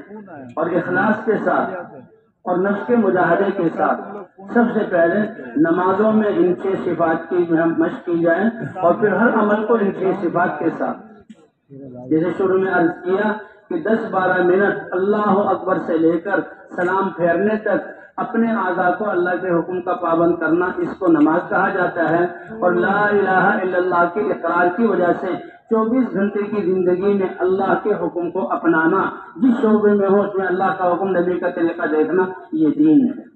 اور اخلاص کے ساتھ اور نفس کے مجاہدے کے ساتھ سب سے پہلے نمازوں میں ان 6 صفات کی مشق کی جائے اور پھر ہر عمل کو ان 6 صفات کے ساتھ. جیسے شروع میں عرض کیا کہ 10-12 منٹ اللہ اکبر سے لے کر سلام پھیرنے تک اپنے اعضاء کو اللہ کے حکم کا پابند کرنا، اس کو نماز کہا جاتا ہے. اور لا الہ الا اللہ کے اقرار کی وجہ سے 24 گھنٹے کی زندگی میں اللہ کے حکم کو اپنانا، جس شعبے میں ہو اس میں اللہ کا حکم، نبی کا طریقہ دیکھنا، یہ دین ہے.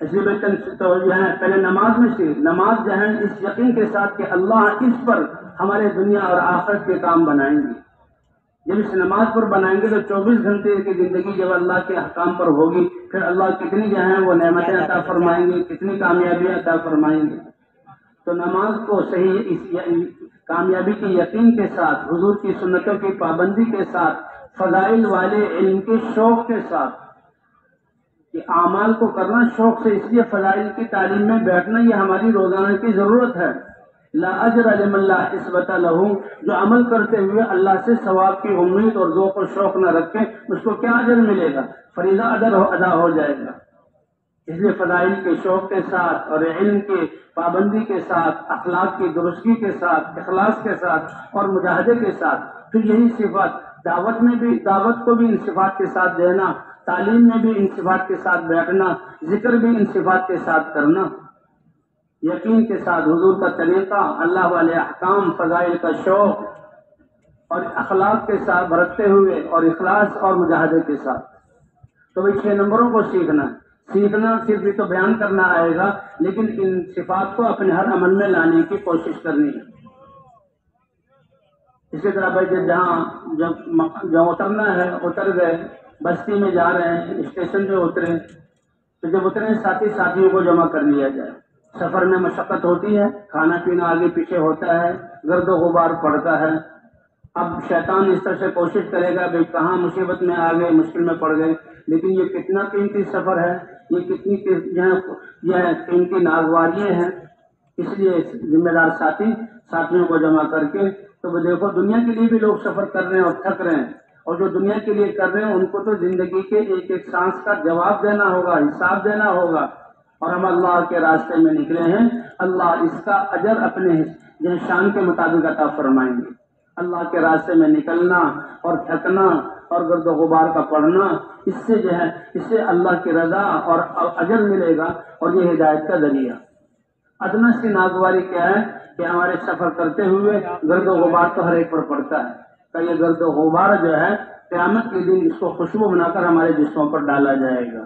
اس لیے تو جو ہے پہلے نماز میں سے نماز جو ہے اس یقین کے ساتھ کہ اللہ اس پر ہمارے دنیا اور آخرت کے کام بنائیں گے. جب اس نماز پر بنائیں گے تو 24 گھنٹے کی زندگی جب اللہ کے احکام پر ہوگی، پھر اللہ کتنی جو ہے وہ نعمتیں عطا فرمائیں گے، کتنی کامیابی عطا فرمائیں گے. تو نماز کو صحیح اس کامیابی کے یقین کے ساتھ، حضور کی سنتوں کی پابندی کے ساتھ، فضائل والے علم کے شوق کے ساتھ، کہ اعمال کو کرنا شوق سے، اس لیے فضائل کی تعلیم میں بیٹھنا یہ ہماری روزانہ کی ضرورت ہے. لا اجر لمن لا حسبۃ لہ، جو عمل کرتے ہوئے اللہ سے ثواب کی امید اور ذوق و شوق نہ رکھے اس کو کیا اجر ملے گا؟ فریضہ ادا ہو جائے گا. اس لیے فضائل کے شوق کے ساتھ اور علم کی پابندی کے ساتھ، اخلاق کی درستگی کے ساتھ، اخلاص کے ساتھ اور مجاہدے کے ساتھ، پھر یہی صفات دعوت میں بھی، دعوت کو بھی ان صفات کے ساتھ دینا، تعلیم میں بھی ان صفات کے ساتھ بیٹھنا، ذکر بھی ان صفات کے ساتھ کرنا، یقین کے ساتھ حضور کا طریقہ، اللہ والے احکام، فضائل کا شوق اور اخلاق کے ساتھ برتتے ہوئے اور اخلاص اور مجاہدے کے ساتھ. تو بھائی 6 نمبروں کو سیکھنا صرف بھی تو بیان کرنا آئے گا، لیکن ان صفات کو اپنے ہر عمل میں لانے کی کوشش کرنی ہے. اسی طرح بھائی جہاں اترنا ہے اتر گئے، بستی میں جا رہے ہیں، اسٹیشن پہ اترے، تو جب اترے ساتھیوں کو جمع کر لیا جائے. سفر میں مشقت ہوتی ہے، کھانا پینا آگے پیچھے ہوتا ہے، گرد و غبار پڑتا ہے. اب شیطان اس طرح سے کوشش کرے گا بھائی کہاں مصیبت میں آ گئے، مشکل میں پڑ گئے، لیکن یہ کتنا قیمتی سفر ہے، یہ کتنی قیمتی ناگواریاں ہیں. اس لیے ذمہ دار ساتھیوں کو جمع کر کے، تو دیکھو دنیا کے لیے بھی لوگ سفر کر رہے ہیں اور تھک رہے ہیں، اور جو دنیا کے لیے کر رہے ہیں ان کو تو زندگی کے ایک ایک سانس کا جواب دینا ہوگا، حساب دینا ہوگا. اور ہم اللہ کے راستے میں نکلے ہیں، اللہ اس کا اجر اپنے شان کے مطابق عطا فرمائیں گے. اللہ کے راستے میں نکلنا اور تھکنا اور گرد و غبار کا پڑھنا، اس سے جو ہے اس سے اللہ کی رضا اور اجر ملے گا، اور یہ ہدایت کا ذریعہ. ادنا سی ناگواری کیا ہے کہ ہمارے سفر کرتے ہوئے گرد و غبار تو ہر ایک پر پڑتا ہے. کہ یہ گرد و غبار جو ہے قیامت کے دن اس کو خوشبو بنا کر ہمارے جسموں پر ڈالا جائے گا.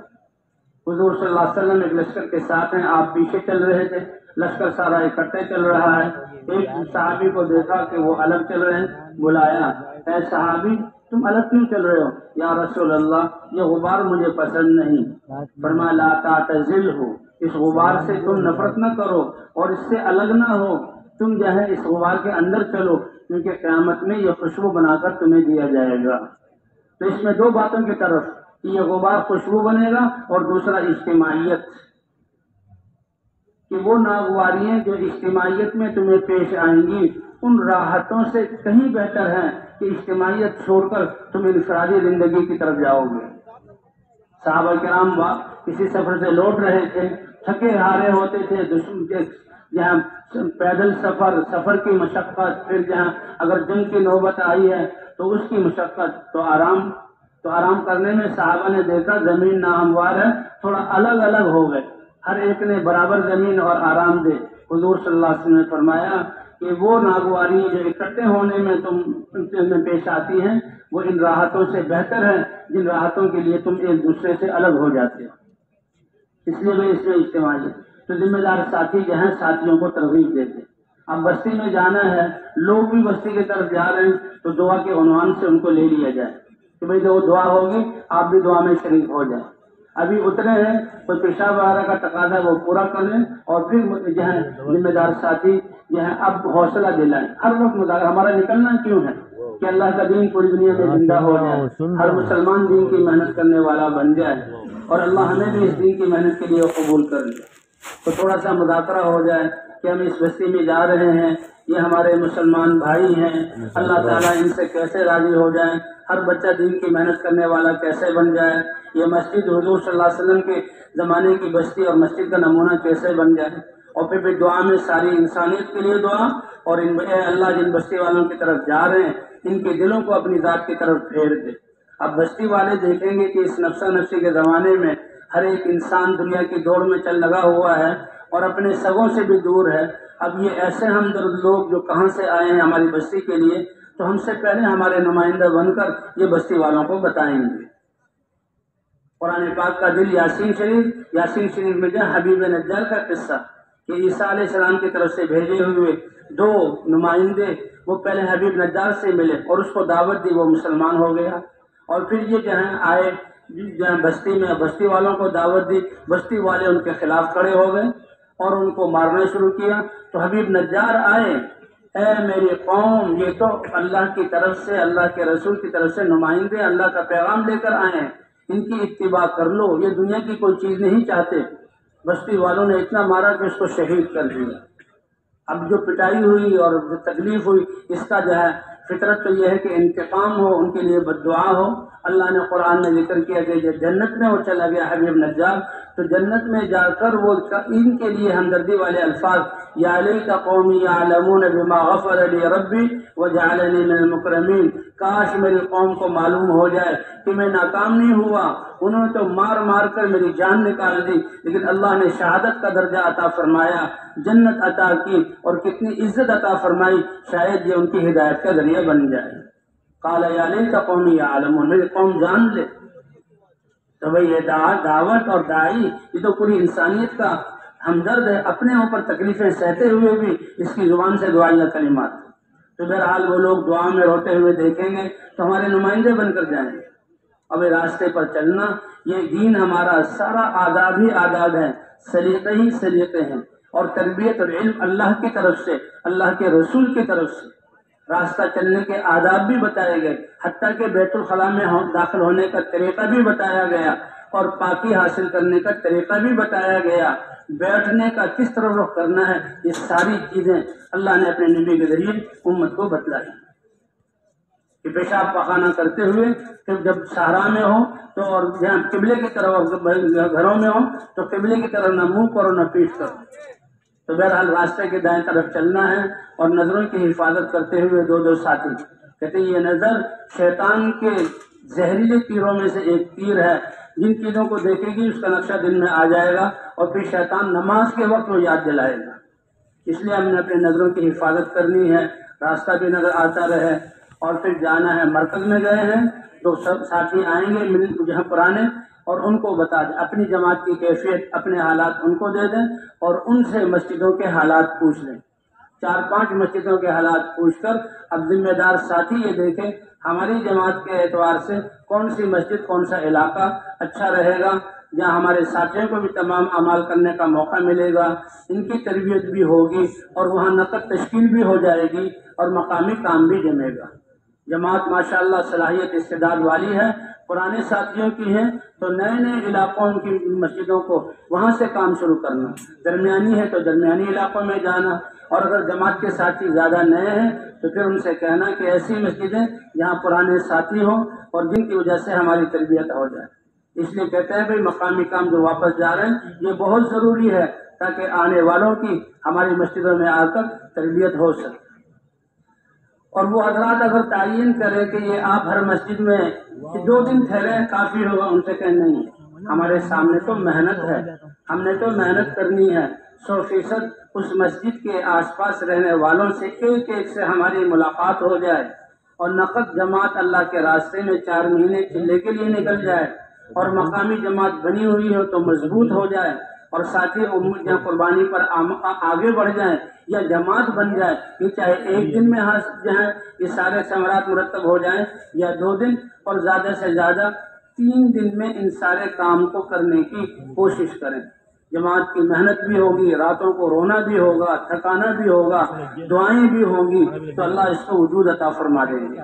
حضور صلی اللہ علیہ وسلم ایک لشکر کے ساتھ ہیں، آپ پیچھے چل رہے تھے، لشکر سارا اکٹھے چل رہا ہے. ایک صحابی کو دیکھا کہ وہ الگ چل رہے ہیں، بلایا، اے صحابی تم الگ کیوں چل رہے ہو؟ یا رسول اللہ یہ غبار مجھے پسند نہیں. فرمایا لا تعتزلہ، اس غبار سے تم نفرت نہ کرو اور اس سے الگ نہ ہو، تم جو ہے اس غبار کے اندر چلو، کیونکہ قیامت میں یہ خوشبو بنا کر تمہیں دیا جائے گا. تو اس میں 2 باتوں کی طرف کہ یہ غبار خوشبو بنے گا، اور دوسرا اجتماعیت، کہ وہ ناگواریاں جو اجتماعیت میں تمہیں پیش آئیں گی ان راحتوں سے کہیں بہتر ہے کہ اجتماعیت چھوڑ کر تم انفرادی زندگی کی طرف جاؤ گے. صحابہ کرام کسی سفر سے لوٹ رہے تھے، تھکے ہارے ہوتے تھے، دشمن کے جہاں پیدل سفر کی مشقت، پھر جہاں اگر جنگ کی نوبت آئی ہے تو اس کی مشقت، تو آرام کرنے میں صحابہ نے دیکھا زمین ناہموار ہے، تھوڑا الگ ہو گئے، ہر ایک نے برابر زمین اور آرام دے. حضور صلی اللہ علیہ وسلم نے فرمایا کہ وہ ناگواری جو اکٹھے ہونے میں تم پیش آتی ہیں وہ ان راحتوں سے بہتر ہے جن راحتوں کے لیے تم ایک دوسرے سے الگ ہو جاتے ہو. اس لیے میں اس میں اجتماعی تو ذمہ دار ساتھی جو ہیں ساتھیوں کو ترغیب دیتے. اب بستی میں جانا ہے، لوگ بھی بستی کی طرف جا رہے ہیں، تو دعا کے عنوان سے ان کو لے لیا جائے کہ بھئی جو دعا ہوگی آپ بھی دعا میں شریک ہو جائیں۔ ابھی اترے ہیں تو پیشاب وغیرہ کا تقاضا وہ پورا کر لیں، اور پھر جو ہے ذمہ دار ساتھی جو ہے اب حوصلہ دلائیں۔ ہر وقت مذاکرہ، ہمارا نکلنا کیوں ہے کہ اللہ کا دین پوری دنیا میں زندہ ہو جائے، ہر مسلمان دین کی محنت کرنے والا بن جائے، اور اللہ ہمیں بھی اس دین کی محنت کے لیے قبول کر لے۔ تو تھوڑا سا مذاکرہ ہو جائے کہ ہم اس بستی میں جا رہے ہیں، یہ ہمارے مسلمان بھائی ہیں، اللہ تعالیٰ ان سے کیسے راضی ہو جائیں، ہر بچہ دین کی محنت کرنے والا کیسے بن جائے، یہ مسجد حضور صلی اللہ علیہ وسلم کے زمانے کی بستی اور مسجد کا نمونہ کیسے بن جائے، اور پھر بھی دعا میں ساری انسانیت کے لیے دعا، اور اے اللہ جن بستی والوں کی طرف جا رہے ہیں ان کے دلوں کو اپنی ذات کی طرف پھیر دے۔ اب بستی والے دیکھیں گے کہ اس نفسا نفسی کے زمانے میں ہر ایک انسان دنیا کی دوڑ میں چل لگا ہوا ہے اور اپنے سگوں سے بھی دور ہے۔ اب یہ ایسے ہمدرد لوگ جو کہاں سے آئے ہیں ہماری بستی کے لیے، تو ہم سے پہلے ہمارے نمائندہ بن کر یہ بستی والوں کو بتائیں گے۔ قرآن پاک کا دل یاسین شریف میں جو حبیب نجار کا قصہ کہ عیسیٰ علیہ السلام کی طرف سے بھیجے ہوئے 2 نمائندے وہ پہلے حبیب نجار سے ملے اور اس کو دعوت دی، وہ مسلمان ہو گیا، اور پھر یہ جو ہے آئے جہاں بستی میں بستی والوں کو دعوت دی، بستی والے ان کے خلاف کھڑے ہو گئے اور ان کو مارنا شروع کیا۔ تو حبیب نجار آئے، اے میری قوم، یہ تو اللہ کی طرف سے، اللہ کے رسول کی طرف سے نمائندے اللہ کا پیغام لے کر آئے ہیں، ان کی اتباع کر لو، یہ دنیا کی کوئی چیز نہیں چاہتے۔ بستی والوں نے اتنا مارا کہ اس کو شہید کر دیا۔ اب جو پٹائی ہوئی اور جو تکلیف ہوئی، اس کا جو ہے فطرت تو یہ ہے کہ انتقام ہو، ان کے لیے بد دعا ہو۔ اللہ نے قرآن میں ذکر کیا کہ جب جنت میں وہ چلا گیا حبیب نجار، تو جنت میں جا کر وہ ان کے لیے ہمدردی والے الفاظ، یا لیت قومی یعلمون بما غفر لی ربی وجعلنی من المکرمین، کاش میری قوم کو معلوم ہو جائے کہ میں ناکام نہیں ہوا، انہوں نے تو مار مار کر میری جان نکال دی، لیکن اللہ نے شہادت کا درجہ عطا فرمایا، جنت عطا کی، اور کتنی عزت عطا فرمائی، شاید یہ ان کی ہدایت کا ذریعہ بن جائے۔ قال یا لیت قومی یعلمون، میری قوم جان لے۔ تو بھئی یہ دعوت اور داعی یہ تو پوری انسانیت کا ہمدرد ہے، اپنے اوپر تکلیفیں سہتے ہوئے بھی اس کی زبان سے دعائیہ کلمات۔ تو بہرحال وہ لوگ دعا میں روتے ہوئے دیکھیں گے تو ہمارے نمائندے بن کر جائیں گے۔ اب راستے پر چلنا، یہ دین ہمارا سارا آداب ہی آداب ہے، سلیقے ہی سلیقے ہیں، اور تربیت اور علم اللہ کی طرف سے، اللہ کے رسول کی طرف سے۔ راستہ چلنے کے آداب بھی بتائے گئے، حتیٰ کہ بیت الخلاء میں داخل ہونے کا طریقہ بھی بتایا گیا، اور پاکی حاصل کرنے کا طریقہ بھی بتایا گیا، بیٹھنے کا کس طرح رخ کرنا ہے، یہ ساری چیزیں اللہ نے اپنے نبی کے ذریعے امت کو بتلائی۔ کہ پیشاب پخانہ کرتے ہوئے کہ جب صحرا میں ہو تو، اور جہاں قبلے کی طرف گھروں میں ہو تو قبلے کی طرف نہ منہ کرو نہ پیٹ کرو۔ تو بہرحال راستے کے دائیں طرف چلنا ہے، اور نظروں کی حفاظت کرتے ہوئے 2 ساتھی کہتے ہیں یہ نظر شیطان کے زہریلے تیروں میں سے ایک تیر ہے، جن چیزوں کو دیکھے گی اس کا نقشہ دل میں آ جائے گا، اور پھر شیطان نماز کے وقت وہ یاد دلائے گا۔ اس لیے ہم نے اپنی نظروں کی حفاظت کرنی ہے، راستہ بھی نظر آتا رہے، اور پھر جانا ہے۔ مرکز میں گئے ہیں تو سب ساتھی آئیں گے جہاں پرانے، اور ان کو بتا دیں اپنی جماعت کی کیفیت، اپنے حالات ان کو دے دیں، اور ان سے مسجدوں کے حالات پوچھ لیں۔ 4-5 مسجدوں کے حالات پوچھ کر اب ذمہ دار ساتھی یہ دیکھیں ہماری جماعت کے اعتبار سے کون سی مسجد، کون سا علاقہ اچھا رہے گا، جہاں ہمارے ساتھیوں کو بھی تمام اعمال کرنے کا موقع ملے گا، ان کی تربیت بھی ہوگی، اور وہاں نقد تشکیل بھی ہو جائے گی، اور مقامی کام بھی جمے گا۔ جماعت ماشاءاللہ صلاحیت استعداد والی ہے، پرانے ساتھیوں کی ہیں، تو نئے علاقوں کی مسجدوں کو وہاں سے کام شروع کرنا، درمیانی ہے تو درمیانی علاقوں میں جانا، اور اگر جماعت کے ساتھی زیادہ نئے ہیں تو پھر ان سے کہنا کہ ایسی مسجدیں جہاں پرانے ساتھی ہوں اور جن کی وجہ سے ہماری تربیت ہو جائے۔ اس لیے کہتے ہیں بھائی مقامی کام جو واپس جا رہے ہیں یہ بہت ضروری ہے، تاکہ آنے والوں کی ہماری مسجدوں میں آ کر تربیت ہو سکے۔ اور وہ حضرات اگر تعین کرے کہ یہ آپ ہر مسجد میں 2 دن ٹھہرے کافی ہوگا، ان سے کہیں نہیں، ہمارے سامنے تو محنت ہے، ہم نے تو محنت کرنی ہے، 100% اس مسجد کے آس پاس رہنے والوں سے ایک سے ہماری ملاقات ہو جائے، اور نقد جماعت اللہ کے راستے میں 4 مہینے چلے کے لیے نکل جائے، اور مقامی جماعت بنی ہوئی ہو تو مضبوط ہو جائے، اور ساتھی جہاں قربانی پر آگے بڑھ جائیں یا جماعت بن جائے، یہ چاہے ایک دن میں جو ہے یہ سارے ثمرات مرتب ہو جائیں یا 2 دن، اور زیادہ سے زیادہ 3 دن میں ان سارے کام کو کرنے کی کوشش کریں۔ جماعت کی محنت بھی ہوگی، راتوں کو رونا بھی ہوگا، تھکانا بھی ہوگا، دعائیں بھی ہوں گی، تو اللہ اس کو وجود عطا فرما دیں گے۔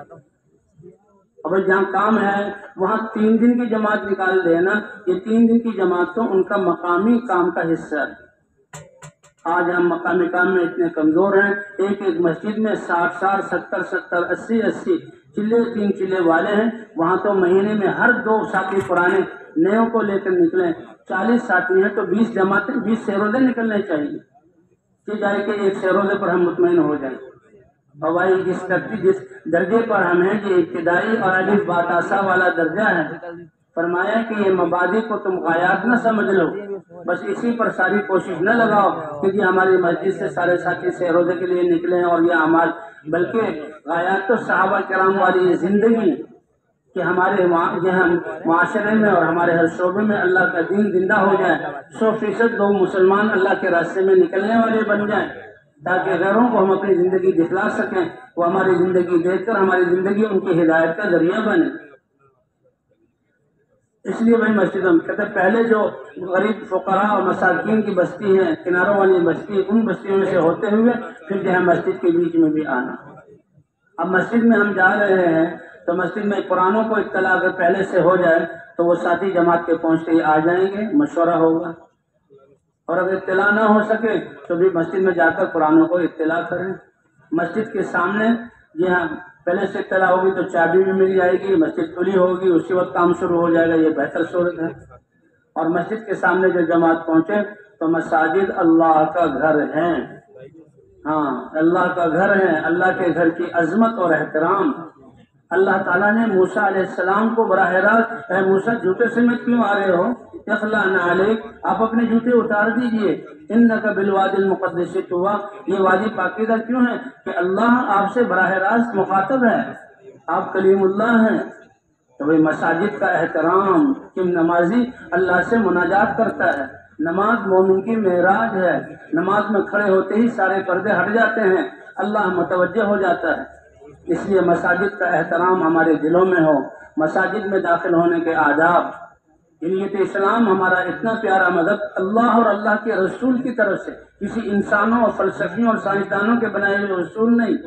اب جہاں کام ہے وہاں 3 دن کی جماعت نکال دینا، یہ 3 دن کی جماعت تو ان کا مقامی کام کا حصہ ہے۔ آج ہم مقامی کام میں اتنے کمزور ہیں، ایک مسجد میں 60 70 80 چلے 3 چلے والے ہیں، وہاں تو مہینے میں ہر 2 ساتھی پرانے نیوں کو لے کر نکلیں، 40 ساتھی ہیں تو 20 جماعتیں 20 سیروزے نکلنے چاہیے، کہ جائے کہ ایک سیروزے پر ہم مطمئن ہو جائیں۔ اور بھائی جس درجے پر ہم ہیں کہ ابتدائی اور الف با تا سا والا درجہ ہے، فرمایا کہ یہ مبادی کو تم غایات نہ سمجھ لو، بس اسی پر ساری کوشش نہ لگاؤ کیونکہ ہماری مسجد سے سارے ساتھی سے روزے کے لیے نکلے اور یہ اعمال، بلکہ غایات تو صحابہ کرام والی یہ زندگی کہ ہمارے معاشرے میں اور ہمارے ہر شعبے میں اللہ کا دین زندہ ہو جائے، 100% لوگ مسلمان اللہ کے راستے میں نکلنے والے بن جائیں، تاکہ غیروں کو ہم اپنی زندگی دکھلا سکیں، وہ ہماری زندگی دیکھ کر ہماری زندگی ان کی ہدایت کا ذریعہ بنے۔ اس لیے بھائی مسجد ہم کہتے ہیں پہلے جو غریب فقراء اور مساکین کی بستی ہے، کناروں والی بستی، ان بستیوں میں سے ہوتے ہوئے پھر جو ہے مسجد کے بیچ میں بھی آنا۔ اب مسجد میں ہم جا رہے ہیں تو مسجد میں قرآنوں کو اطلاع اگر پہلے سے ہو جائے تو وہ ساتھی جماعت کے پہنچتے ہی آ جائیں گے، مشورہ ہوگا، اور اگر اطلاع نہ ہو سکے تو بھی مسجد میں جا کر قرآنوں کو اطلاع کریں۔ مسجد کے سامنے جی ہاں پہلے سے اطلاع ہوگی تو چابی بھی مل جائے گی، مسجد کھلی ہوگی، اسی وقت کام شروع ہو جائے گا، یہ بہتر صورت ہے۔ اور مسجد کے سامنے جو جماعت پہنچے تو مساجد اللہ کا گھر ہیں، ہاں اللہ کا گھر ہے، اللہ کے گھر کی عظمت اور احترام۔ اللہ تعالیٰ نے موسیٰ علیہ السلام کو براہ راست، اے موسیٰ جوتے سمیت کیوں آ رہے ہو؟ اخلع نعلیک، آپ اپنے جوتے اتار دیجئے، انک بالوادی المقدس طویٰ، یہ وادی پاکیزہ کیوں ہے کہ اللہ آپ سے براہ راست مخاطب ہے، آپ کلیم اللہ ہیں۔ تو بھئی مساجد کا احترام کہ نمازی اللہ سے مناجات کرتا ہے، نماز مومن کی معراج ہے، نماز میں کھڑے ہوتے ہی سارے پردے ہٹ جاتے ہیں، اللہ متوجہ ہو جاتا ہے۔ اس لیے مساجد کا احترام ہمارے دلوں میں ہو، مساجد میں داخل ہونے کے آداب۔ علمیت اسلام ہمارا اتنا پیارا مذہب اللہ اور اللہ کے رسول کی طرف سے، کسی انسانوں اور فلسفیوں اور سائنسدانوں کے بنائے ہوئے رسول نہیں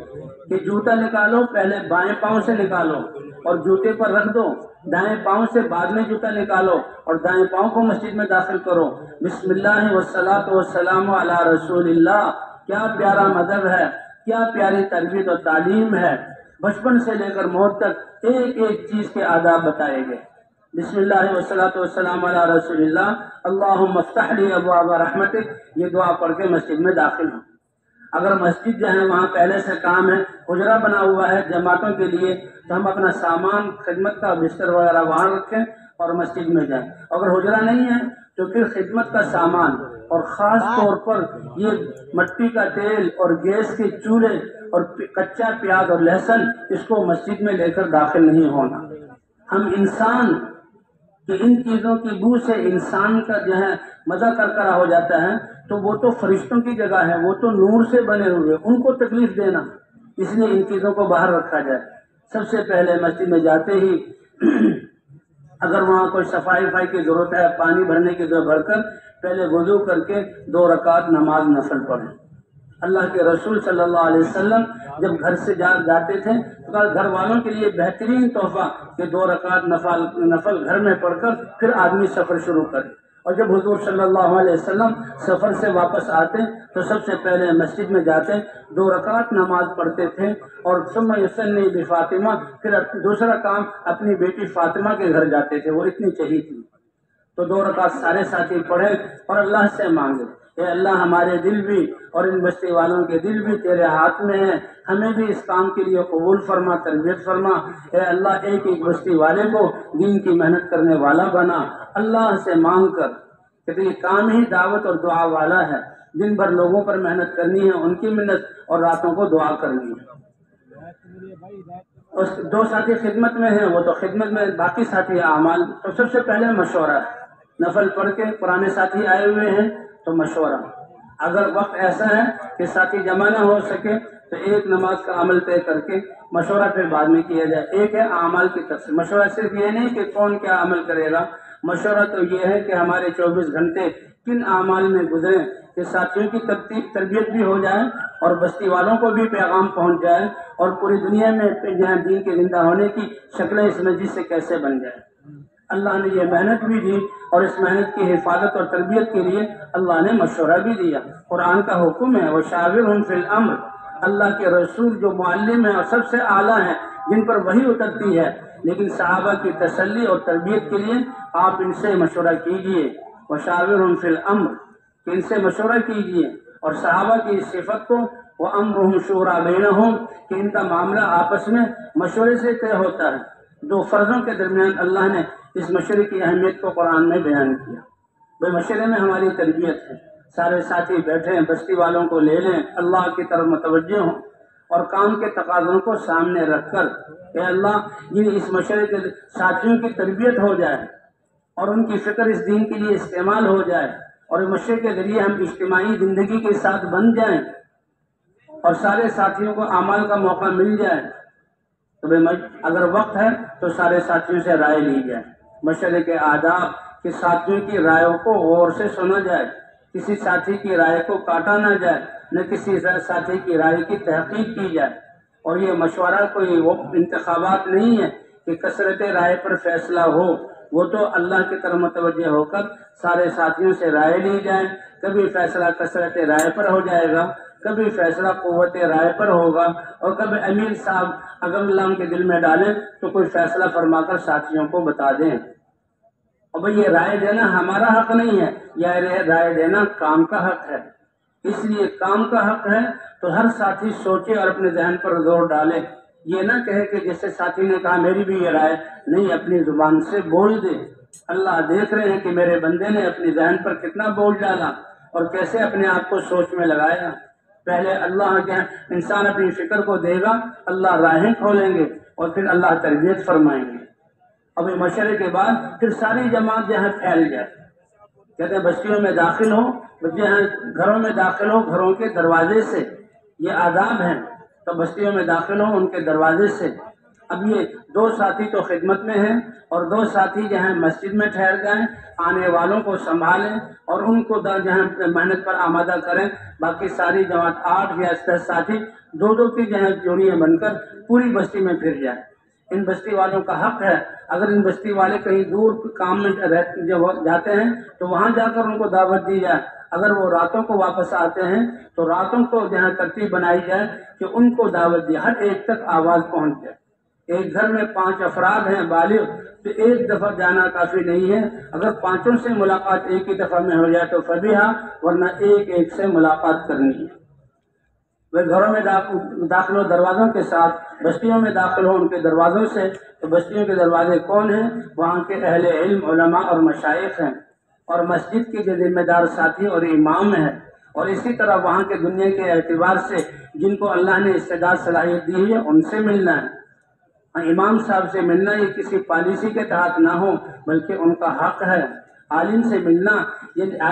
کہ جوتا نکالو پہلے بائیں پاؤں سے نکالو اور جوتے پر رکھ دو، دائیں پاؤں سے بعد میں جوتا نکالو اور دائیں پاؤں کو مسجد میں داخل کرو۔ بسم اللہ والصلاۃ والسلام علی رسول اللہ، کیا پیارا مذہب ہے، کیا پیاری تربیت اور تعلیم ہے، بچپن سے لے کر موت تک ایک ایک چیز کے آداب بتائے گئے۔ بسم اللہ والصلاۃ والسلام علی رسول اللہ، اللہم افتح لی ابواب رحمتک، یہ دعا پڑھ کے مسجد میں داخل ہوں۔ اگر مسجد جو ہے وہاں پہلے سے کام ہے، حجرہ بنا ہوا ہے جماعتوں کے لیے، تو ہم اپنا سامان خدمت کا بستر وغیرہ وہاں رکھیں اور مسجد میں جائیں۔ اگر حجرہ نہیں ہے تو پھر خدمت کا سامان اور خاص طور پر یہ مٹی کا تیل اور گیس کے چولہے اور کچا پیاز اور لہسن، اس کو مسجد میں لے کر داخل نہیں ہونا۔ ہم انسان کہ ان چیزوں کی بو سے انسان کا جو ہے مزہ کرکرا ہو جاتا ہے، تو وہ تو فرشتوں کی جگہ ہے، وہ تو نور سے بنے ہوئے، ان کو تکلیف دینا، اس لیے ان چیزوں کو باہر رکھا جائے۔ سب سے پہلے مسجد میں جاتے ہی اگر وہاں کوئی صفائی کی ضرورت ہے، پانی بھرنے کی ضرورت، بھر کر پہلے وضو کر کے 2 رکعت نماز نفل پڑھیں۔ اللہ کے رسول صلی اللہ علیہ وسلم جب گھر سے جاتے تھے تو گھر والوں کے لیے بہترین تحفہ کہ 2 رکعت نفل گھر میں پڑھ کر پھر آدمی سفر شروع کرے۔ اور جب حضور صلی اللہ علیہ وسلم سفر سے واپس آتے تو سب سے پہلے مسجد میں جاتے 2 رکعت نماز پڑھتے تھے، اور ثم یصلی بفاطمہ، پھر دوسرا کام اپنی بیٹی فاطمہ کے گھر جاتے تھے، وہ اتنی چہی تھی۔ تو 2 رکعت سارے ساتھی پڑھے اور اللہ سے مانگے، اے اللہ ہمارے دل بھی اور ان بستی والوں کے دل بھی تیرے ہاتھ میں ہیں، ہمیں بھی اس کام کے لیے قبول فرما، تربیت فرما۔ اے اللہ ایک ایک بستی والے کو دین کی محنت کرنے والا بنا، اللہ سے مانگ کر کہ یہ کام ہی دعوت اور دعا والا ہے، دن بھر لوگوں پر محنت کرنی ہے، ان کی محنت، اور راتوں کو دعا کرنی ہے۔ اور 2 ساتھی خدمت میں ہیں، وہ تو خدمت میں، باقی ساتھی اعمال۔ تو سب سے پہلے مشورہ ہے، نفل پڑھ کے پرانے ساتھی آئے ہوئے ہیں تو مشورہ، اگر وقت ایسا ہے کہ ساتھی جمع نہ ہو سکے تو ایک نماز کا عمل طے کر کے مشورہ پھر بعد میں کیا جائے۔ ایک ہے اعمال کی طرف سے مشورہ، صرف یہ نہیں کہ کون کیا عمل کرے گا، مشورہ تو یہ ہے کہ ہمارے 24 گھنٹے کن اعمال میں گزریں کہ ساتھیوں کی تربیت بھی ہو جائے اور بستی والوں کو بھی پیغام پہنچ جائے اور پوری دنیا میں جہاں دین کے زندہ ہونے کی شکلیں اس مسجد سے کیسے بن جائے۔ اللہ نے یہ محنت بھی دی اور اس محنت کی حفاظت اور تربیت کے لیے اللہ نے مشورہ بھی دیا۔ قرآن کا حکم ہے وَشَاوِرْهُمْ فِي الْأَمْرِ، اللہ کے رسول جو معلم ہیں اور سب سے اعلیٰ ہیں، جن پر وحی اترتی ہے، لیکن صحابہ کی تسلی اور تربیت کے لیے آپ ان سے مشورہ کیجئے۔ وَشَاوِرْهُمْ فِي الْأَمْرِ، کہ ان سے مشورہ کیجئے۔ اور صحابہ کی اس صفت کو وَأَمْرُهُمْ شُورَىٰ بَيْنَهُمْ، کہ ان کا معاملہ آپس میں مشورے سے طے ہوتا ہے۔ دو فرضوں کے درمیان اللہ نے اس مشورے کی اہمیت کو قرآن میں بیان کیا۔ بے مشورے میں ہماری تربیت ہے، سارے ساتھی بیٹھیں، بستی والوں کو لے لیں، اللہ کی طرف متوجہ ہوں اور کام کے تقاضوں کو سامنے رکھ کر کہ اللہ یہ اس مشورے کے ساتھیوں کی تربیت ہو جائے اور ان کی فکر اس دین کے لیے استعمال ہو جائے اور اس مشورے کے ذریعے ہم اجتماعی زندگی کے ساتھ بن جائیں اور سارے ساتھیوں کو اعمال کا موقع مل جائے۔ تو اگر وقت ہے تو سارے ساتھیوں سے رائے لی جائے، مشورے کے آداب کہ ساتھیوں کی رائےوں کو غور سے سنا جائے، کسی ساتھی کی رائے کو کاٹا نہ جائے، نہ کسی ساتھی کی رائے کی تحقیق کی جائے۔ اور یہ مشورہ کوئی وہ انتخابات نہیں ہے کہ کثرت رائے پر فیصلہ ہو، وہ تو اللہ کی طرف متوجہ ہو کر سارے ساتھیوں سے رائے لی جائے۔ کبھی فیصلہ کثرت رائے پر ہو جائے گا، کبھی فیصلہ قوت رائے پر ہوگا، اور کبھی امیر صاحب اگر اللہ ان کے دل میں ڈالیں تو کوئی فیصلہ فرما کر ساتھیوں کو بتا دیں۔ اور بھئی یہ رائے دینا ہمارا حق نہیں ہے، یہ رائے دینا کام کا حق ہے۔ اس لیے کام کا حق ہے تو ہر ساتھی سوچے اور اپنے ذہن پر زور ڈالے، یہ نہ کہے کہ جیسے ساتھی نے کہا میری بھی یہ رائے نہیں، اپنی زبان سے بول دے۔ اللہ دیکھ رہے ہیں کہ میرے بندے نے اپنے ذہن پر کتنا بول ڈالا اور کیسے اپنے آپ کو سوچ میں لگایا۔ پہلے اللہ کے انسان اپنی فکر کو دے گا، اللہ راہیں کھولیں گے اور پھر اللہ تربیت فرمائیں گے۔ اب مشورے کے بعد پھر ساری جماعت جہاں پھیل جائے، کہتے ہیں بستیوں میں داخل ہو، جہاں گھروں میں داخل ہو گھروں کے دروازے سے، یہ آداب ہیں، تو بستیوں میں داخل ہو ان کے دروازے سے۔ اب یہ دو ساتھی تو خدمت میں ہیں اور دو ساتھی جہاں مسجد میں ٹھہر جائیں، آنے والوں کو سنبھالیں اور ان کو جہاں محنت پر آمادہ کریں۔ باقی ساری جماعت 8 یا 10 ساتھی دو دو کی جہاں جوڑیاں بن کر پوری بستی میں پھر جائیں۔ ان بستی والوں کا حق ہے، اگر ان بستی والے کہیں دور کام میں جب جاتے ہیں تو وہاں جا کر ان کو دعوت دی جائے، اگر وہ راتوں کو واپس آتے ہیں تو راتوں کو جہاں ترتیب بنائی جائے کہ ان کو دعوت دی، ہر ایک تک آواز پہنچ جائے۔ ایک گھر میں 5 افراد ہیں بالغ تو ایک دفعہ جانا کافی نہیں ہے، اگر 5 سے ملاقات ایک ہی دفعہ میں ہو جائے تو فبیہا، ورنہ ایک ایک سے ملاقات کرنی ہے۔ وہ گھروں میں داخل ہو دروازوں کے ساتھ، بستیوں میں داخل ہو ان کے دروازوں سے۔ تو بستیوں کے دروازے کون ہیں؟ وہاں کے اہل علم، علماء اور مشائخ ہیں، اور مسجد کے جو ذمہ دار ساتھی اور امام ہیں، اور اسی طرح وہاں کے دنیا کے اعتبار سے جن کو اللہ نے استعداد صلاحیت دی ہے ان سے ملنا ہے۔ امام صاحب سے ملنا یہ کسی پالیسی کے تحت نہ ہو بلکہ ان کا حق ہے۔ عالم سے ملنا، یہ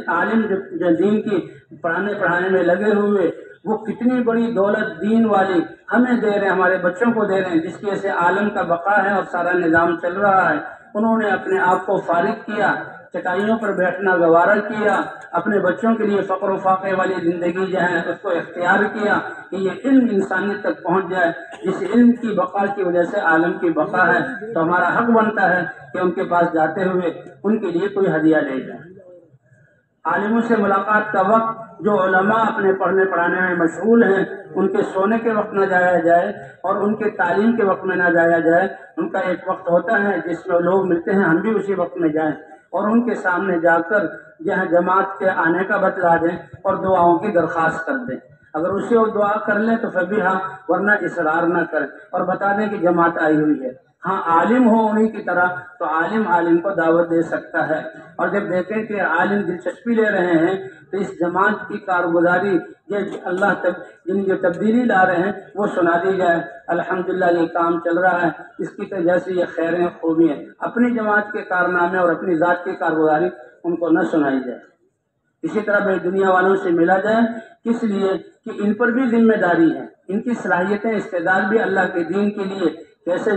عالم جو دین کی پڑھانے میں لگے ہوئے، وہ کتنی بڑی دولت دین والی ہمیں دے رہے ہیں، ہمارے بچوں کو دے رہے ہیں، جس کی وجہ سے عالم کا بقا ہے اور سارا نظام چل رہا ہے۔ انہوں نے اپنے آپ کو فارغ کیا، چٹائیوں پر بیٹھنا گوارا کیا، اپنے بچوں کے لیے فقر و فاقے والی زندگی جو ہے اس کو اختیار کیا کہ یہ علم انسانیت تک پہنچ جائے، جس علم کی بقا کی وجہ سے عالم کی بقا ہے۔ تو ہمارا حق بنتا ہے کہ ان کے پاس جاتے ہوئے ان کے لیے کوئی ہدیہ لے جائیں۔ عالموں سے ملاقات کا وقت، جو علماء اپنے پڑھنے پڑھانے میں مشغول ہیں ان کے سونے کے وقت نہ جایا جائے اور ان کے تعلیم کے وقت میں نہ جایا جائے۔ ان کا ایک وقت ہوتا ہے جس میں لوگ ملتے ہیں، ہم بھی اسی وقت میں جائیں اور ان کے سامنے جا کر جہاں جماعت کے آنے کا بتلا دیں اور دعاؤں کی درخواست کر دیں۔ اگر اسے وہ دعا کر لیں تو فبیہا، ورنہ اصرار نہ کریں اور بتا دیں کہ جماعت آئی ہوئی ہے۔ ہاں عالم ہو انہیں کی طرح تو عالم کو دعوت دے سکتا ہے، اور جب دیکھیں کہ عالم دلچسپی لے رہے ہیں تو اس جماعت کی کارگزاری یہ اللہ تک جن جو تبدیلی لا رہے ہیں وہ سنا دی جائے، الحمدللہ یہ کام چل رہا ہے، اس کی وجہ سے یہ خیریں خوبی ہیں، اپنی جماعت کے کارنامے اور اپنی ذات کی کارگزاری ان کو نہ سنائی جائے۔ اسی طرح بھائی دنیا والوں سے ملا جائے، کس لیے کہ ان پر بھی ذمہ داری ہے، ان کی صلاحیتیں استعداد بھی اللہ کے دین کے لیے کیسے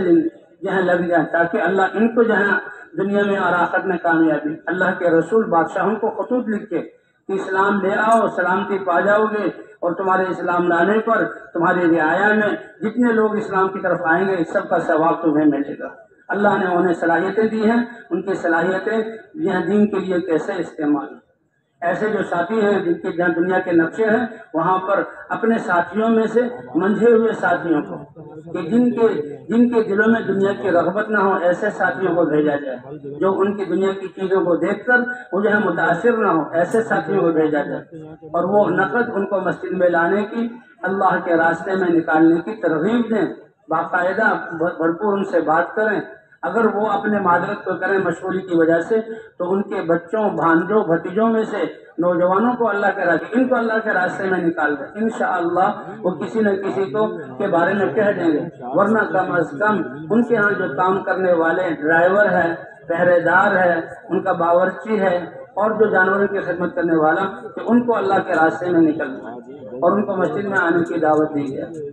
جہاں لگ جائیں تاکہ اللہ ان کو جہاں دنیا میں اور آخرت میں کامیابی۔ اللہ کے رسول بادشاہوں کو خطوط لکھ کے کہ اسلام لے آؤ سلامتی پا جاؤ گے، اور تمہارے اسلام لانے پر تمہاری رعایا میں جتنے لوگ اسلام کی طرف آئیں گے اس سب کا ثواب تمہیں ملے گا۔ اللہ نے انہیں صلاحیتیں دی ہیں، ان کی صلاحیتیں یہاں دین کے لیے کیسے استعمال۔ ایسے جو ساتھی ہیں جن کے جہاں دنیا کے نقشے ہیں وہاں پر اپنے ساتھیوں میں سے منجھے ہوئے ساتھیوں کو کہ جن کے دلوں میں دنیا کی رغبت نہ ہو، ایسے ساتھیوں کو بھیجا جائے جو ان کی دنیا کی چیزوں کو دیکھ کر وہ جو ہے متاثر نہ ہو، ایسے ساتھیوں کو بھیجا جائے، اور وہ نقد ان کو مسجد میں لانے کی، اللہ کے راستے میں نکالنے کی ترغیب دیں، باقاعدہ بھرپور ان سے بات کریں۔ اگر وہ اپنے معذرت کو کریں مشغولی کی وجہ سے تو ان کے بچوں، بھانجوں، بھتیجوں میں سے نوجوانوں کو اللہ کے راستے، ان کو اللہ کے راستے میں نکال دیں، انشاءاللہ وہ کسی نہ کسی کو کے بارے میں کہہ دیں گے، ورنہ کم از کم ان کے ہاں جو کام کرنے والے ڈرائیور ہے، پہرے دار ہے، ان کا باورچی ہے، اور جو جانوروں کی خدمت کرنے والا، کہ ان کو اللہ کے راستے میں نکلنا اور ان کو مسجد میں آنے کی دعوت دی جائے۔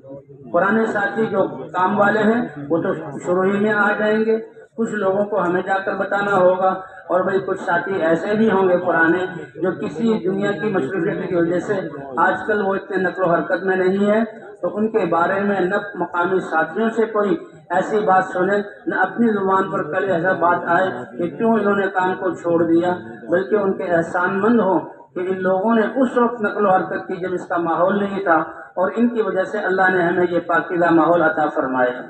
پرانے ساتھی جو کام والے ہیں وہ تو شروع ہی میں آ جائیں گے، کچھ لوگوں کو ہمیں جا کر بتانا ہوگا، اور بھائی کچھ ساتھی ایسے بھی ہوں گے پرانے جو کسی دنیا کی مصروفیت کی وجہ سے آج کل وہ اتنے نقل و حرکت میں نہیں ہے، تو ان کے بارے میں نہ مقامی ساتھیوں سے کوئی ایسی بات سنیں، نہ اپنی زبان پر کل ایسا بات آئے کہ کیوں انہوں نے کام کو چھوڑ دیا، بلکہ ان کے احسان مند ہوں کہ ان لوگوں نے اس وقت نقل و حرکت کی جب اس کا ماحول نہیں تھا، اور ان کی وجہ سے اللہ نے ہمیں یہ پاکیزہ ماحول عطا فرمایا۔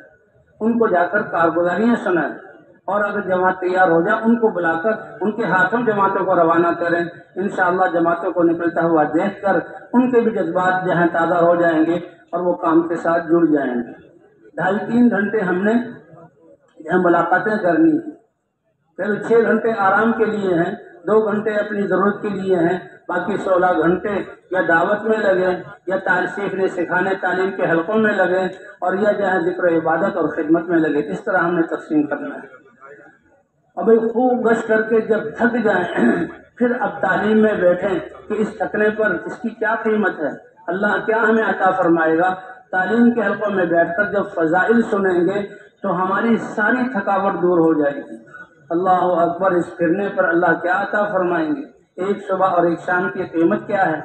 ان کو جا کر کارگزاریاں سنائیں، اور اگر جماعت تیار ہو جائے ان کو بلا کر ان کے ہاتھوں جماعتوں کو روانہ کریں، انشاءاللہ جماعتوں کو نکلتا ہوا دیکھ کر ان کے بھی جذبات جو ہیں تازہ ہو جائیں گے اور وہ کام کے ساتھ جڑ جائیں گے۔ 2.5-3 گھنٹے ہم نے یہاں ملاقاتیں کرنی ہیں، پھر 6 گھنٹے آرام کے لیے ہیں، 2 گھنٹے اپنی ضرورت کے لیے ہیں، باقی 16 گھنٹے یا دعوت میں لگے، یا سیکھنے سکھانے تعلیم کے حلقوں میں لگے، اور یا جہاں ذکر و عبادت اور خدمت میں لگے۔ اس طرح ہم نے تقسیم کرنا ہے۔ اب خوب گشت کر کے جب تھک جائیں پھر اب تعلیم میں بیٹھیں کہ اس تھکنے پر اس کی کیا قیمت ہے، اللہ کیا ہمیں عطا فرمائے گا۔ تعلیم کے حلقوں میں بیٹھ کر جب فضائل سنیں گے تو ہماری ساری تھکاوٹ دور ہو جائے گی۔ اللہ اکبر، اس پھرنے پر اللہ کیا عطا فرمائیں گے، ایک صبح اور ایک شام کی قیمت کیا ہے۔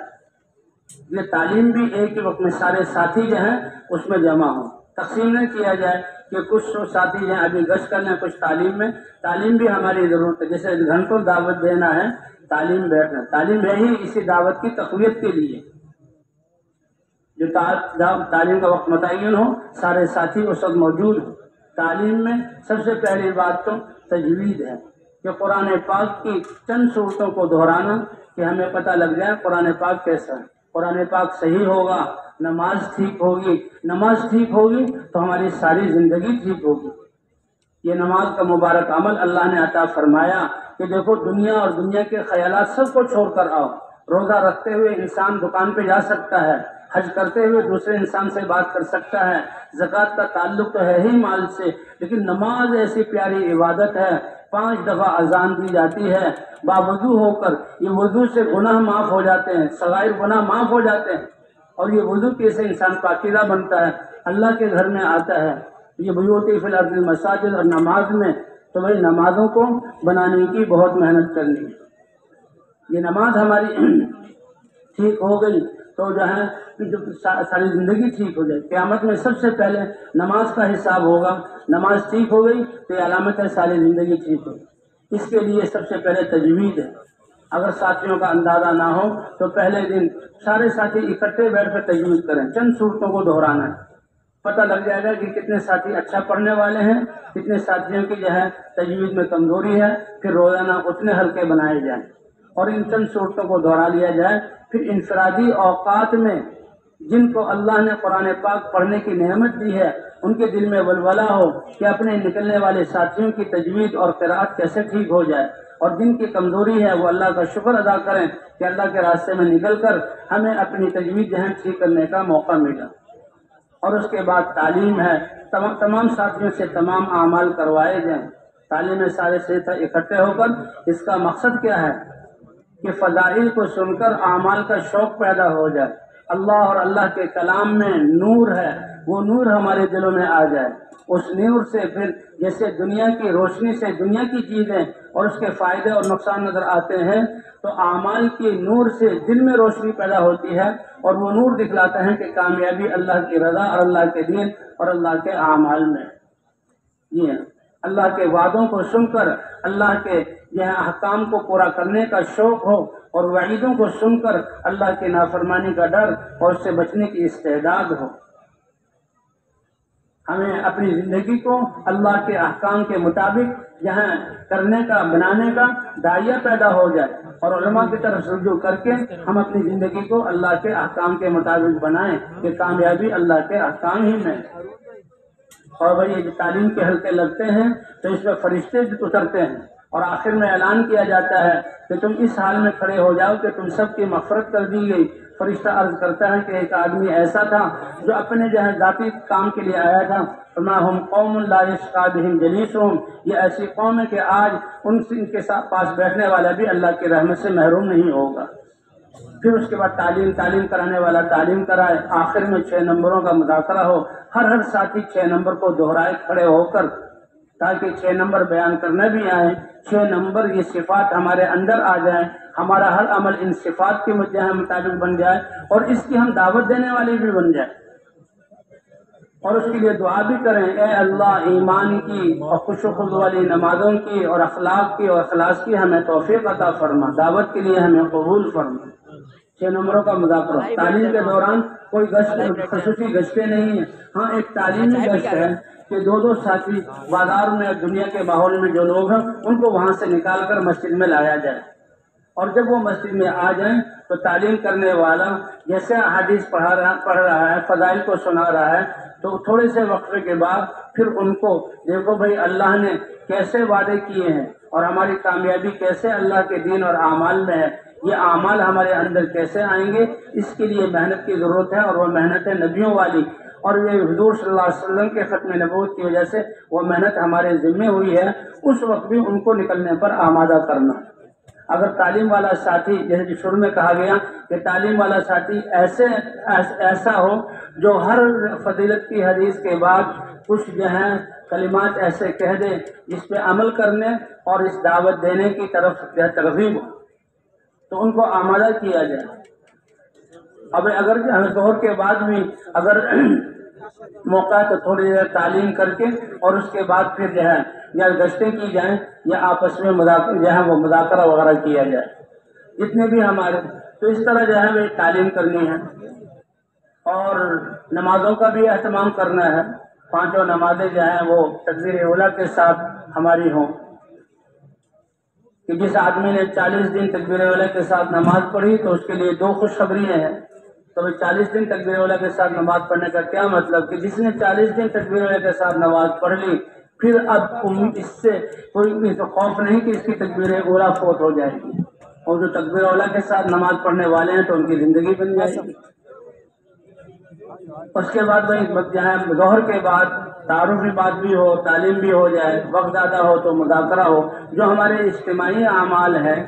یہ تعلیم بھی ایک ہی وقت میں سارے ساتھی جو ہیں اس میں جمع ہوں، تقسیم نہ کیا جائے کہ کچھ ساتھی جو ہیں ابھی گشت کر لیں، کچھ تعلیم میں۔ تعلیم بھی ہماری ضرورت ہے، جیسے گھنٹوں دعوت دینا ہے، تعلیم بیٹھنا، تعلیم ہے ہی اسی دعوت کی تقویت کے لیے۔ جو تعلیم کا وقت متعین ہو، سارے ساتھی اس وقت موجود ہوں۔ تعلیم میں سب سے پہلی بات تو تجوید ہے کہ قرآن پاک کی چند صورتوں کو دہرانا کہ ہمیں پتہ لگ جائے قرآن پاک کیسا ہے۔ قرآن پاک صحیح ہوگا، نماز ٹھیک ہوگی، نماز ٹھیک ہوگی تو ہماری ساری زندگی ٹھیک ہوگی۔ یہ نماز کا مبارک عمل اللہ نے عطا فرمایا کہ دیکھو دنیا اور دنیا کے خیالات سب کو چھوڑ کر آؤ۔ روزہ رکھتے ہوئے انسان دکان پہ جا سکتا ہے، حج کرتے ہوئے دوسرے انسان سے بات کر سکتا ہے، زکوٰۃ کا تعلق تو ہے ہی مال سے، لیکن نماز ایسی پیاری عبادت ہے، 5 دفعہ اذان دی جاتی ہے باوضو ہو کر، یہ وضو سے گناہ معاف ہو جاتے ہیں، صغائر گناہ معاف ہو جاتے ہیں، اور یہ وضو کیسے انسان پاکیزہ بنتا ہے، اللہ کے گھر میں آتا ہے۔ یہ بیوتی فی الارض المساجد، اور نماز میں تو بھائی نمازوں کو بنانے کی بہت محنت کرنی ہے۔ یہ نماز ہماری ٹھیک ہو گئی تو جو ہے ساری زندگی ٹھیک ہو جائے۔ قیامت میں سب سے پہلے نماز کا حساب ہوگا، نماز ٹھیک ہو گئی تو یہ علامت ہے ساری زندگی ٹھیک ہو گئی۔ اس کے لیے سب سے پہلے تجوید ہے۔ اگر ساتھیوں کا اندازہ نہ ہو تو پہلے دن سارے ساتھی اکٹھے بیٹھ کر تجوید کریں، چند صورتوں کو دہرانا ہے، پتہ لگ جائے گا کہ کتنے ساتھی اچھا پڑھنے والے ہیں، کتنے ساتھیوں کی جو ہے تجوید میں کمزوری ہے۔ پھر روزانہ اتنے حلقے بنائے جائیں اور ان چند صورتوں کو دہرا لیا جائے۔ پھر انفرادی اوقات میں جن کو اللہ نے قرآن پاک پڑھنے کی نعمت دی ہے ان کے دل میں ولولہ ہو کہ اپنے نکلنے والے ساتھیوں کی تجوید اور قرأت کیسے ٹھیک ہو جائے، اور جن کی کمزوری ہے وہ اللہ کا شکر ادا کریں کہ اللہ کے راستے میں نکل کر ہمیں اپنی تجوید ذہن ٹھیک کرنے کا موقع ملا۔ اور اس کے بعد تعلیم ہے، تمام ساتھیوں سے تمام اعمال کروائے جائیں۔ تعلیم سارے سے اکٹھے ہو کر اس کا مقصد کیا ہے کہ فضائل کو سن کر اعمال کا شوق پیدا ہو جائے، اللہ اور اللہ کے کلام میں نور ہے، وہ نور ہمارے دلوں میں آ جائے، اس نور سے پھر جیسے دنیا کی روشنی سے دنیا کی چیزیں اور اس کے فائدے اور نقصان نظر آتے ہیں، تو اعمال کی نور سے دل میں روشنی پیدا ہوتی ہے، اور وہ نور دکھلاتا ہے کہ کامیابی اللہ کی رضا اور اللہ کے دین اور اللہ کے اعمال میں۔ یہ اللہ کے وعدوں کو سن کر اللہ کے احکام کو پورا کرنے کا شوق ہو، اور وعیدوں کو سن کر اللہ کی نافرمانی کا ڈر اور اس سے بچنے کی استعداد ہو۔ ہمیں اپنی زندگی کو اللہ کے احکام کے مطابق یہاں کرنے کا، بنانے کا داعیہ پیدا ہو جائے، اور علماء کی طرف رجوع کر کے ہم اپنی زندگی کو اللہ کے احکام کے مطابق بنائیں کہ کامیابی اللہ کے احکام ہی میں۔ اور بھائی یہ تعلیم کے حلقے لگتے ہیں تو اس میں فرشتے اترتے ہیں، اور آخر میں اعلان کیا جاتا ہے کہ تم اس حال میں کھڑے ہو جاؤ کہ تم سب کی مغفرت کر دی گئی۔ فرشتہ عرض کرتا ہے کہ ایک آدمی ایسا تھا جو اپنے ذاتی کام کے لیے آیا تھا، فما ہم قوم لا یشقی بہم جلیسہم، یہ ایسی قوم ہے کہ آج ان کے ساتھ پاس بیٹھنے والا بھی اللہ کی رحمت سے محروم نہیں ہوگا۔ پھر اس کے بعد تعلیم کرانے والا تعلیم کرائے، آخر میں 6 نمبروں کا مذاکرہ ہو، ہر ساتھی 6 نمبر کو دہرائے کھڑے ہو کر، تاکہ 6 نمبر بیان کرنے بھی آئیں، 6 نمبر یہ صفات ہمارے اندر آ جائیں، ہمارا ہر عمل ان صفات کے مطابق بن جائے، اور اس کی ہم دعوت دینے والے بھی بن جائیں، اور اس کے لیے دعا بھی کریں، اے اللہ ایمان کی اور خوش و خضوع والی نمازوں کی اور اخلاق کی اور اخلاص کی ہمیں توفیق عطا فرما، دعوت کے لیے ہمیں قبول فرما۔ 6 نمبروں کا مذاکرہ۔ تعلیم کے دوران کوئی خصوصی گشتیں نہیں ہیں، ہاں ایک تعلیمی گشت ہے کہ 2 ساتھی بازار میں اور دنیا کے ماحول میں جو لوگ ہیں ان کو وہاں سے نکال کر مسجد میں لایا جائے، اور جب وہ مسجد میں آ جائیں تو تعلیم کرنے والا جیسے حدیث پڑھ رہا ہے، فضائل کو سنا رہا ہے، تو تھوڑے سے وقفے کے بعد پھر ان کو دیکھو بھائی اللہ نے کیسے وعدے کیے ہیں اور ہماری کامیابی کیسے اللہ کے دین اور اعمال میں ہے، یہ اعمال ہمارے اندر کیسے آئیں گے، اس کے لیے محنت کی ضرورت ہے، اور وہ محنت ہے نبیوں والی، اور یہ حضور صلی اللہ علیہ وسلم کے ختم نبوت کی وجہ سے وہ محنت ہمارے ذمے ہوئی ہے، اس وقت بھی ان کو نکلنے پر آمادہ کرنا۔ اگر تعلیم والا ساتھی، جیسے شروع میں کہا گیا کہ تعلیم والا ساتھی ایسا ہو جو ہر فضیلت کی حدیث کے بعد کچھ کلمات ایسے کہہ دے جس پہ عمل کرنے اور اس دعوت دینے کی طرف ترغیب ہو، تو ان کو آمادہ کیا جائے۔ اب اگر ظہر کے بعد بھی اگر موقع تو تھوڑی دیر تعلیم کر کے اور اس کے بعد پھر یا گشتیں کی جائیں یا آپس میں وہ مذاکرہ وغیرہ کیا جائے، جتنے بھی ہمارے، تو اس طرح وہ تعلیم کرنی ہے۔ اور نمازوں کا بھی اہتمام کرنا ہے، 5 نمازیں وہ تکبیر اولیٰ کے ساتھ ہماری ہوں، کہ جس آدمی نے 40 دن تکبیر اولیٰ کے ساتھ نماز پڑھی تو اس کے لیے 2 خوشخبریاں ہیں۔ تو 40 دن تکبیر اولیٰ کے ساتھ نماز پڑھنے کا کیا مطلب کہ جس نے 40 دن تکبیر اولیٰ کے ساتھ نماز پڑھ لی، پھر اب اس سے کوئی خوف نہیں کہ اس کی تکبیر اولیٰ فوت ہو جائے گی، اور جو تکبیر اولیٰ کے ساتھ نماز پڑھنے والے ہیں تو ان کی زندگی بن جائے گی۔ اس کے بعد ظہر کے بعد تعارفی بات بھی ہو، تعلیم بھی ہو جائے، وقت زیادہ ہو تو مذاکرہ ہو، جو ہمارے اجتماعی اعمال ہیں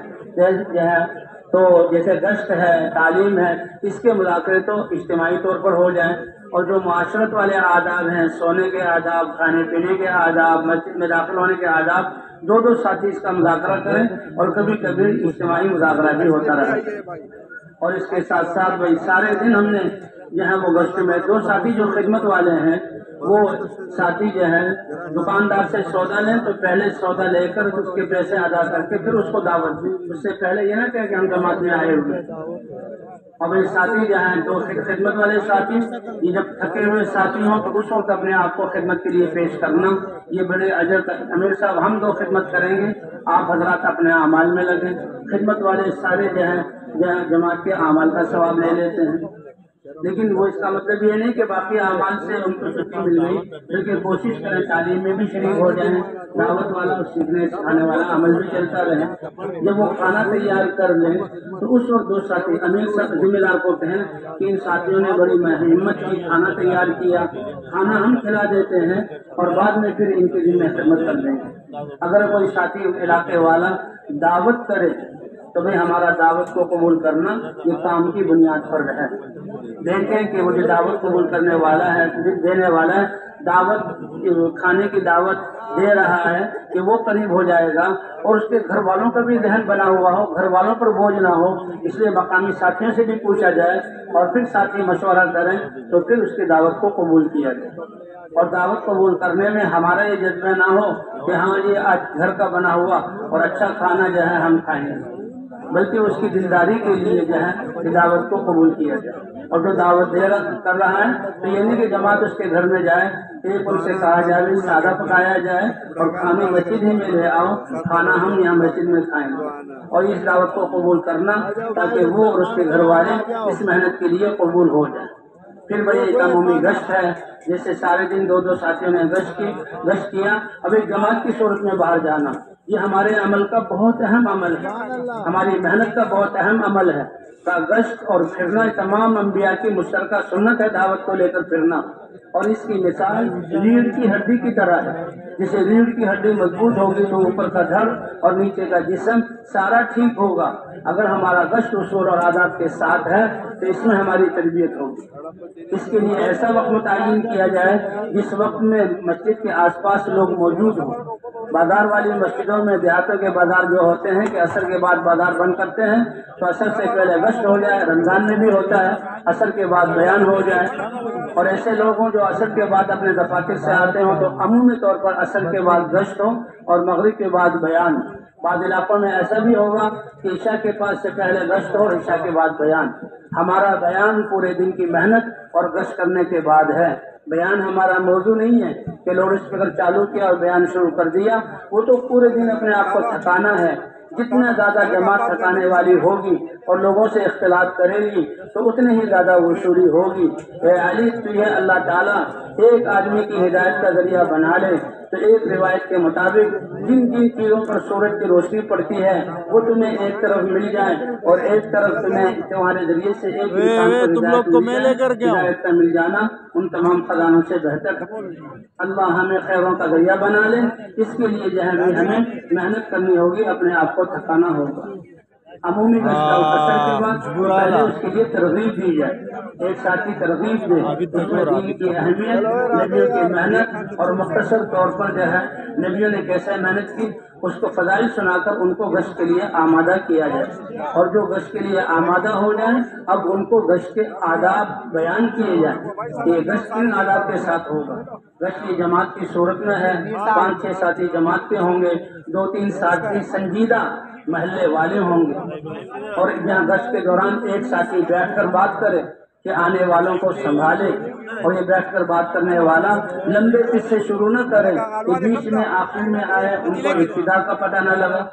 تو جیسے گشت ہے، تعلیم ہے، اس کے مذاکرے تو اجتماعی طور پر ہو جائیں، اور جو معاشرت والے آداب ہیں، سونے کے آداب، کھانے پینے کے آداب، مسجد میں داخل ہونے کے آداب، 2 ساتھی اس کا مذاکرہ کریں، اور کبھی کبھی اجتماعی مذاکرہ بھی ہوتا رہے۔ اور اس کے ساتھ ساتھ سارے دن ہم نے وہ گشت میں 2 ساتھی جو خدمت والے ہیں، وہ ساتھی دکاندار سے سودا لیں تو پہلے سودا لے کر اس کے پیسے ادا کر کے پھر اس کو دعوت دیں، اس سے پہلے یہ نہ کہہ کہ ہم جماعت میں آئے ہوئے۔ اور یہ ساتھی 2 خدمت والے ساتھی، یہ جب تھکے ہوئے ساتھی ہوں تو اس وقت اپنے آپ کو خدمت کے لیے پیش کرنا، یہ بڑے اجر کا۔ امیر صاحب ہم 2 خدمت کریں گے، آپ حضرات اپنے اعمال میں لگیں، خدمت والے سارے جماعت کے اعمال کا ثواب لے لیتے ہیں۔ لیکن وہ اس کا مطلب یہ نہیں کہ باقی اعمال سے ان کو چھٹی مل گئی، بلکہ کوشش کریں تعلیم میں بھی شریک ہو جائیں، دعوت والا اور سیکھنے سکھانے والا عمل بھی چلتا رہے۔ جب وہ کھانا تیار کر لیں تو اس وقت دو ساتھی امیر ذمہ دار کو کہیں کہ ان ساتھیوں نے بڑی ہمت کی، کھانا تیار کیا، کھانا ہم کھلا دیتے ہیں اور بعد میں پھر ان کے ذمہ خدمت کر دیں گے۔ اگر کوئی ساتھی علاقے والا دعوت کرے تو بھائی ہمارا دعوت کو قبول کرنا یہ کام کی بنیاد پر ہے۔ دیکھیں کہ وہ جو دعوت قبول کرنے والا ہے، دینے والا ہے، دعوت کھانے کی دعوت دے رہا ہے کہ وہ قریب ہو جائے گا اور اس کے گھر والوں کا بھی ذہن بنا ہوا ہو، گھر والوں پر بوجھ نہ ہو، اس لیے مقامی ساتھیوں سے بھی پوچھا جائے اور پھر ساتھی مشورہ کریں تو پھر اس کی دعوت کو قبول کیا جائے۔ اور دعوت قبول کرنے میں ہمارا یہ جذبہ نہ ہو کہ ہاں یہ آج گھر کا بنا ہوا اور اچھا کھانا جو ہے ہم کھائیں گے، بلکہ اس کی دلداری کے لیے جو ہے دعوت کو قبول کیا جائے۔ اور جو دعوت کر رہا ہے تو یہ نہیں کہ جماعت اس کے گھر میں جائے، ایک ان سے کہا جائے سادہ پکایا جائے اور کھانے مسجد ہی میں لے آؤ، کھانا ہم یہاں مسجد میں کھائیں گے، اور اس دعوت کو قبول کرنا تاکہ وہ اور اس کے گھر والے اس محنت کے لیے قبول ہو جائیں۔ پھر بھائی ایک عمومی گشت ہے، جیسے سارے دن دو دو ساتھیوں نے گشت کیا، اب ایک جماعت کی صورت میں باہر جانا، یہ ہمارے عمل کا بہت اہم عمل ہے، ہماری محنت کا بہت اہم عمل ہے۔ گشت اور پھرنا تمام انبیاء کی مشترکہ سنت ہے، دعوت کو لے کر پھرنا، اور اس کی مثال ریڑھ کی ہڈی کی طرح ہے۔ جیسے ریڑھ کی ہڈی مضبوط ہوگی تو اوپر کا دھڑ اور نیچے کا جسم سارا ٹھیک ہوگا۔ اگر ہمارا گشت اصول اور آداب کے ساتھ ہے تو اس میں ہماری تربیت ہوگی۔ اس کے لیے ایسا وقت متعین کیا جائے جس وقت میں مسجد کے آس پاس لوگ موجود ہوں۔ بازار والی مسجدوں میں دیہاتوں کے بازار جو ہوتے ہیں کہ عصر کے بعد بازار بند کرتے ہیں تو عصر سے پہلے گشت ہو جائے، رمضان میں بھی ہوتا ہے، عصر کے بعد بیان ہو جائے، اور ایسے لوگ ہوں جو عصر کے بعد اپنے دفاتر سے آتے ہوں تو عمومی طور پر عصر کے بعد گشت ہو اور مغرب کے بعد بیان۔ بعض علاقوں میں ایسا بھی ہوگا کہ عشاء کے پاس سے پہلے گشت ہو اور عشاء کے بعد بیان۔ ہمارا بیان پورے دن کی محنت اور گشت کرنے کے بعد ہے۔ بیان ہمارا موضوع نہیں ہے کہ لاؤڈ اسپیکر چالو کیا اور بیان شروع کر دیا، وہ تو پورے دن اپنے آپ کو تھکانا ہے۔ جتنا زیادہ جماعت تھکانے والی ہوگی اور لوگوں سے اختلاط کرے گی تو اتنی ہی زیادہ وصولی ہوگی۔ اے علی تجھے اللہ تعالیٰ ایک آدمی کی ہدایت کا ذریعہ بنا لے تو ایک روایت کے مطابق جن جن چیزوں پر سورج کی روشنی پڑتی ہے وہ تمہیں ایک طرف مل جائے اور ایک طرف تمہیں تمہارے ذریعے سے ایک انسان کو ہدایت کا مل جانا ان تمام خزانوں سے بہتر ہے۔ اللہ ہمیں خیروں کا ذریعہ بنا لے، اس کے لیے جو ہے ہمیں محنت کرنی ہوگی، اپنے آپ کو تھکانا ہوگا۔ عمومی اثر کے بعد پہلے اس کے لیے ترغیب دی جائے، ایک ساتھی ترغیب دے، اس میں دین کی اہمیت، نبیوں کی محنت اور مختصر طور پر جو ہے نبیوں نے کیسے محنت کی اس کو فضائل سنا کر ان کو گشت کے لیے آمادہ کیا جائے، اور جو گشت کے لیے آمادہ ہو جائیں اب ان کو گشت کے آداب بیان کیے جائیں۔ یہ گشت کن آداب کے ساتھ ہوگا؟ گشت کی جماعت کی صورت میں ہے، 5-6 ساتھی جماعت کے ہوں گے، 2-3 ساتھی سنجیدہ محلے والے ہوں گے، اور یہاں گشت کے دوران ایک ساتھی بیٹھ کر بات کرے کہ آنے والوں کو سنبھالے، اور یہ بیٹھ کر بات کرنے والا لمبے قصے شروع نہ کرے کہ بیچ میں آخر میں آئے ان کو ابتدا کا پتہ نہ لگا،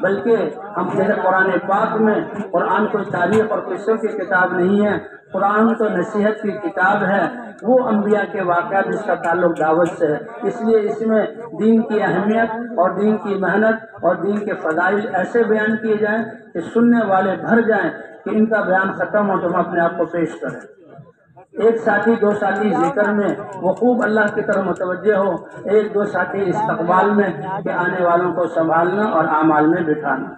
بلکہ ہم جیسے قرآن پاک میں قرآن کوئی تاریخ اور قصوں کی کتاب نہیں ہے، قرآن تو نصیحت کی کتاب ہے، وہ انبیاء کے واقعات جس کا تعلق دعوت سے ہے، اس لیے اس میں دین کی اہمیت اور دین کی محنت اور دین کے فضائل ایسے بیان کیے جائیں کہ سننے والے بھر جائیں کہ ان کا بیان ختم ہو تو ہم اپنے آپ کو پیش کریں۔ ایک ساتھی 2 ساتھی ذکر میں وہ خوب اللہ کی طرف متوجہ ہو، 1-2 ساتھی استقبال میں کہ آنے والوں کو سنبھالنا اور اعمال میں بٹھانا،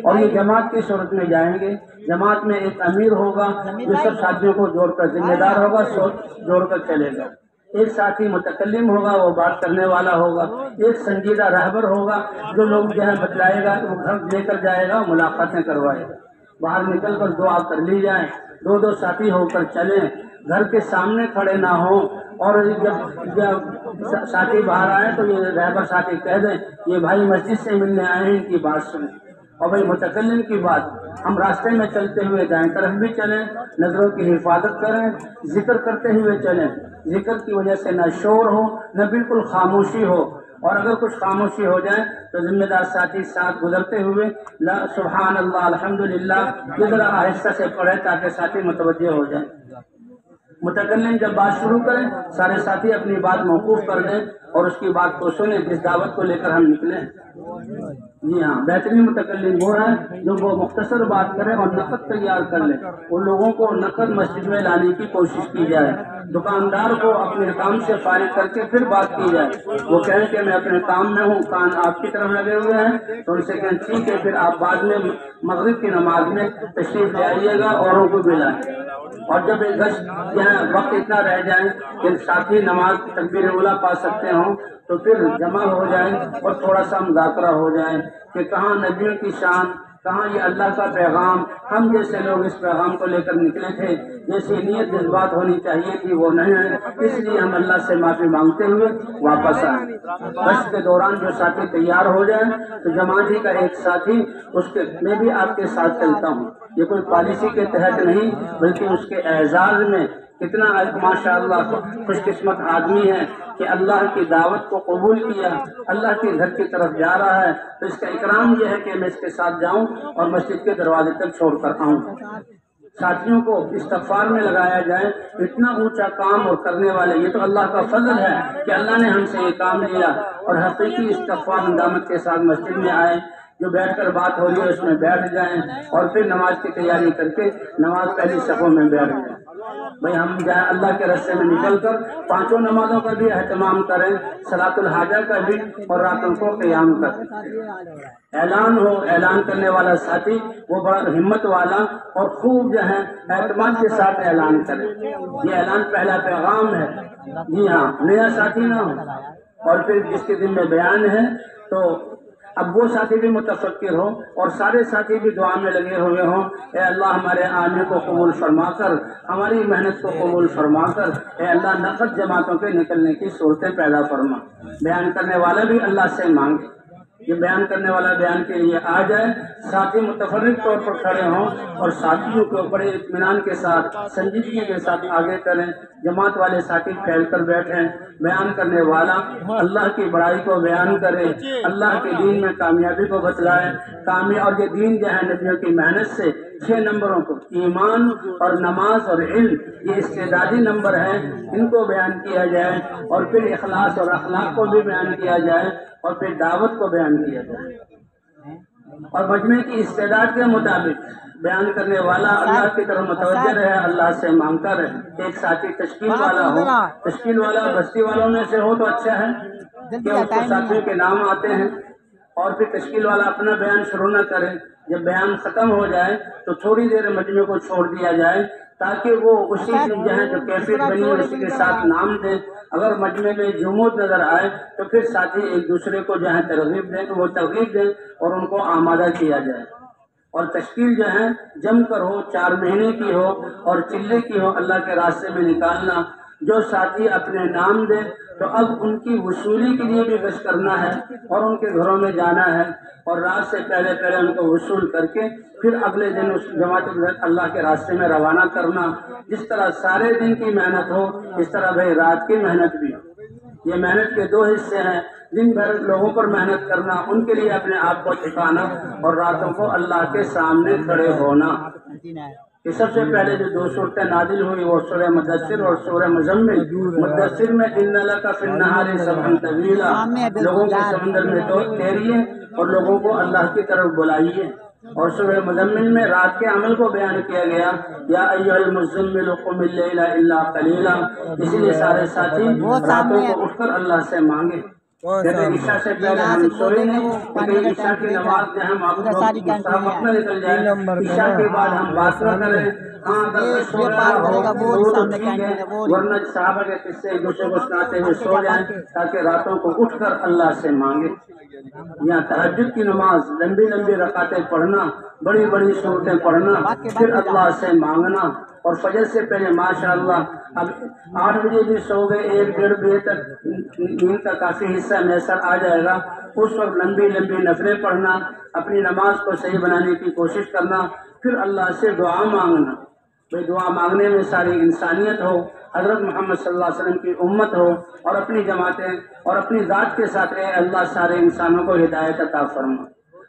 اور یہ جماعت کی صورت میں جائیں گے۔ جماعت میں ایک امیر ہوگا جو سب ساتھیوں کو جوڑ کر ذمہ دار ہوگا، سوچ جوڑ کر چلے گا۔ ایک ساتھی متکلم ہوگا، وہ بات کرنے والا ہوگا۔ ایک سنجیدہ رہبر ہوگا جو لوگ جو ہے بتلائے گا، وہ گھر لے کر جائے گا، ملاقاتیں کروائے گا۔ باہر نکل کر دعا کر لی جائیں، 2-2 ساتھی ہو کر چلیں، گھر کے سامنے کھڑے نہ ہوں، اور جب ساتھی باہر آئے تو یہ رہبر ساتھی کہہ دیں یہ بھائی مسجد سے ملنے آئے ہیں، ان کی بات سنیں۔ اور بھائی متکلم کی بات، ہم راستے میں چلتے ہوئے دائیں طرف بھی چلیں، نظروں کی حفاظت کریں، ذکر کرتے ہوئے چلیں، ذکر کی وجہ سے نہ شور ہو نہ بالکل خاموشی ہو، اور اگر کچھ خاموشی ہو جائے تو ذمہ دار ساتھی ساتھ گزرتے ہوئے لا سبحان اللہ الحمدللہ یہ ذرا آہستہ سے پڑھے تاکہ ساتھی متوجہ ہو جائیں۔ متکلم جب بات شروع کریں سارے ساتھی اپنی بات موقوف کر دیں اور اس کی بات کو سنیں جس دعوت کو لے کر ہم نکلے ہیں۔ جی ہاں، بہترین متکلم وہ ہے جو وہ مختصر بات کرے اور نقد تیار کر لے۔ ان لوگوں کو نقد مسجد میں لانے کی کوشش کی جائے، دکاندار کو اپنے کام سے فارغ کر کے پھر بات کی جائے۔ وہ کہیں کہ میں اپنے کام میں ہوں، کان آپ کی طرف لگے ہوئے ہیں، تو ان سے کہیں ٹھیک ہے، پھر آپ بعد میں مغرب کی نماز میں تشریف لے آئیے گا، اوروں کو بھی لائیں۔ اور جب ایک وقت اتنا رہ جائے کہ ساتھی نماز تکبیر اولیٰ پا سکتے ہوں تو پھر جمع ہو جائیں اور تھوڑا سا مذاکرہ ہو جائے کہ کہاں نبیوں کی شان، کہاں یہ اللہ کا پیغام، ہم جیسے لوگ اس پیغام کو لے کر نکلے تھے، جیسی نیت جذبات ہونی چاہیے تھی وہ نہیں ہے، اس لیے ہم اللہ سے معافی مانگتے ہوئے واپس آئیں۔ گشت کے دوران جو ساتھی تیار ہو جائیں تو جماعتی کا ایک ساتھی میں بھی آپ کے ساتھ چلتا ہوں، یہ کوئی پالیسی کے تحت نہیں بلکہ اس کے اعزاز میں کتنا ماشاء اللہ خوش قسمت آدمی ہے کہ اللہ کی دعوت کو قبول کیا، اللہ کے گھر کی طرف جا رہا ہے، تو اس کا اکرام یہ ہے کہ میں اس کے ساتھ جاؤں اور مسجد کے دروازے تک چھوڑ کر آؤں۔ ساتھیوں کو استغفار میں لگایا جائے، اتنا اونچا کام اور کرنے والے، یہ تو اللہ کا فضل ہے کہ اللہ نے ہم سے یہ کام دیا، اور حقیقی استغفار ندامت کے ساتھ مسجد میں آئے، جو بیٹھ کر بات ہو رہی ہے اس میں بیٹھ جائیں اور پھر نماز کی تیاری کر کے نماز پہلی صفوں میں بیٹھ جائیں۔ بھائی ہم جائیں اللہ کے راستے میں نکل کر پانچوں نمازوں کا بھی اہتمام کریں، صلاۃ الحاجہ کا بھی، اور راتوں کو قیام کریں۔ اعلان ہو، اعلان کرنے والا ساتھی وہ بڑا ہمت والا اور خوب جو ہے اعتماد کے ساتھ اعلان کرے، یہ اعلان پہلا پیغام ہے۔ جی ہاں، نیا ساتھی نہ ہو، اور پھر جس کے دن میں بیان ہے تو اب وہ ساتھی بھی متفکر ہو اور سارے ساتھی بھی دعا میں لگے ہوئے ہوں، اے اللہ ہمارے آنے کو قبول فرما کر، ہماری محنت کو قبول فرما کر، اے اللہ نقد جماعتوں کے نکلنے کی صورتیں پیدا فرما۔ بیان کرنے والا بھی اللہ سے مانگے، یہ بیان کرنے والا بیان کے لیے آ جائے، ساتھی متفرق طور پر کھڑے ہوں اور ساتھیوں کو بڑے اطمینان کے ساتھ سنجیدگی کے ساتھ آگے کریں، جماعت والے ساتھی پھیل کر بیٹھیں، بیان کرنے والا اللہ کی بڑائی کو بیان کرے، اللہ کے دین میں کامیابی کو بتلائے، اور یہ دین جو ہے نبیوں کی محنت سے 6 نمبروں کو، ایمان اور نماز اور علم، یہ استعدادی نمبر ہیں، ان کو بیان کیا جائے، اور پھر اخلاص اور اخلاق کو بھی بیان کیا جائے، اور پھر دعوت کو بیان کیا جائے، اور مجمع کی استعداد کے مطابق بیان کرنے والا اللہ کی طرف متوجہ رہے، اللہ سے مانگتا رہے۔ ایک ساتھی تشکیل والا ہو، تشکیل والا بستی والوں میں سے ہو تو اچھا ہے کہ اس کو ساتھیوں کے نام آتے ہیں، اور پھر تشکیل والا اپنا بیان شروع نہ کرے، جب بیان ختم ہو جائے تو تھوڑی دیر مجمع کو چھوڑ دیا جائے تاکہ وہ اسی جو کیفیت بنی ہے اسی کے ساتھ نام دیں۔ اگر مجمع میں جمود نظر آئے تو پھر ساتھی ایک دوسرے کو جو ہے ترغیب دیں، وہ ترغیب دیں اور ان کو آمادہ کیا جائے، اور تشکیل جو ہے جم کر ہو، 4 مہینے کی ہو اور چلے کی ہو، اللہ کے راستے میں نکالنا۔ جو ساتھی اپنے نام دے تو اب ان کی وصولی کے لیے بھی گشت کرنا ہے اور ان کے گھروں میں جانا ہے، اور رات سے پہلے ان کو وصول کر کے پھر اگلے دن اس جماعت اللہ کے راستے میں روانہ کرنا۔ جس طرح سارے دن کی محنت ہو اس طرح بھائی رات کی محنت بھی ہو۔ یہ محنت کے 2 حصے ہیں، دن بھر لوگوں پر محنت کرنا، ان کے لیے اپنے آپ کو ٹھکانا، اور راتوں کو اللہ کے سامنے کھڑے ہونا۔ کہ سب سے پہلے جو 2 صورتیں نازل ہوئی وہ سورہ مدثر اور سورہ مزمل۔ مدثر میں ان لک فی النہار سبحا طویلا، لوگوں کے سمندر میں تیریے اور لوگوں کو اللہ کی طرف بلائیے، اور سورہ مزمل میں رات کے عمل کو بیان کیا گیا، یا ایھا المزمل قم اللیل الا قلیلا، اسی لیے سارے ساتھی راتوں کو اٹھ کر اللہ سے مانگے۔ جیسے عشاء سے پہلے ہم سوئے نہیں، کیونکہ عشاء کی نماز جو ہم آپ کو مستحب نہ نکل جائے، عشاء کے بعد ہم بات نہ کریں، ہاں اگر سو رہا ہو تو ٹھیک ہے، ورنہ صحابہ کے قصے ایک دوسرے کو سناتے ہوئے سو جائیں تاکہ راتوں کو اٹھ کر اللہ سے مانگے۔ یہاں تہجد کی نماز لمبی لمبی رکعتیں پڑھنا، بڑی بڑی سورتیں پڑھنا، پھر اللہ سے مانگنا، اور فجر سے پہلے ماشاءاللہ اب 8 بجے بھی سو گئے، 1-1.5 بجے تک نیند کا کافی حصہ میسر آ جائے گا، اس وقت لمبی لمبی نفلیں پڑھنا، اپنی نماز کو صحیح بنانے کی کوشش کرنا، پھر اللہ سے دعا مانگنا۔ بھئی دعا مانگنے میں ساری انسانیت ہو، حضرت محمد صلی اللہ علیہ وسلم کی امت ہو، اور اپنی جماعتیں اور اپنی ذات کے ساتھ اے اللہ سارے انسانوں کو ہدایت عطا فرما۔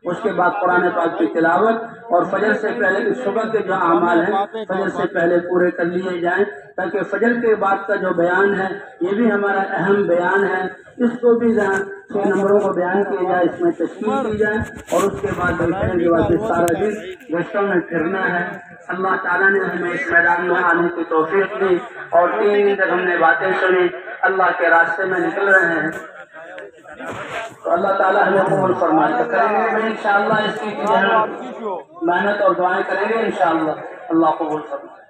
اس کے بعد قرآن پاک کی تلاوت، اور فجر سے پہلے صبح کے جو اعمال ہیں فجر سے پہلے پورے کر لیے جائیں، تاکہ فجر کے بعد کا جو بیان ہے یہ بھی ہمارا اہم بیان ہے، اس کو بھی 6 نمبروں کو بیان کیا جائے، اس میں تشکیل کی جائے، اور اس کے بعد بیٹھنے کے بعد سارا دن گشتوں میں پھرنا ہے۔ اللہ تعالیٰ نے ہمیں اس میدان میں آنے کی توفیق دی، اور 3 دن تک ہم نے باتیں سنی، اللہ کے راستے میں نکل رہے ہیں، تو اللہ تعالیٰ ہمیں قبول فرمائے۔ تو کریں گے انشاءاللہ اس کی محنت اور دعائیں کریں گے انشاءاللہ، اللہ قبول فرمائے۔